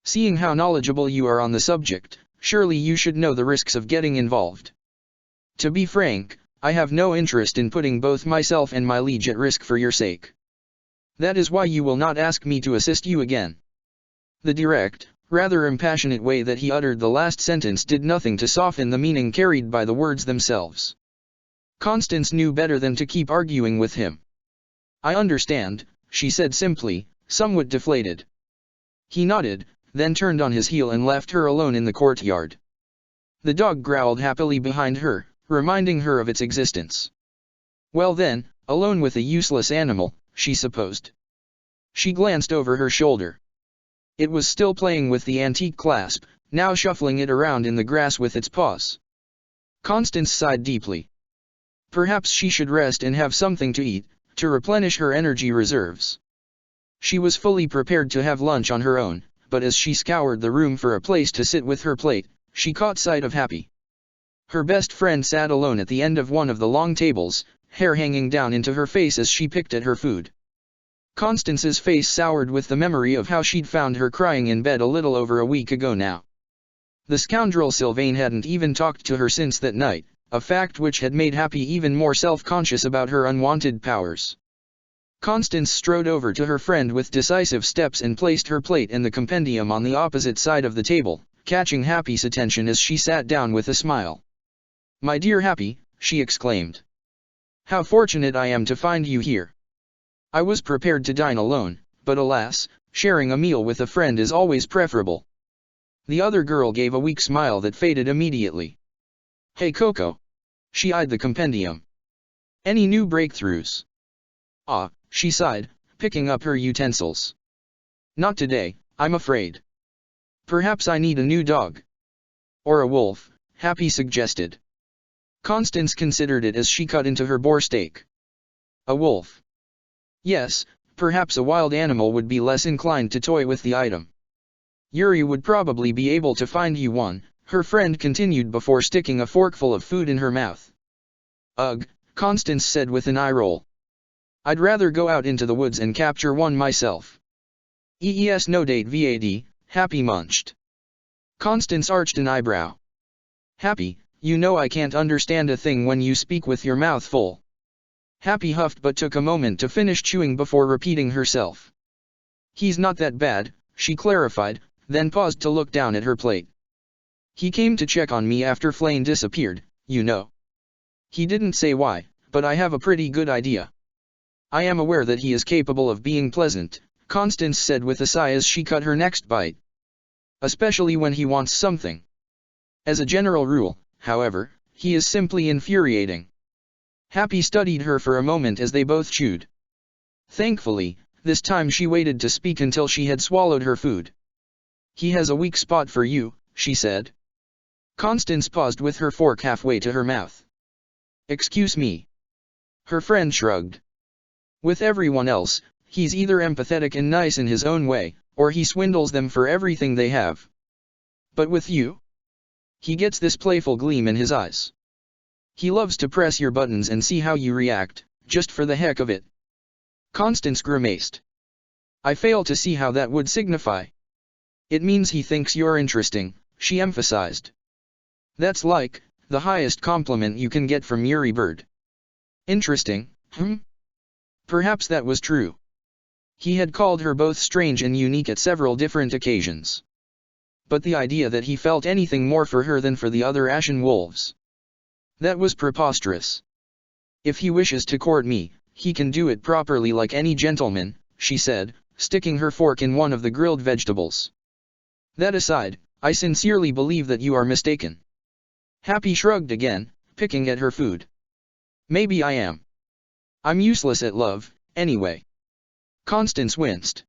"Seeing how knowledgeable you are on the subject, surely you should know the risks of getting involved. To be frank, I have no interest in putting both myself and my liege at risk for your sake. That is why you will not ask me to assist you again." The direct, rather impassionate way that he uttered the last sentence did nothing to soften the meaning carried by the words themselves. Constance knew better than to keep arguing with him. "I understand," she said simply, somewhat deflated. He nodded, then turned on his heel and left her alone in the courtyard. The dog growled happily behind her, reminding her of its existence. Well then, alone with a useless animal, she supposed. She glanced over her shoulder. It was still playing with the antique clasp, now shuffling it around in the grass with its paws. Constance sighed deeply. Perhaps she should rest and have something to eat, to replenish her energy reserves. She was fully prepared to have lunch on her own, but as she scoured the room for a place to sit with her plate, she caught sight of Happy. Her best friend sat alone at the end of one of the long tables, hair hanging down into her face as she picked at her food. Constance's face soured with the memory of how she'd found her crying in bed a little over a week ago now. The scoundrel Sylvain hadn't even talked to her since that night, a fact which had made Happy even more self-conscious about her unwanted powers. Constance strode over to her friend with decisive steps and placed her plate and the compendium on the opposite side of the table, catching Happy's attention as she sat down with a smile. "My dear Happy," she exclaimed. "How fortunate I am to find you here. I was prepared to dine alone, but alas, sharing a meal with a friend is always preferable." The other girl gave a weak smile that faded immediately. "Hey Coco." She eyed the compendium. "Any new breakthroughs?" "Ah," she sighed, picking up her utensils. "Not today, I'm afraid. Perhaps I need a new dog." "Or a wolf," Happy suggested. Constance considered it as she cut into her boar steak. "A wolf? Yes, perhaps a wild animal would be less inclined to toy with the item." "Yuri would probably be able to find you one," her friend continued before sticking a forkful of food in her mouth. "Ugh," Constance said with an eye roll. "I'd rather go out into the woods and capture one myself." "EES no date VAD, Happy munched. Constance arched an eyebrow. "Happy, you know I can't understand a thing when you speak with your mouth full." Happy huffed but took a moment to finish chewing before repeating herself. "He's not that bad," she clarified, then paused to look down at her plate. "He came to check on me after Flane disappeared, you know. He didn't say why, but I have a pretty good idea. I am aware that he is capable of being pleasant," Constance said with a sigh as she cut her next bite. "Especially when he wants something. As a general rule, however, he is simply infuriating." Happy studied her for a moment as they both chewed. Thankfully, this time she waited to speak until she had swallowed her food. "He has a weak spot for you," she said. Constance paused with her fork halfway to her mouth. "Excuse me." Her friend shrugged. "With everyone else, he's either empathetic and nice in his own way, or he swindles them for everything they have. But with you? He gets this playful gleam in his eyes. He loves to press your buttons and see how you react, just for the heck of it." Constance grimaced. "I fail to see how that would signify." "It means he thinks you're interesting," she emphasized. "That's like the highest compliment you can get from Yuri Bird." "Interesting, Perhaps that was true. He had called her both strange and unique at several different occasions. but the idea that he felt anything more for her than for the other ashen wolves. That was preposterous. If he wishes to court me, he can do it properly like any gentleman, she said, sticking her fork in one of the grilled vegetables. That aside, I sincerely believe that you are mistaken. Happy shrugged again, picking at her food. Maybe I am. I'm useless at love, anyway. Constance winced.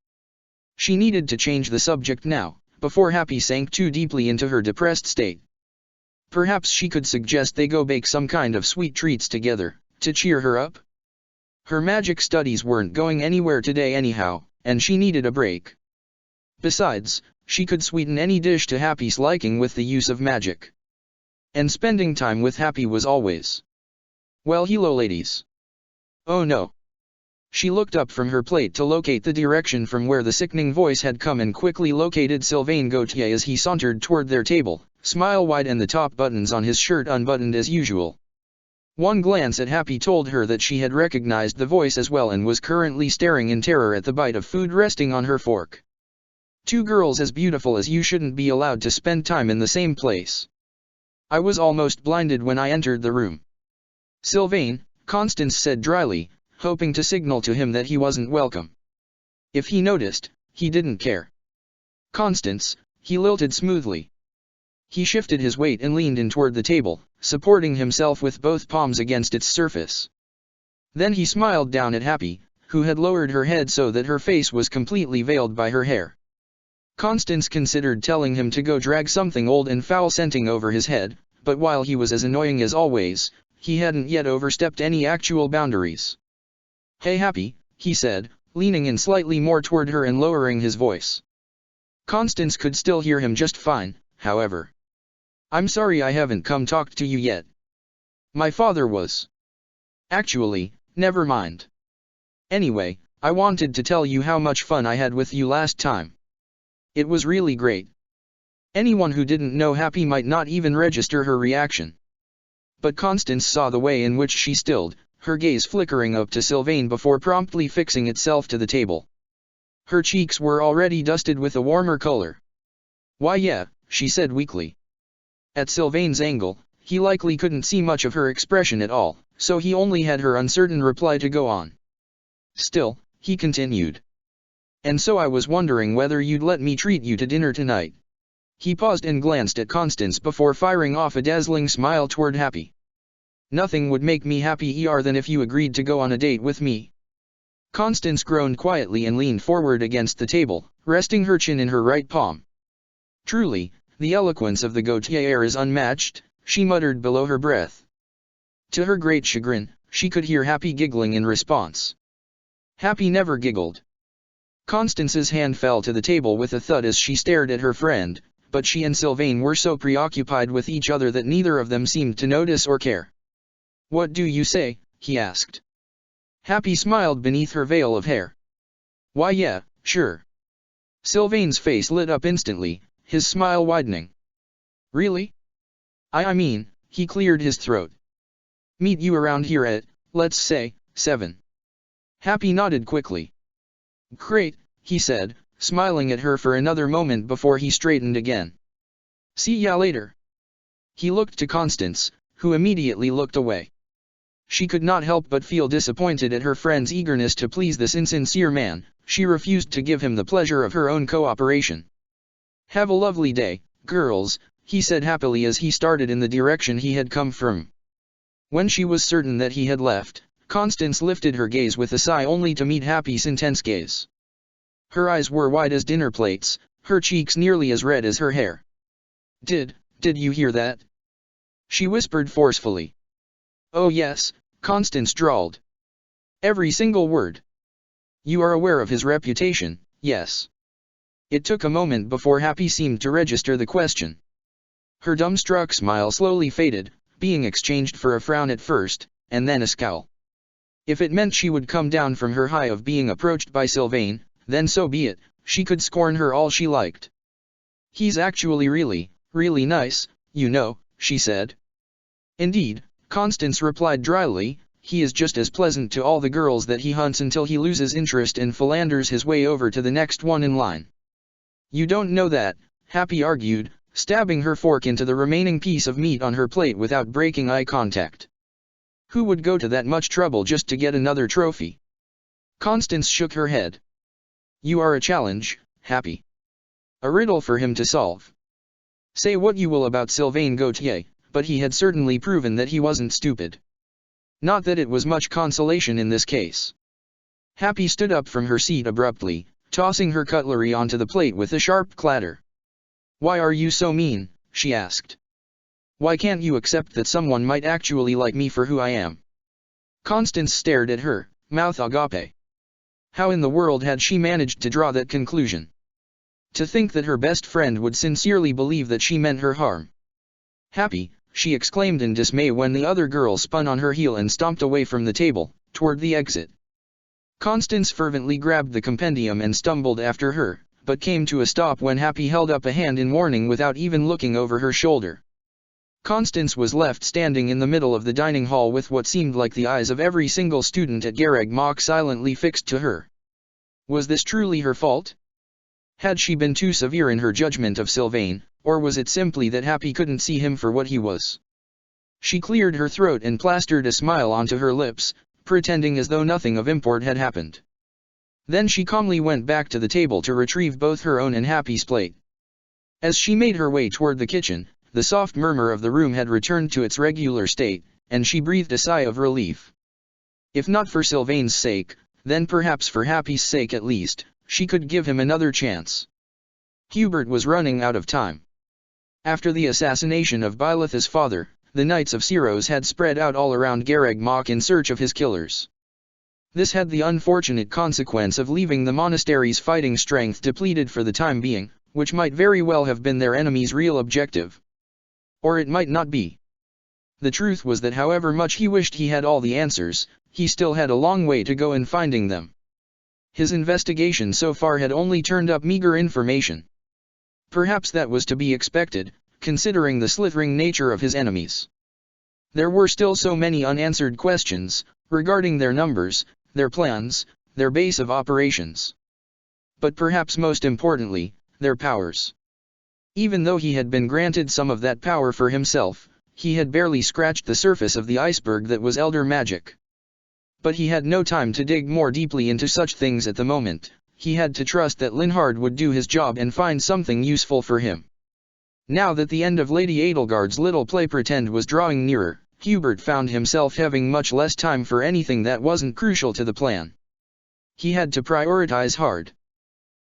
She needed to change the subject now, before Happy sank too deeply into her depressed state. Perhaps she could suggest they go bake some kind of sweet treats together, to cheer her up? Her magic studies weren't going anywhere today anyhow, and she needed a break. Besides, she could sweeten any dish to Happy's liking with the use of magic. And spending time with Happy was always. Well, hello ladies. Oh no. She looked up from her plate to locate the direction from where the sickening voice had come and quickly located Sylvain Gautier as he sauntered toward their table, smile wide and the top buttons on his shirt unbuttoned as usual. One glance at Happy told her that she had recognized the voice as well and was currently staring in terror at the bite of food resting on her fork. Two girls as beautiful as you shouldn't be allowed to spend time in the same place. I was almost blinded when I entered the room. Sylvain, Constance said dryly, hoping to signal to him that he wasn't welcome. If he noticed, he didn't care. Constance, he lilted smoothly. He shifted his weight and leaned in toward the table, supporting himself with both palms against its surface. Then he smiled down at Happy, who had lowered her head so that her face was completely veiled by her hair. Constance considered telling him to go drag something old and foul-scenting over his head, but while he was as annoying as always, he hadn't yet overstepped any actual boundaries. Hey Happy, he said, leaning in slightly more toward her and lowering his voice. Constance could still hear him just fine, however. I'm sorry I haven't come talked to you yet. My father was. Actually, never mind. Anyway, I wanted to tell you how much fun I had with you last time. It was really great. Anyone who didn't know Happy might not even register her reaction. But Constance saw the way in which she stilled, her gaze flickering up to Sylvain before promptly fixing itself to the table. Her cheeks were already dusted with a warmer color. Why yeah, she said weakly. At Sylvain's angle, he likely couldn't see much of her expression at all, so he only had her uncertain reply to go on. Still, he continued. And so I was wondering whether you'd let me treat you to dinner tonight. He paused and glanced at Constance before firing off a dazzling smile toward Happy. Nothing would make me happier than if you agreed to go on a date with me. Constance groaned quietly and leaned forward against the table, resting her chin in her right palm. Truly, the eloquence of the Gautier is unmatched, she muttered below her breath. To her great chagrin, she could hear Happy giggling in response. Happy never giggled. Constance's hand fell to the table with a thud as she stared at her friend, but she and Sylvain were so preoccupied with each other that neither of them seemed to notice or care. What do you say? He asked. Happy smiled beneath her veil of hair. Why yeah, sure. Sylvain's face lit up instantly, his smile widening. Really? I mean, he cleared his throat. Meet you around here at, let's say, 7. Happy nodded quickly. Great, he said, smiling at her for another moment before he straightened again. See ya later. He looked to Constance, who immediately looked away. She could not help but feel disappointed at her friend's eagerness to please this insincere man. She refused to give him the pleasure of her own cooperation. Have a lovely day, girls, he said happily as he started in the direction he had come from. When she was certain that he had left, Constance lifted her gaze with a sigh only to meet Happy's intense gaze. Her eyes were wide as dinner plates, her cheeks nearly as red as her hair. Did you hear that? She whispered forcefully. Oh yes, Constance drawled. Every single word. You are aware of his reputation, yes. It took a moment before Happy seemed to register the question. Her dumbstruck smile slowly faded, being exchanged for a frown at first, and then a scowl. If it meant she would come down from her high of being approached by Sylvain, then so be it, she could scorn her all she liked. He's actually really nice, you know, she said. Indeed, Constance replied dryly, he is just as pleasant to all the girls that he hunts until he loses interest and philanders his way over to the next one in line. You don't know that, Happy argued, stabbing her fork into the remaining piece of meat on her plate without breaking eye contact. Who would go to that much trouble just to get another trophy? Constance shook her head. You are a challenge, Happy. A riddle for him to solve. Say what you will about Sylvain Gautier, but he had certainly proven that he wasn't stupid. Not that it was much consolation in this case. Happy stood up from her seat abruptly, tossing her cutlery onto the plate with a sharp clatter. Why are you so mean? She asked. Why can't you accept that someone might actually like me for who I am? Constance stared at her, mouth agape. How in the world had she managed to draw that conclusion? To think that her best friend would sincerely believe that she meant her harm. Happy, she exclaimed in dismay when the other girl spun on her heel and stomped away from the table, toward the exit. Constance fervently grabbed the compendium and stumbled after her, but came to a stop when Happy held up a hand in warning without even looking over her shoulder. Constance was left standing in the middle of the dining hall with what seemed like the eyes of every single student at Garreg Mach silently fixed to her. Was this truly her fault? Had she been too severe in her judgment of Sylvain, or was it simply that Happy couldn't see him for what he was? She cleared her throat and plastered a smile onto her lips, pretending as though nothing of import had happened. Then she calmly went back to the table to retrieve both her own and Happy's plate. As she made her way toward the kitchen, the soft murmur of the room had returned to its regular state, and she breathed a sigh of relief. If not for Sylvain's sake, then perhaps for Happy's sake at least, she could give him another chance. Hubert was running out of time. After the assassination of Byleth's father, the Knights of Syros had spread out all around Garreg Mach in search of his killers. This had the unfortunate consequence of leaving the monastery's fighting strength depleted for the time being, which might very well have been their enemy's real objective. Or it might not be. The truth was that however much he wished he had all the answers, he still had a long way to go in finding them. His investigation so far had only turned up meager information. Perhaps that was to be expected, considering the slithering nature of his enemies. There were still so many unanswered questions, regarding their numbers, their plans, their base of operations. But perhaps most importantly, their powers. Even though he had been granted some of that power for himself, he had barely scratched the surface of the iceberg that was elder magic. But he had no time to dig more deeply into such things at the moment. He had to trust that Linhard would do his job and find something useful for him. Now that the end of Lady Edelgard's little play pretend was drawing nearer, Hubert found himself having much less time for anything that wasn't crucial to the plan. He had to prioritize hard.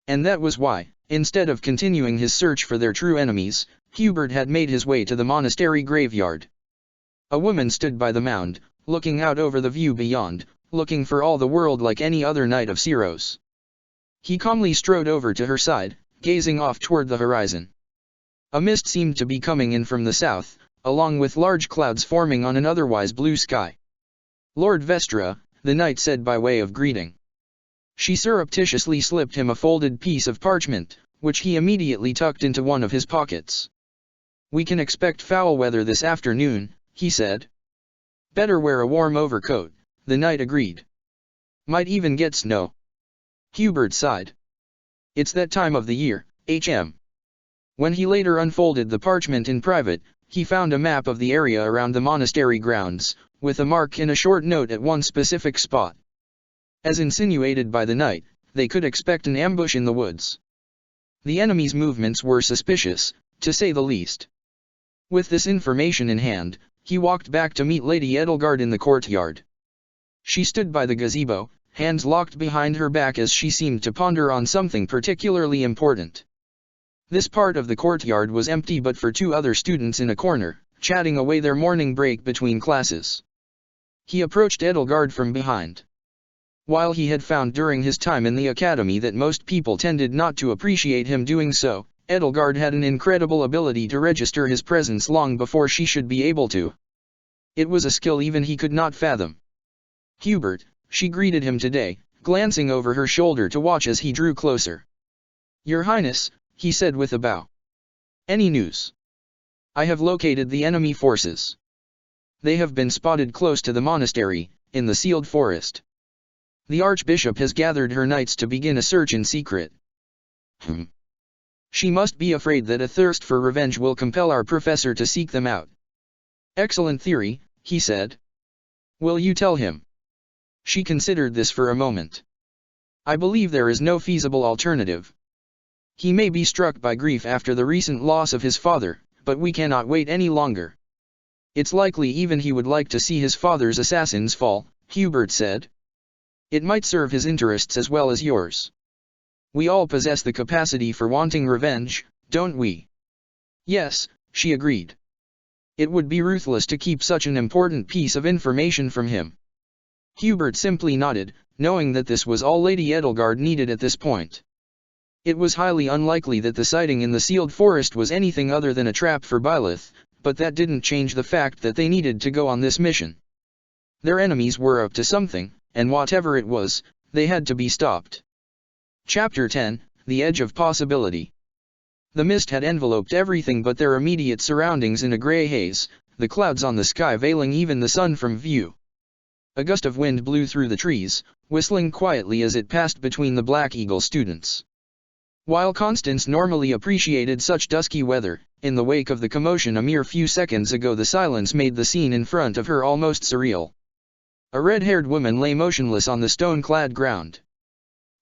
And that was why, instead of continuing his search for their true enemies, Hubert had made his way to the monastery graveyard. A woman stood by the mound, looking out over the view beyond, looking for all the world like any other knight of Syros. He calmly strode over to her side, gazing off toward the horizon. A mist seemed to be coming in from the south, along with large clouds forming on an otherwise blue sky. Lord Vestra, the knight said by way of greeting. She surreptitiously slipped him a folded piece of parchment, which he immediately tucked into one of his pockets. We can expect foul weather this afternoon, he said. Better wear a warm overcoat, the knight agreed. Might even get snow. Hubert sighed. It's that time of the year, HM. When he later unfolded the parchment in private, he found a map of the area around the monastery grounds, with a mark and a short note at one specific spot. As insinuated by the knight, they could expect an ambush in the woods. The enemy's movements were suspicious, to say the least. With this information in hand, he walked back to meet Lady Edelgard in the courtyard. She stood by the gazebo, hands locked behind her back as she seemed to ponder on something particularly important. This part of the courtyard was empty but for two other students in a corner, chatting away their morning break between classes. He approached Edelgard from behind. While he had found during his time in the academy that most people tended not to appreciate him doing so, Edelgard had an incredible ability to register his presence long before she should be able to. It was a skill even he could not fathom. Hubert, she greeted him today, glancing over her shoulder to watch as he drew closer. Your Highness, he said with a bow. Any news? I have located the enemy forces. They have been spotted close to the monastery, in the sealed forest. The Archbishop has gathered her knights to begin a search in secret. She must be afraid that a thirst for revenge will compel our professor to seek them out. Excellent theory, he said. Will you tell him? She considered this for a moment. I believe there is no feasible alternative. He may be struck by grief after the recent loss of his father, but we cannot wait any longer. It's likely even he would like to see his father's assassins fall, Hubert said. It might serve his interests as well as yours. We all possess the capacity for wanting revenge, don't we? Yes, she agreed. It would be ruthless to keep such an important piece of information from him. Hubert simply nodded, knowing that this was all Lady Edelgard needed at this point. It was highly unlikely that the sighting in the sealed forest was anything other than a trap for Byleth, but that didn't change the fact that they needed to go on this mission. Their enemies were up to something, and whatever it was, they had to be stopped. Chapter 10, The Edge of Possibility. The mist had enveloped everything but their immediate surroundings in a grey haze, the clouds on the sky veiling even the sun from view. A gust of wind blew through the trees, whistling quietly as it passed between the Black Eagle students. While Constance normally appreciated such dusky weather, in the wake of the commotion a mere few seconds ago the silence made the scene in front of her almost surreal. A red-haired woman lay motionless on the stone-clad ground.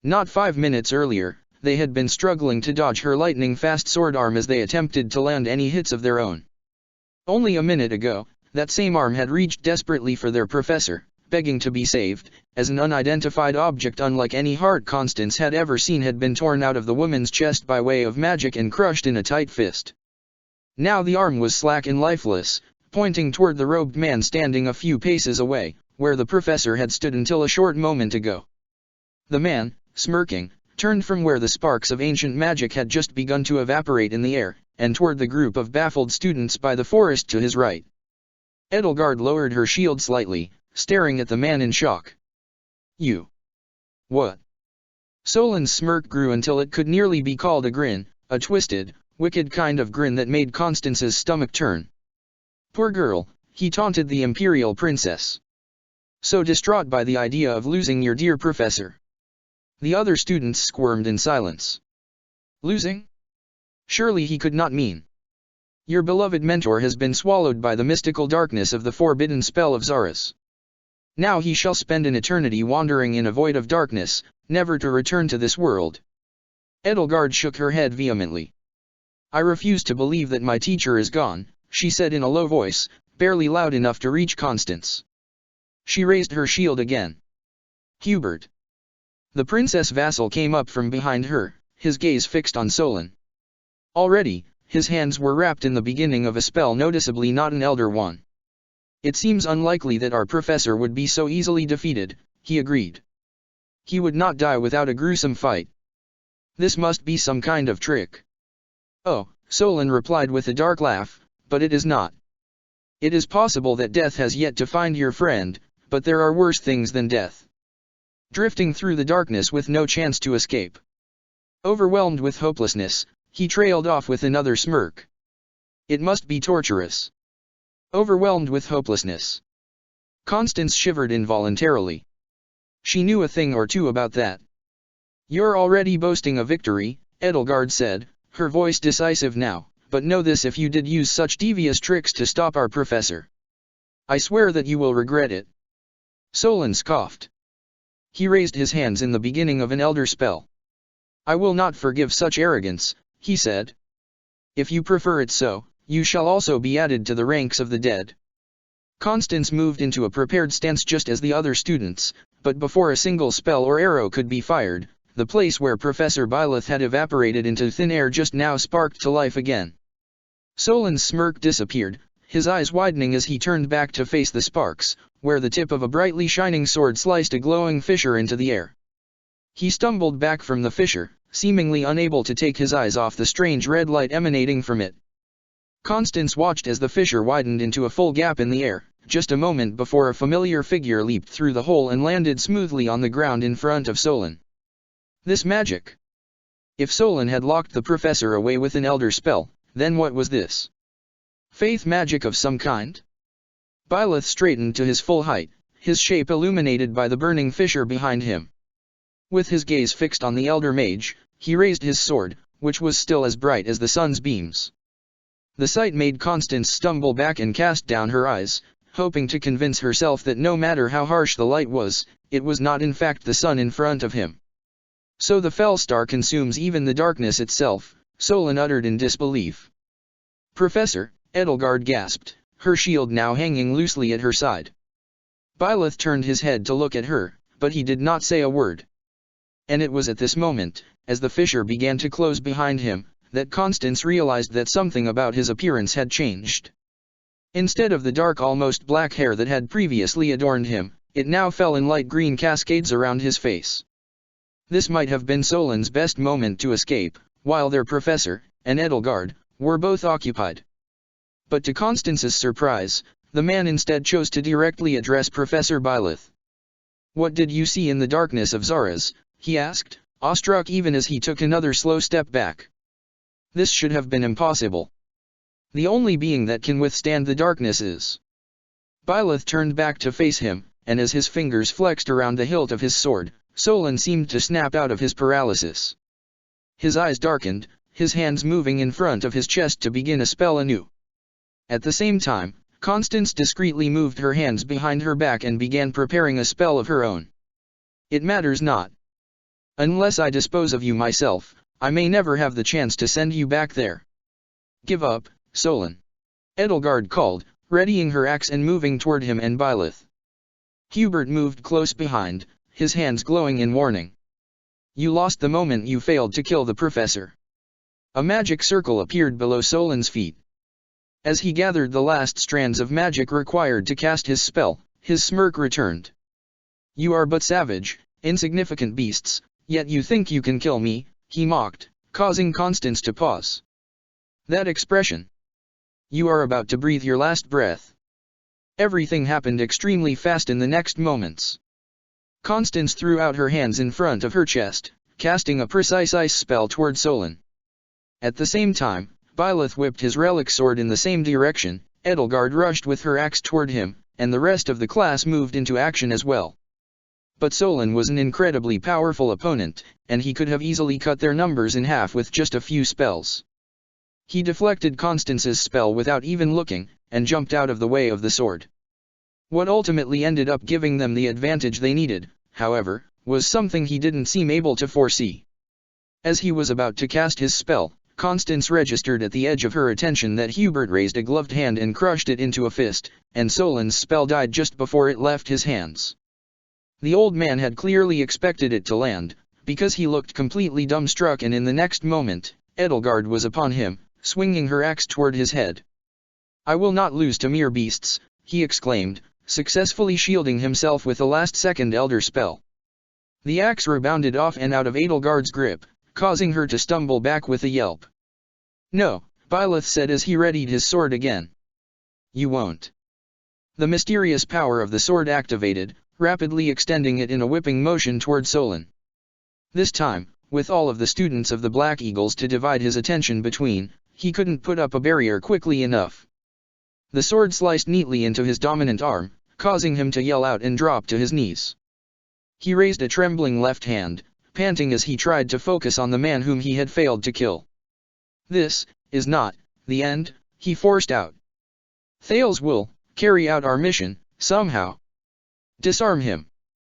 Not 5 minutes earlier, they had been struggling to dodge her lightning-fast sword arm as they attempted to land any hits of their own. Only a minute ago, that same arm had reached desperately for their professor, begging to be saved, as an unidentified object unlike any heart Constance had ever seen had been torn out of the woman's chest by way of magic and crushed in a tight fist. Now the arm was slack and lifeless, pointing toward the robed man standing a few paces away, where the professor had stood until a short moment ago. The man, smirking, turned from where the sparks of ancient magic had just begun to evaporate in the air, and toward the group of baffled students by the forest to his right. Edelgard lowered her shield slightly, staring at the man in shock. You. What? Solan's smirk grew until it could nearly be called a grin, a twisted, wicked kind of grin that made Constance's stomach turn. Poor girl, he taunted the Imperial Princess. So distraught by the idea of losing your dear professor. The other students squirmed in silence. Losing? Surely he could not mean. Your beloved mentor has been swallowed by the mystical darkness of the forbidden spell of Zaras. Now he shall spend an eternity wandering in a void of darkness, never to return to this world. Edelgard shook her head vehemently. I refuse to believe that my teacher is gone, she said in a low voice, barely loud enough to reach Constance. She raised her shield again. Hubert. The princess vassal came up from behind her, his gaze fixed on Solan. Already, his hands were wrapped in the beginning of a spell noticeably not an elder one. It seems unlikely that our professor would be so easily defeated, he agreed. He would not die without a gruesome fight. This must be some kind of trick. Oh, Solan replied with a dark laugh, but it is not. It is possible that death has yet to find your friend, but there are worse things than death. Drifting through the darkness with no chance to escape. Overwhelmed with hopelessness, he trailed off with another smirk. It must be torturous. Overwhelmed with hopelessness. Constance shivered involuntarily. She knew a thing or two about that. You're already boasting a victory, Edelgard said, her voice decisive now, but know this: if you did use such devious tricks to stop our professor, I swear that you will regret it. Solan scoffed. He raised his hands in the beginning of an elder spell. I will not forgive such arrogance, he said. If you prefer it so, you shall also be added to the ranks of the dead. Constance moved into a prepared stance just as the other students, but before a single spell or arrow could be fired, the place where Professor Byleth had evaporated into thin air just now sparked to life again. Solan's smirk disappeared, his eyes widening as he turned back to face the sparks, where the tip of a brightly shining sword sliced a glowing fissure into the air. He stumbled back from the fissure, seemingly unable to take his eyes off the strange red light emanating from it. Constance watched as the fissure widened into a full gap in the air, just a moment before a familiar figure leaped through the hole and landed smoothly on the ground in front of Solan. This magic! If Solan had locked the professor away with an elder spell, then what was this? Faith magic of some kind? Byleth straightened to his full height, his shape illuminated by the burning fissure behind him. With his gaze fixed on the elder mage, he raised his sword, which was still as bright as the sun's beams. The sight made Constance stumble back and cast down her eyes, hoping to convince herself that no matter how harsh the light was, it was not in fact the sun in front of him. So the fell star consumes even the darkness itself, Solon uttered in disbelief. Professor, Edelgard gasped, her shield now hanging loosely at her side. Byleth turned his head to look at her, but he did not say a word. And it was at this moment, as the fissure began to close behind him, that Constance realized that something about his appearance had changed. Instead of the dark almost black hair that had previously adorned him, it now fell in light green cascades around his face. This might have been Solon's best moment to escape, while their professor, and Edelgard, were both occupied. But to Constance's surprise, the man instead chose to directly address Professor Byleth. "What did you see in the darkness of Zaras?" he asked, awestruck even as he took another slow step back. "This should have been impossible. The only being that can withstand the darkness is." Byleth turned back to face him, and as his fingers flexed around the hilt of his sword, Solon seemed to snap out of his paralysis. His eyes darkened, his hands moving in front of his chest to begin a spell anew. At the same time, Constance discreetly moved her hands behind her back and began preparing a spell of her own. "It matters not. Unless I dispose of you myself, I may never have the chance to send you back there. Give up, Solon," Edelgard called, readying her axe and moving toward him and Byleth. Hubert moved close behind, his hands glowing in warning. "You lost the moment you failed to kill the professor." A magic circle appeared below Solon's feet. As he gathered the last strands of magic required to cast his spell, his smirk returned. "You are but savage, insignificant beasts, yet you think you can kill me," he mocked, causing Constance to pause. "That expression. You are about to breathe your last breath." Everything happened extremely fast in the next moments. Constance threw out her hands in front of her chest, casting a precise ice spell toward Solon. At the same time, Byleth whipped his relic sword in the same direction, Edelgard rushed with her axe toward him, and the rest of the class moved into action as well. But Solon was an incredibly powerful opponent, and he could have easily cut their numbers in half with just a few spells. He deflected Constance's spell without even looking, and jumped out of the way of the sword. What ultimately ended up giving them the advantage they needed, however, was something he didn't seem able to foresee. As he was about to cast his spell, Constance registered at the edge of her attention that Hubert raised a gloved hand and crushed it into a fist, and Solon's spell died just before it left his hands. The old man had clearly expected it to land, because he looked completely dumbstruck, and in the next moment, Edelgard was upon him, swinging her axe toward his head. "I will not lose to mere beasts," he exclaimed, successfully shielding himself with a last-second elder spell. The axe rebounded off and out of Edelgard's grip, causing her to stumble back with a yelp. "No," Byleth said as he readied his sword again. "You won't." The mysterious power of the sword activated, rapidly extending it in a whipping motion toward Solon. This time, with all of the students of the Black Eagles to divide his attention between, he couldn't put up a barrier quickly enough. The sword sliced neatly into his dominant arm, causing him to yell out and drop to his knees. He raised a trembling left hand, panting as he tried to focus on the man whom he had failed to kill. "This is not the end," he forced out. "Thales will carry out our mission, somehow." "Disarm him,"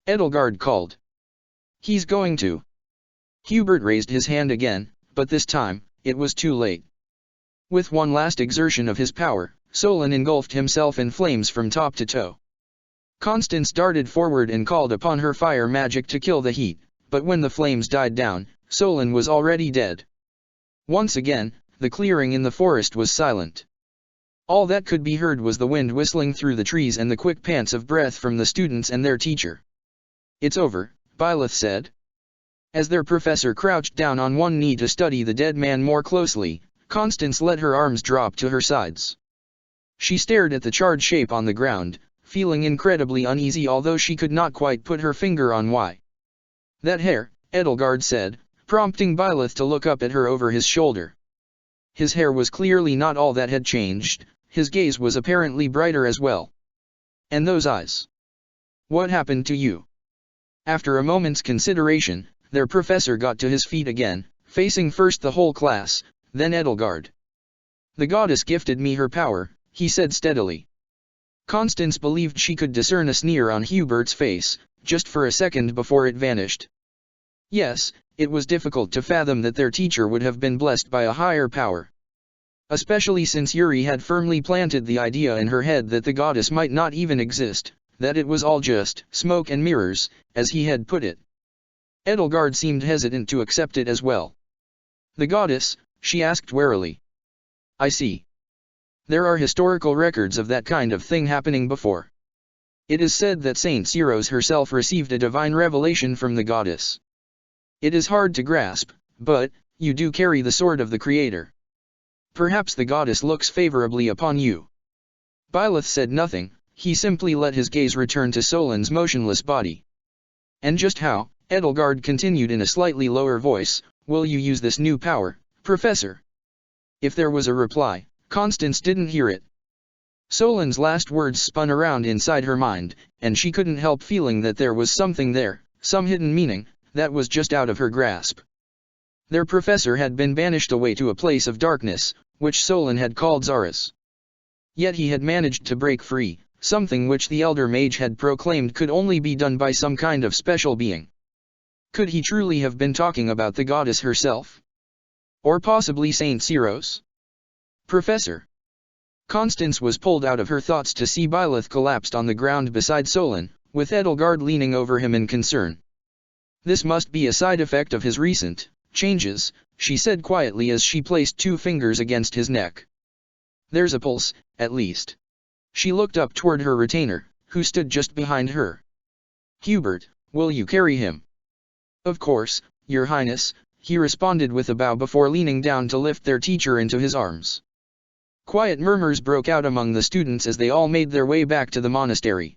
Edelgard called. "He's going to." Hubert raised his hand again, but this time, it was too late. With one last exertion of his power, Solon engulfed himself in flames from top to toe. Constance darted forward and called upon her fire magic to kill the heat, but when the flames died down, Solon was already dead. Once again, the clearing in the forest was silent. All that could be heard was the wind whistling through the trees and the quick pants of breath from the students and their teacher. "It's over," Byleth said. As their professor crouched down on one knee to study the dead man more closely, Constance let her arms drop to her sides. She stared at the charred shape on the ground, feeling incredibly uneasy, although she could not quite put her finger on why. "That hair," Edelgard said, prompting Byleth to look up at her over his shoulder. His hair was clearly not all that had changed, his gaze was apparently brighter as well. "And those eyes? What happened to you?" After a moment's consideration, their professor got to his feet again, facing first the whole class, then Edelgard. "The goddess gifted me her power," he said steadily. Constance believed she could discern a sneer on Hubert's face, just for a second before it vanished. Yes, it was difficult to fathom that their teacher would have been blessed by a higher power. Especially since Yuri had firmly planted the idea in her head that the goddess might not even exist, that it was all just smoke and mirrors, as he had put it. Edelgard seemed hesitant to accept it as well. "The goddess?" she asked warily. "I see. There are historical records of that kind of thing happening before. It is said that Saint Syros herself received a divine revelation from the goddess. It is hard to grasp, but you do carry the sword of the Creator. Perhaps the goddess looks favorably upon you." Byleth said nothing, he simply let his gaze return to Solin's motionless body. "And just how," Edelgard continued in a slightly lower voice, "will you use this new power, Professor?" If there was a reply, Constance didn't hear it. Solin's last words spun around inside her mind, and she couldn't help feeling that there was something there, some hidden meaning, that was just out of her grasp. Their professor had been banished away to a place of darkness, which Solin had called Zaras. Yet he had managed to break free, something which the elder mage had proclaimed could only be done by some kind of special being. Could he truly have been talking about the goddess herself? Or possibly Saint Syros? "Professor." Constance was pulled out of her thoughts to see Byleth collapsed on the ground beside Solin, with Edelgard leaning over him in concern. "This must be a side effect of his recent changes," she said quietly as she placed 2 fingers against his neck. "There's a pulse, at least." She looked up toward her retainer, who stood just behind her. "Hubert, will you carry him?" "Of course, Your Highness," he responded with a bow before leaning down to lift their teacher into his arms. Quiet murmurs broke out among the students as they all made their way back to the monastery.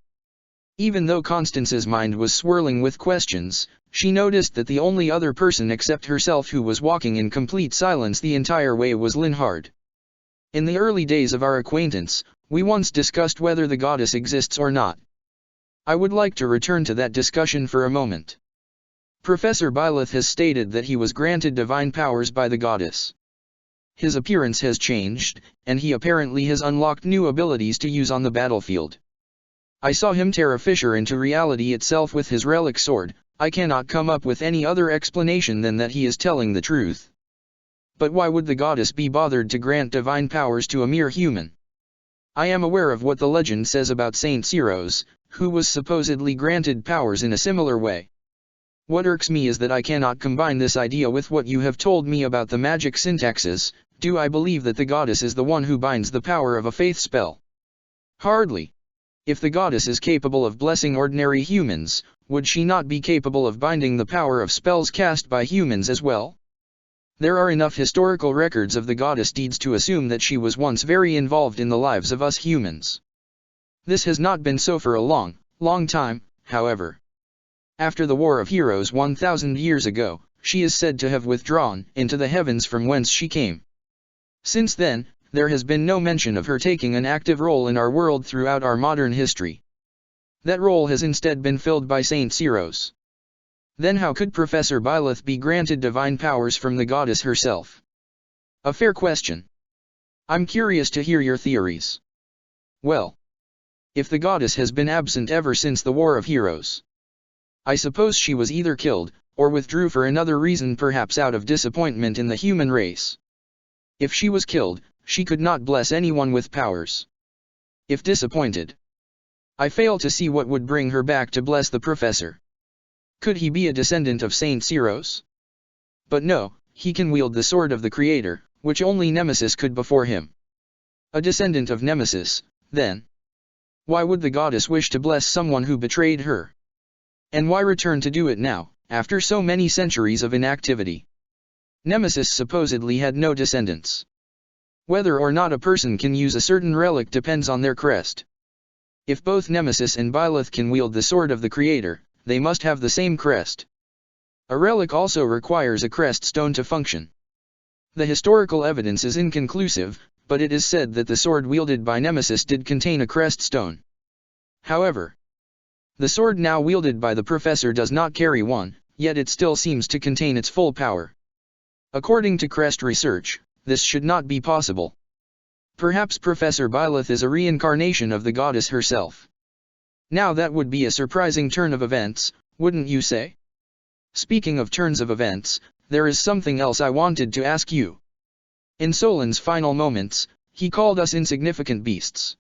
Even though Constance's mind was swirling with questions, she noticed that the only other person except herself who was walking in complete silence the entire way was Linhard. "In the early days of our acquaintance, we once discussed whether the goddess exists or not. I would like to return to that discussion for a moment. Professor Byleth has stated that he was granted divine powers by the goddess. His appearance has changed, and he apparently has unlocked new abilities to use on the battlefield. I saw him tear a fissure into reality itself with his relic sword. I cannot come up with any other explanation than that he is telling the truth. But why would the goddess be bothered to grant divine powers to a mere human? I am aware of what the legend says about Saint Syros, who was supposedly granted powers in a similar way. What irks me is that I cannot combine this idea with what you have told me about the magic syntaxes. Do I believe that the goddess is the one who binds the power of a faith spell? Hardly. If the goddess is capable of blessing ordinary humans, would she not be capable of binding the power of spells cast by humans as well? There are enough historical records of the goddess deeds to assume that she was once very involved in the lives of us humans. This has not been so for a long, long time, however. After the War of Heroes 1,000 years ago, she is said to have withdrawn into the heavens from whence she came. Since then, there has been no mention of her taking an active role in our world throughout our modern history. That role has instead been filled by Saint Syros. Then how could Professor Byleth be granted divine powers from the goddess herself? A fair question. I'm curious to hear your theories. Well, if the goddess has been absent ever since the War of Heroes, I suppose she was either killed, or withdrew for another reason, perhaps out of disappointment in the human race. If she was killed, she could not bless anyone with powers. If disappointed, I fail to see what would bring her back to bless the professor. Could he be a descendant of Saint Syros? But no, he can wield the sword of the Creator, which only Nemesis could before him. A descendant of Nemesis, then. Why would the goddess wish to bless someone who betrayed her? And why return to do it now, after so many centuries of inactivity? Nemesis supposedly had no descendants. Whether or not a person can use a certain relic depends on their crest. If both Nemesis and Byleth can wield the sword of the Creator, they must have the same crest. A relic also requires a crest stone to function. The historical evidence is inconclusive, but it is said that the sword wielded by Nemesis did contain a crest stone. However, the sword now wielded by the professor does not carry one, yet it still seems to contain its full power. According to Crest Research, this should not be possible. Perhaps Professor Byleth is a reincarnation of the goddess herself. Now that would be a surprising turn of events, wouldn't you say? Speaking of turns of events, there is something else I wanted to ask you. In Solin's final moments, he called us insignificant beasts.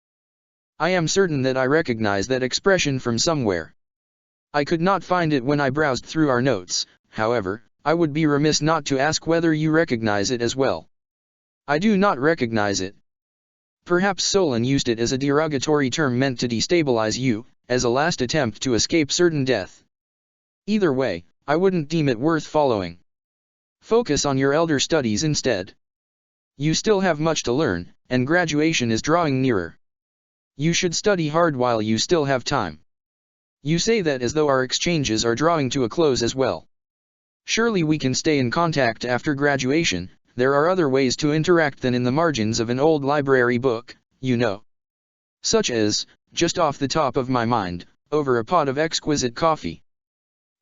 I am certain that I recognize that expression from somewhere. I could not find it when I browsed through our notes, however, I would be remiss not to ask whether you recognize it as well. I do not recognize it. Perhaps Solin used it as a derogatory term meant to destabilize you, as a last attempt to escape certain death. Either way, I wouldn't deem it worth following. Focus on your elder studies instead. You still have much to learn, and graduation is drawing nearer. You should study hard while you still have time. You say that as though our exchanges are drawing to a close as well. Surely we can stay in contact after graduation. There are other ways to interact than in the margins of an old library book, you know. Such as, just off the top of my mind, over a pot of exquisite coffee.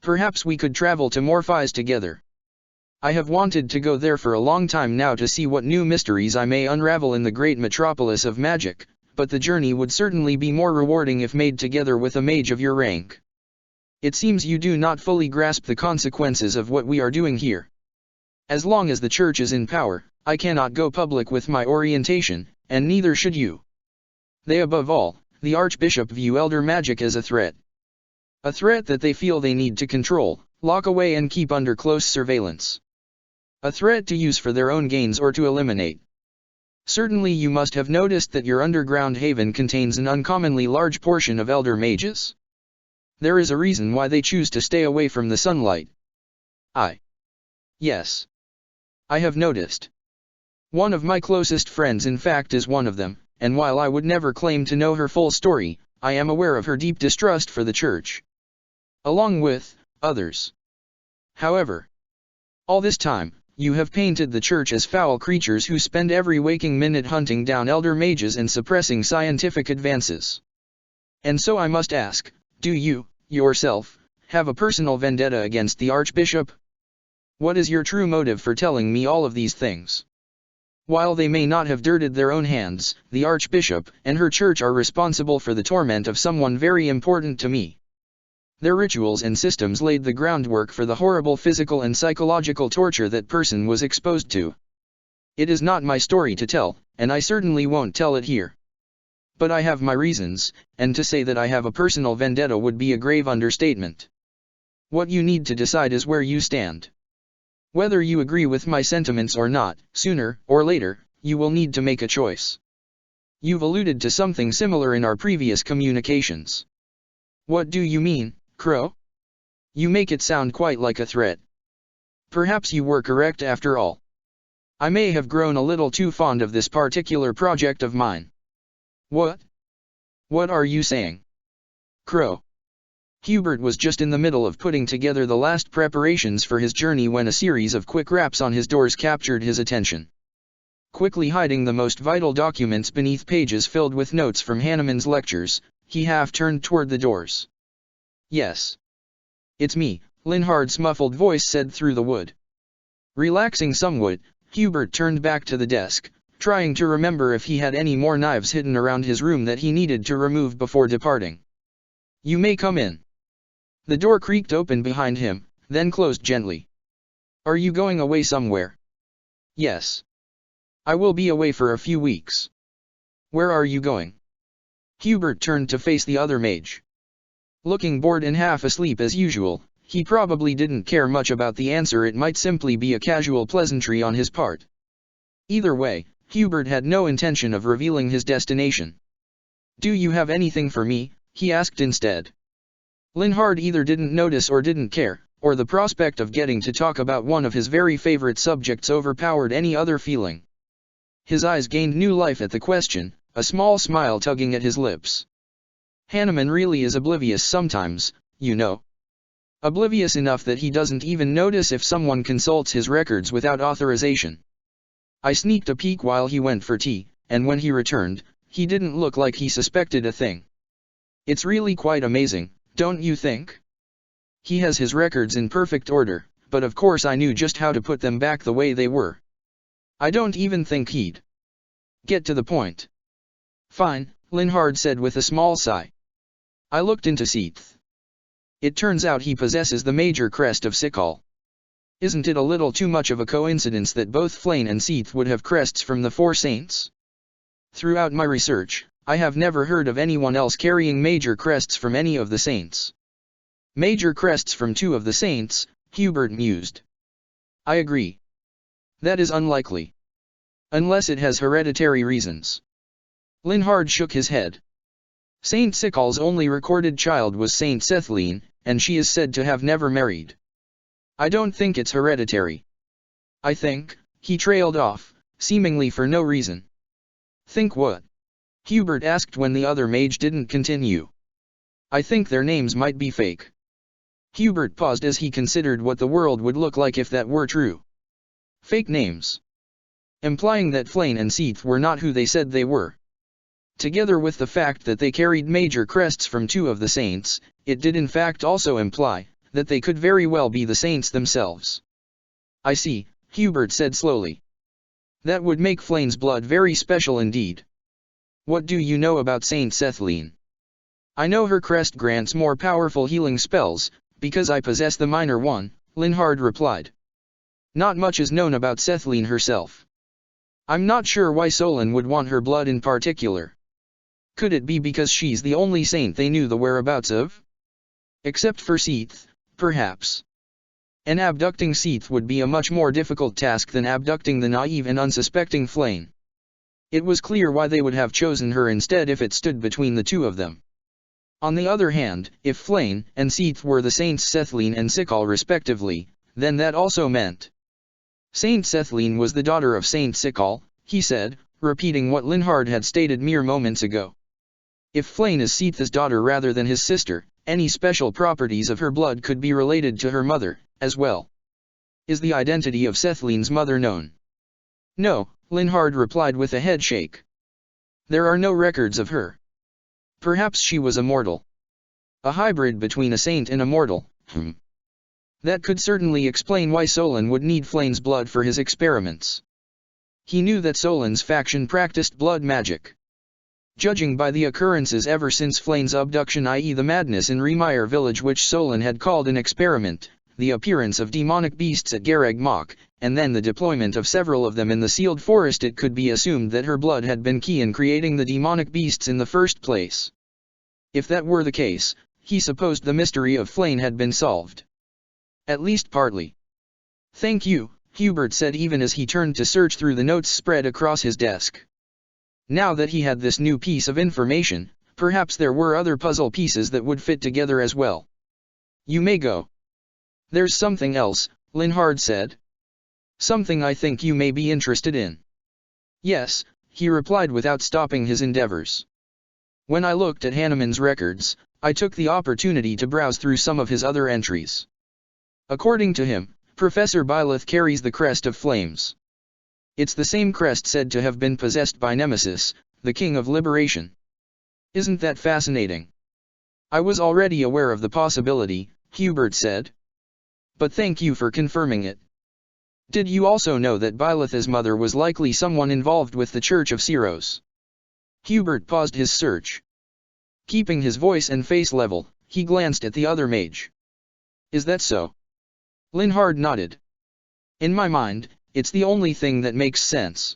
Perhaps we could travel to Morpheus together. I have wanted to go there for a long time now to see what new mysteries I may unravel in the great metropolis of magic, but the journey would certainly be more rewarding if made together with a mage of your rank. It seems you do not fully grasp the consequences of what we are doing here. As long as the church is in power, I cannot go public with my orientation, and neither should you. They above all, the Archbishop view elder magic as a threat. A threat that they feel they need to control, lock away and keep under close surveillance. A threat to use for their own gains or to eliminate. Certainly you must have noticed that your underground haven contains an uncommonly large portion of elder mages. There is a reason why they choose to stay away from the sunlight. Yes. I have noticed. One of my closest friends in fact is one of them, and while I would never claim to know her full story, I am aware of her deep distrust for the church. Along with others. However, all this time, you have painted the church as foul creatures who spend every waking minute hunting down elder mages and suppressing scientific advances. And so I must ask, do you, yourself, have a personal vendetta against the Archbishop? What is your true motive for telling me all of these things? While they may not have dirtied their own hands, the Archbishop and her church are responsible for the torment of someone very important to me. Their rituals and systems laid the groundwork for the horrible physical and psychological torture that person was exposed to. It is not my story to tell, and I certainly won't tell it here. But I have my reasons, and to say that I have a personal vendetta would be a grave understatement. What you need to decide is where you stand. Whether you agree with my sentiments or not, sooner or later, you will need to make a choice. You've alluded to something similar in our previous communications. What do you mean, Crow? You make it sound quite like a threat. Perhaps you were correct after all. I may have grown a little too fond of this particular project of mine. What? What are you saying? Crow. Hubert was just in the middle of putting together the last preparations for his journey when a series of quick raps on his doors captured his attention. Quickly hiding the most vital documents beneath pages filled with notes from Hanneman's lectures, he half turned toward the doors. Yes. It's me, Linhard's muffled voice said through the wood. Relaxing somewhat, Hubert turned back to the desk, trying to remember if he had any more knives hidden around his room that he needed to remove before departing. You may come in. The door creaked open behind him, then closed gently. Are you going away somewhere? Yes. I will be away for a few weeks. Where are you going? Hubert turned to face the other mage. Looking bored and half asleep as usual, he probably didn't care much about the answer. It might simply be a casual pleasantry on his part. Either way, Hubert had no intention of revealing his destination. Do you have anything for me? He asked instead. Linhard either didn't notice or didn't care, or the prospect of getting to talk about one of his very favorite subjects overpowered any other feeling. His eyes gained new life at the question, a small smile tugging at his lips. Hanneman really is oblivious sometimes, you know. Oblivious enough that he doesn't even notice if someone consults his records without authorization. I sneaked a peek while he went for tea, and when he returned, he didn't look like he suspected a thing. It's really quite amazing, don't you think? He has his records in perfect order, but of course I knew just how to put them back the way they were. I don't even think he'd get to the point. Fine, Linhard said with a small sigh. I looked into Seath. It turns out he possesses the major crest of Sikal. Isn't it a little too much of a coincidence that both Flayn and Seath would have crests from the Four Saints? Throughout my research, I have never heard of anyone else carrying major crests from any of the saints. Major crests from two of the saints, Hubert mused. I agree. That is unlikely. Unless it has hereditary reasons. Linhard shook his head. Saint Sikal's only recorded child was Saint Cethline, and she is said to have never married. I don't think it's hereditary. I think, he trailed off, seemingly for no reason. Think what? Hubert asked when the other mage didn't continue. I think their names might be fake. Hubert paused as he considered what the world would look like if that were true. Fake names. Implying that Flayn and Seath were not who they said they were. Together with the fact that they carried major crests from two of the saints, it did in fact also imply that they could very well be the saints themselves. I see, Hubert said slowly. That would make Flayn's blood very special indeed. What do you know about Saint Cethline? I know her crest grants more powerful healing spells, because I possess the minor one, Linhard replied. Not much is known about Cethline herself. I'm not sure why Solon would want her blood in particular. Could it be because she's the only saint they knew the whereabouts of? Except for Seath, perhaps. And abducting Seath would be a much more difficult task than abducting the naive and unsuspecting Flayn. It was clear why they would have chosen her instead if it stood between the two of them. On the other hand, if Flayn and Seath were the saints Cethline and Sikal respectively, then that also meant. Saint Cethline was the daughter of Saint Sikal, he said, repeating what Linhard had stated mere moments ago. If Flayn is Seath's daughter rather than his sister, any special properties of her blood could be related to her mother, as well. Is the identity of Cethline's mother known? No, Linhard replied with a head shake. There are no records of her. Perhaps she was a mortal. A hybrid between a saint and a mortal, That could certainly explain why Solon would need Flayn's blood for his experiments. He knew that Solon's faction practiced blood magic. Judging by the occurrences ever since Flayn's abduction, i.e. the madness in Remire village which Solon had called an experiment, the appearance of demonic beasts at Garag Mach, and then the deployment of several of them in the sealed forest, it could be assumed that her blood had been key in creating the demonic beasts in the first place. If that were the case, he supposed the mystery of Flayn had been solved. At least partly. Thank you, Hubert said even as he turned to search through the notes spread across his desk. Now that he had this new piece of information, perhaps there were other puzzle pieces that would fit together as well. You may go. There's something else, Linhard said. Something I think you may be interested in. Yes, he replied without stopping his endeavors. When I looked at Hanneman's records, I took the opportunity to browse through some of his other entries. According to him, Professor Byleth carries the crest of flames. It's the same crest said to have been possessed by Nemesis, the King of Liberation. Isn't that fascinating? I was already aware of the possibility, Hubert said. But thank you for confirming it. Did you also know that Byleth's mother was likely someone involved with the Church of Syros? Hubert paused his search. Keeping his voice and face level, he glanced at the other mage. Is that so? Linhard nodded. In my mind, it's the only thing that makes sense.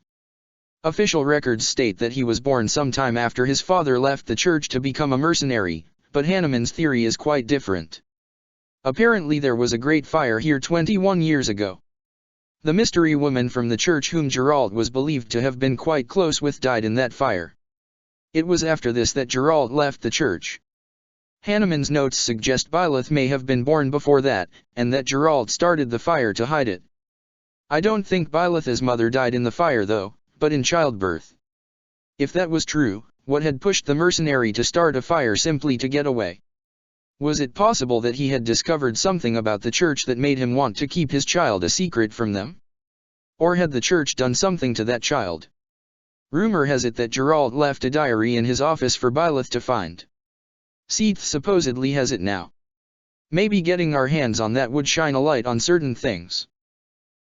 Official records state that he was born sometime after his father left the church to become a mercenary, but Hanneman's theory is quite different. Apparently there was a great fire here 21 years ago. The mystery woman from the church whom Geralt was believed to have been quite close with died in that fire. It was after this that Geralt left the church. Hanneman's notes suggest Byleth may have been born before that, and that Geralt started the fire to hide it. I don't think Byleth's mother died in the fire though, but in childbirth. If that was true, what had pushed the mercenary to start a fire simply to get away? Was it possible that he had discovered something about the church that made him want to keep his child a secret from them? Or had the church done something to that child? Rumor has it that Geralt left a diary in his office for Byleth to find. Seath supposedly has it now. Maybe getting our hands on that would shine a light on certain things.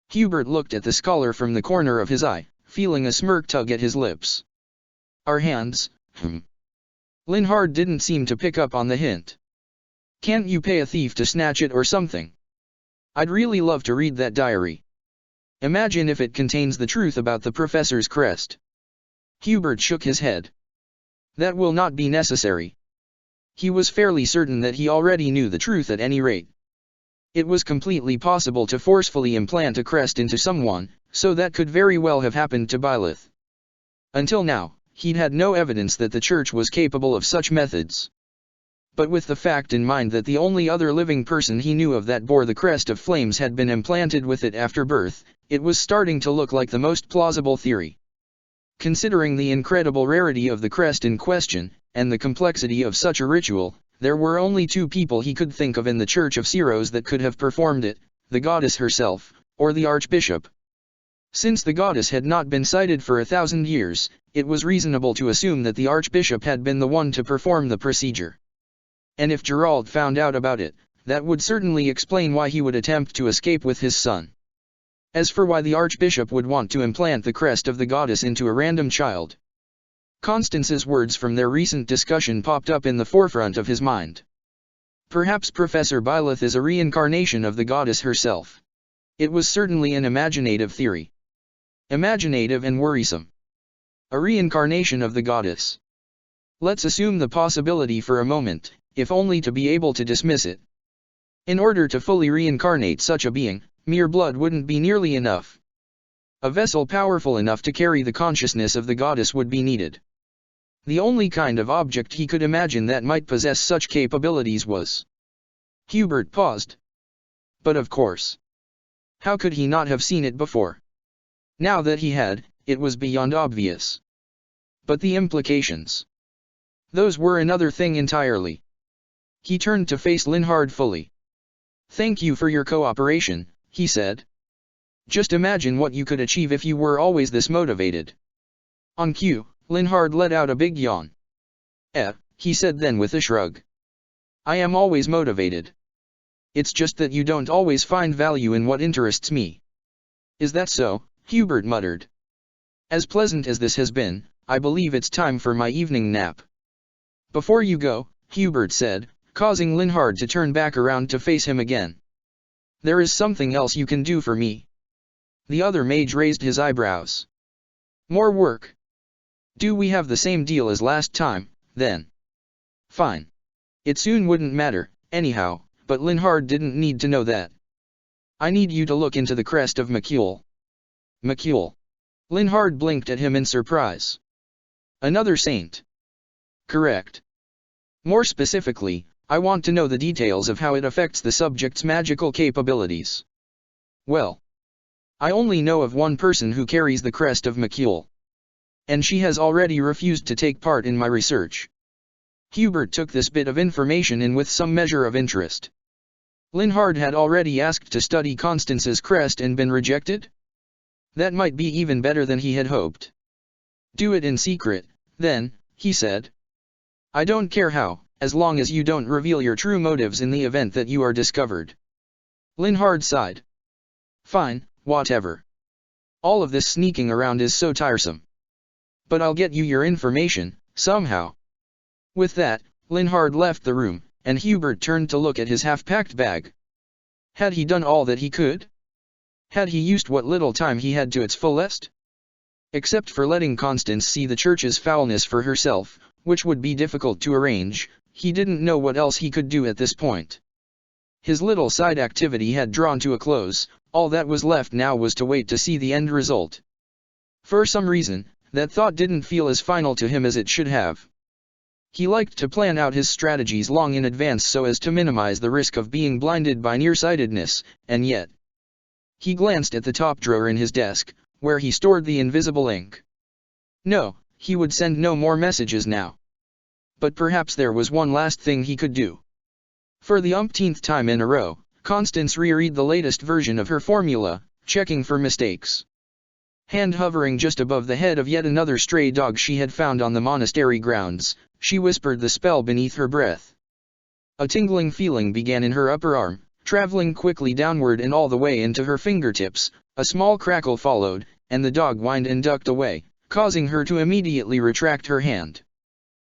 Hubert looked at the scholar from the corner of his eye, feeling a smirk tug at his lips. Our hands? Linhard didn't seem to pick up on the hint. Can't you pay a thief to snatch it or something? I'd really love to read that diary. Imagine if it contains the truth about the professor's crest. Hubert shook his head. That will not be necessary. He was fairly certain that he already knew the truth at any rate. It was completely possible to forcefully implant a crest into someone, so that could very well have happened to Byleth. Until now, he'd had no evidence that the church was capable of such methods. But with the fact in mind that the only other living person he knew of that bore the crest of flames had been implanted with it after birth, it was starting to look like the most plausible theory. Considering the incredible rarity of the crest in question, and the complexity of such a ritual, there were only two people he could think of in the Church of Syros that could have performed it, the goddess herself, or the archbishop. Since the goddess had not been sighted for 1,000 years, it was reasonable to assume that the archbishop had been the one to perform the procedure. And if Gerald found out about it, that would certainly explain why he would attempt to escape with his son. As for why the archbishop would want to implant the crest of the goddess into a random child, Constance's words from their recent discussion popped up in the forefront of his mind. Perhaps Professor Byleth is a reincarnation of the goddess herself. It was certainly an imaginative theory. Imaginative and worrisome. A reincarnation of the goddess. Let's assume the possibility for a moment, if only to be able to dismiss it. In order to fully reincarnate such a being, mere blood wouldn't be nearly enough. A vessel powerful enough to carry the consciousness of the goddess would be needed. The only kind of object he could imagine that might possess such capabilities was. Hubert paused. But of course. How could he not have seen it before? Now that he had, it was beyond obvious. But the implications. Those were another thing entirely. He turned to face Linhard fully. Thank you for your cooperation, he said. Just imagine what you could achieve if you were always this motivated. On cue, Linhard let out a big yawn. He said then with a shrug. I am always motivated. It's just that you don't always find value in what interests me. Is that so? Hubert muttered. As pleasant as this has been, I believe it's time for my evening nap. Before you go, Hubert said, causing Linhard to turn back around to face him again. There is something else you can do for me. The other mage raised his eyebrows. More work. Do we have the same deal as last time, then? Fine. It soon wouldn't matter, anyhow, but Linhard didn't need to know that. I need you to look into the crest of Macule. Macule. Linhard blinked at him in surprise. Another saint. Correct. More specifically, I want to know the details of how it affects the subject's magical capabilities. Well, I only know of one person who carries the crest of Macule. And she has already refused to take part in my research. Hubert took this bit of information in with some measure of interest. Linhard had already asked to study Constance's crest and been rejected? That might be even better than he had hoped. Do it in secret, then, he said. I don't care how, as long as you don't reveal your true motives in the event that you are discovered. Linhard sighed. Fine, whatever. All of this sneaking around is so tiresome. But I'll get you your information, somehow. With that, Linhard left the room, and Hubert turned to look at his half-packed bag. Had he done all that he could? Had he used what little time he had to its fullest? Except for letting Constance see the church's foulness for herself, which would be difficult to arrange, he didn't know what else he could do at this point. His little side activity had drawn to a close, all that was left now was to wait to see the end result. For some reason, that thought didn't feel as final to him as it should have. He liked to plan out his strategies long in advance so as to minimize the risk of being blinded by nearsightedness, and yet. He glanced at the top drawer in his desk, where he stored the invisible ink. No, he would send no more messages now. But perhaps there was one last thing he could do. For the umpteenth time in a row, Constance reread the latest version of her formula, checking for mistakes. Hand hovering just above the head of yet another stray dog she had found on the monastery grounds, she whispered the spell beneath her breath. A tingling feeling began in her upper arm, traveling quickly downward and all the way into her fingertips. A small crackle followed, and the dog whined and ducked away, causing her to immediately retract her hand.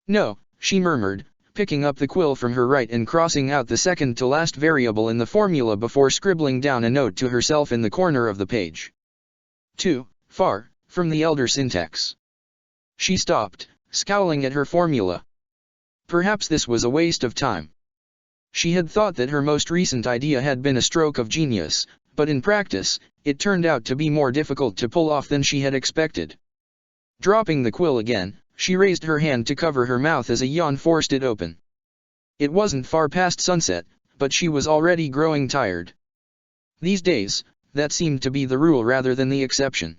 "No," she murmured, picking up the quill from her right and crossing out the second-to-last variable in the formula before scribbling down a note to herself in the corner of the page. "Too far from the elder syntax." She stopped, scowling at her formula. Perhaps this was a waste of time. She had thought that her most recent idea had been a stroke of genius, but in practice, it turned out to be more difficult to pull off than she had expected. Dropping the quill again, she raised her hand to cover her mouth as a yawn forced it open. It wasn't far past sunset, but she was already growing tired. These days, that seemed to be the rule rather than the exception.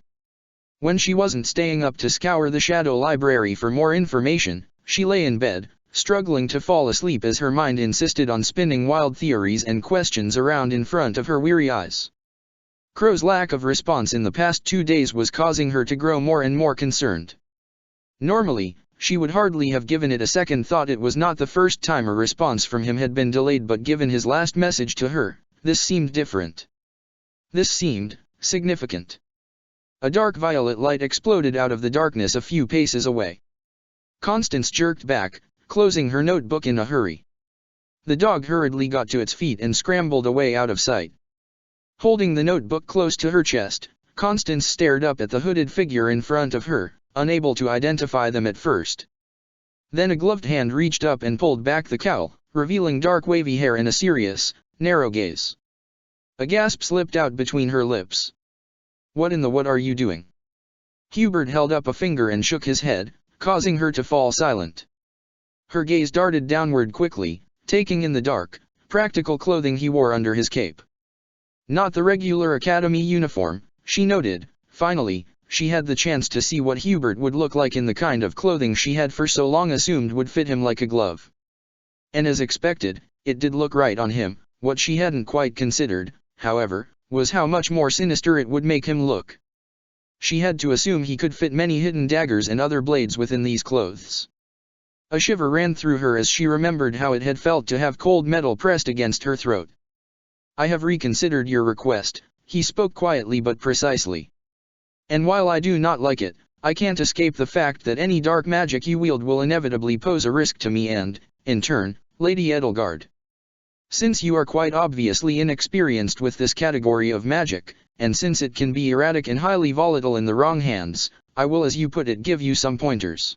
When she wasn't staying up to scour the shadow library for more information, she lay in bed, struggling to fall asleep as her mind insisted on spinning wild theories and questions around in front of her weary eyes. Crow's lack of response in the past 2 days was causing her to grow more and more concerned. Normally, she would hardly have given it a second thought. It was not the first time a response from him had been delayed, but given his last message to her, this seemed different. This seemed significant. A dark violet light exploded out of the darkness a few paces away. Constance jerked back, closing her notebook in a hurry. The dog hurriedly got to its feet and scrambled away out of sight. Holding the notebook close to her chest, Constance stared up at the hooded figure in front of her, unable to identify them at first. Then a gloved hand reached up and pulled back the cowl, revealing dark wavy hair and a serious, narrow gaze. A gasp slipped out between her lips. "What in the what are you doing?" Hubert held up a finger and shook his head, causing her to fall silent. Her gaze darted downward quickly, taking in the dark, practical clothing he wore under his cape. Not the regular academy uniform, she noted. Finally, she had the chance to see what Hubert would look like in the kind of clothing she had for so long assumed would fit him like a glove. And as expected, it did look right on him. What she hadn't quite considered, however, was how much more sinister it would make him look. She had to assume he could fit many hidden daggers and other blades within these clothes. A shiver ran through her as she remembered how it had felt to have cold metal pressed against her throat. "I have reconsidered your request," he spoke quietly but precisely. "And while I do not like it, I can't escape the fact that any dark magic you wield will inevitably pose a risk to me and, in turn, Lady Edelgard. Since you are quite obviously inexperienced with this category of magic, and since it can be erratic and highly volatile in the wrong hands, I will, as you put it, give you some pointers.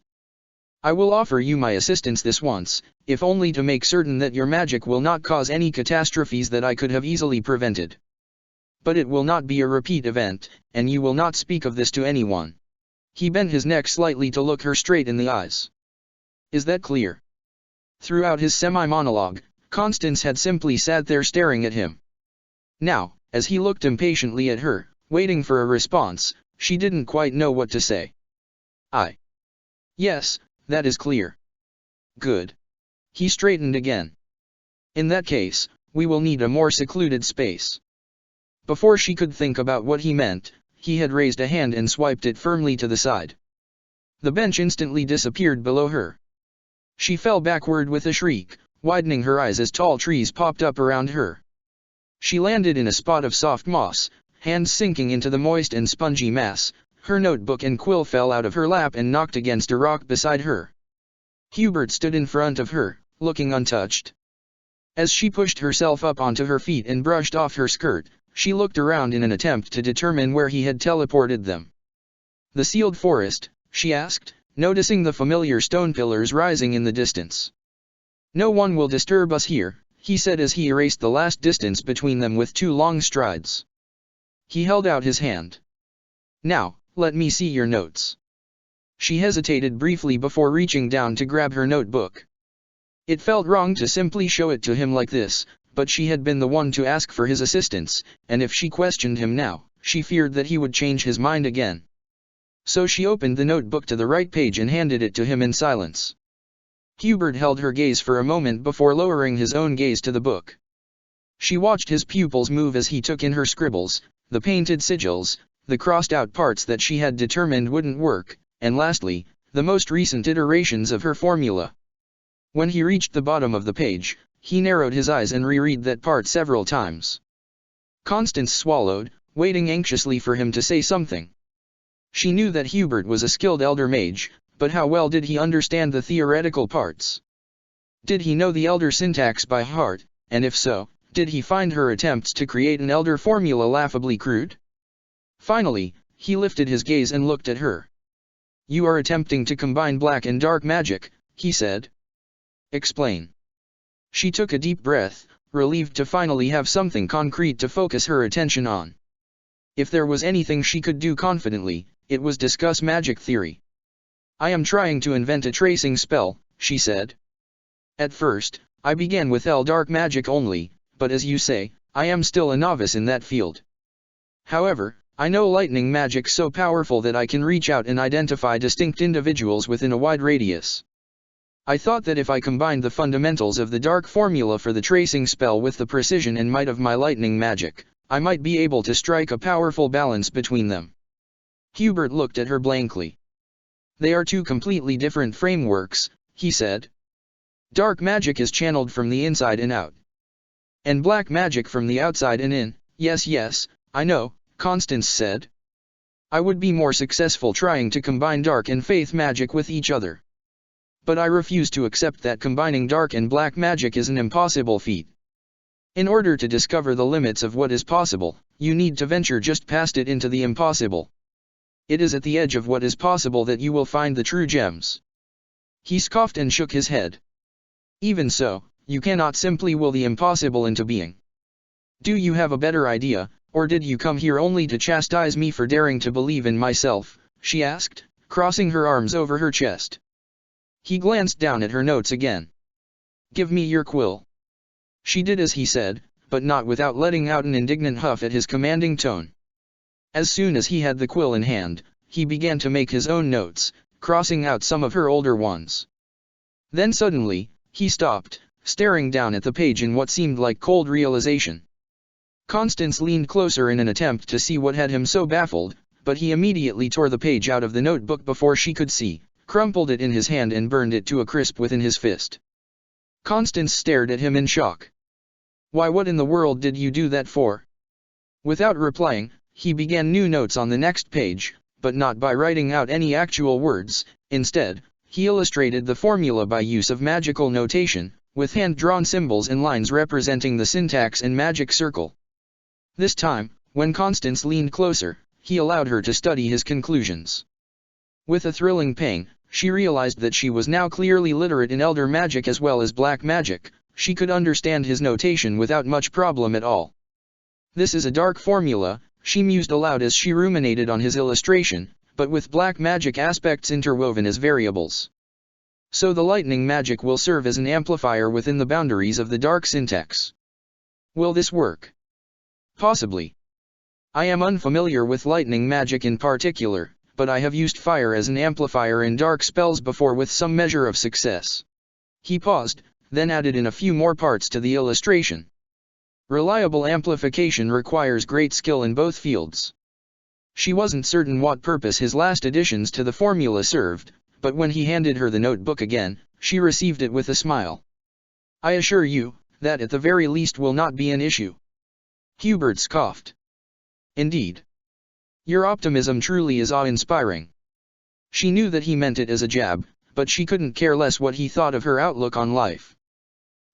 I will offer you my assistance this once, if only to make certain that your magic will not cause any catastrophes that I could have easily prevented. But it will not be a repeat event, and you will not speak of this to anyone." He bent his neck slightly to look her straight in the eyes. "Is that clear?" Throughout his semi-monologue, Constance had simply sat there staring at him. Now, as he looked impatiently at her, waiting for a response, she didn't quite know what to say. "Yes, that is clear." "Good." He straightened again. "In that case, we will need a more secluded space." Before she could think about what he meant, he had raised a hand and swiped it firmly to the side. The bench instantly disappeared below her. She fell backward with a shriek, widening her eyes as tall trees popped up around her. She landed in a spot of soft moss, hands sinking into the moist and spongy mass. Her notebook and quill fell out of her lap and knocked against a rock beside her. Hubert stood in front of her, looking untouched. As she pushed herself up onto her feet and brushed off her skirt, she looked around in an attempt to determine where he had teleported them. "The sealed forest?" she asked, noticing the familiar stone pillars rising in the distance. "No one will disturb us here," he said as he erased the last distance between them with 2 long strides. He held out his hand. "Now, let me see your notes." She hesitated briefly before reaching down to grab her notebook. It felt wrong to simply show it to him like this, but she had been the one to ask for his assistance, and if she questioned him now, she feared that he would change his mind again. So she opened the notebook to the right page and handed it to him in silence. Hubert held her gaze for a moment before lowering his own gaze to the book. She watched his pupils move as he took in her scribbles, the painted sigils, the crossed-out parts that she had determined wouldn't work, and lastly, the most recent iterations of her formula. When he reached the bottom of the page, He narrowed his eyes and reread that part several times. Constance swallowed, waiting anxiously for him to say something. She knew that Hubert was a skilled elder mage, but how well did he understand the theoretical parts? Did he know the elder syntax by heart, and if so, did he find her attempts to create an elder formula laughably crude? Finally, he lifted his gaze and looked at her. "You are attempting to combine black and dark magic," he said. "Explain." She took a deep breath, relieved to finally have something concrete to focus her attention on. If there was anything she could do confidently, it was discuss magic theory. "I am trying to invent a tracing spell," she said. "At first, I began with dark magic only, but as you say, I am still a novice in that field. However, I know lightning magic so powerful that I can reach out and identify distinct individuals within a wide radius. I thought that if I combined the fundamentals of the dark formula for the tracing spell with the precision and might of my lightning magic, I might be able to strike a powerful balance between them." Hubert looked at her blankly. "They are two completely different frameworks," he said. "Dark magic is channeled from the inside and out. And black magic from the outside and in." Yes, I know," Constance said. "I would be more successful trying to combine dark and faith magic with each other. But I refuse to accept that combining dark and black magic is an impossible feat. In order to discover the limits of what is possible, you need to venture just past it into the impossible. It is at the edge of what is possible that you will find the true gems." He scoffed and shook his head. "Even so, you cannot simply will the impossible into being. Do you have a better idea, or did you come here only to chastise me for daring to believe in myself?" she asked, crossing her arms over her chest. He glanced down at her notes again. "Give me your quill." She did as he said, but not without letting out an indignant huff at his commanding tone. As soon as he had the quill in hand, he began to make his own notes, crossing out some of her older ones. Then suddenly, he stopped, staring down at the page in what seemed like cold realization. Constance leaned closer in an attempt to see what had him so baffled, but he immediately tore the page out of the notebook before she could see, crumpled it in his hand and burned it to a crisp within his fist. Constance stared at him in shock. "Why, what in the world did you do that for?" Without replying, he began new notes on the next page, but not by writing out any actual words. Instead, he illustrated the formula by use of magical notation, with hand-drawn symbols and lines representing the syntax and magic circle. This time, when Constance leaned closer, he allowed her to study his conclusions. With a thrilling pang, she realized that she was now clearly literate in elder magic as well as black magic. She could understand his notation without much problem at all. "This is a dark formula," she mused aloud as she ruminated on his illustration, "but with black magic aspects interwoven as variables. So the lightning magic will serve as an amplifier within the boundaries of the dark syntax. Will this work?" "Possibly. I am unfamiliar with lightning magic in particular, but I have used fire as an amplifier in dark spells before with some measure of success." He paused, then added in a few more parts to the illustration. "Reliable amplification requires great skill in both fields." She wasn't certain what purpose his last additions to the formula served, but when he handed her the notebook again, she received it with a smile. "I assure you, that at the very least will not be an issue." Hubert scoffed. "Indeed. Your optimism truly is awe-inspiring." She knew that he meant it as a jab, but she couldn't care less what he thought of her outlook on life.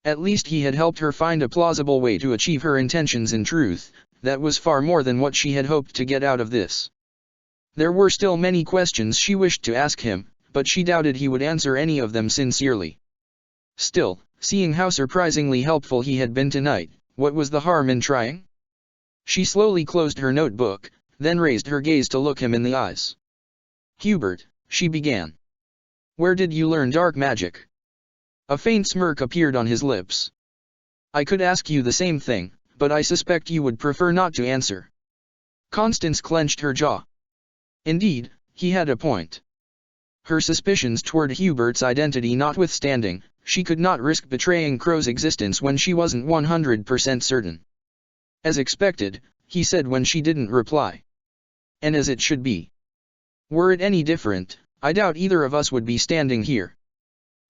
At least he had helped her find a plausible way to achieve her intentions in truth. That was far more than what she had hoped to get out of this. There were still many questions she wished to ask him, but she doubted he would answer any of them sincerely. Still, seeing how surprisingly helpful he had been tonight, what was the harm in trying? She slowly closed her notebook, then raised her gaze to look him in the eyes. "Hubert," she began. "Where did you learn dark magic?" A faint smirk appeared on his lips. "I could ask you the same thing, but I suspect you would prefer not to answer." Constance clenched her jaw. Indeed, he had a point. Her suspicions toward Hubert's identity notwithstanding, she could not risk betraying Crow's existence when she wasn't 100% certain. "As expected," he said when she didn't reply. "And as it should be. Were it any different, I doubt either of us would be standing here."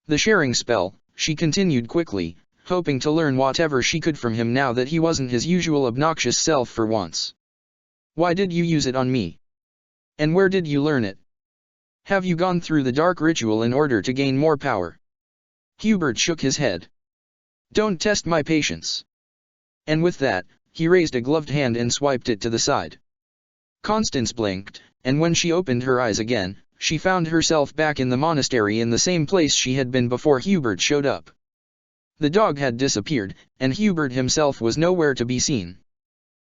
"The sharing spell," she continued quickly, hoping to learn whatever she could from him now that he wasn't his usual obnoxious self for once. "Why did you use it on me? And where did you learn it? Have you gone through the dark ritual in order to gain more power?" Hubert shook his head. "Don't test my patience." And with that, he raised a gloved hand and swiped it to the side. Constance blinked, and when she opened her eyes again, she found herself back in the monastery in the same place she had been before Hubert showed up. The dog had disappeared, and Hubert himself was nowhere to be seen.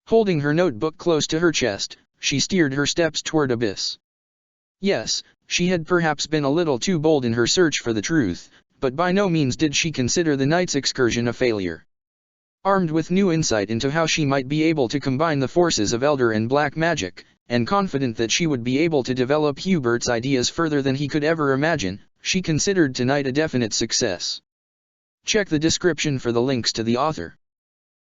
Holding her notebook close to her chest, she steered her steps toward Abyss. Yes, she had perhaps been a little too bold in her search for the truth, but by no means did she consider the night's excursion a failure. Armed with new insight into how she might be able to combine the forces of Elder and Black magic, and confident that she would be able to develop Hubert's ideas further than he could ever imagine, she considered tonight a definite success. Check the description for the links to the author.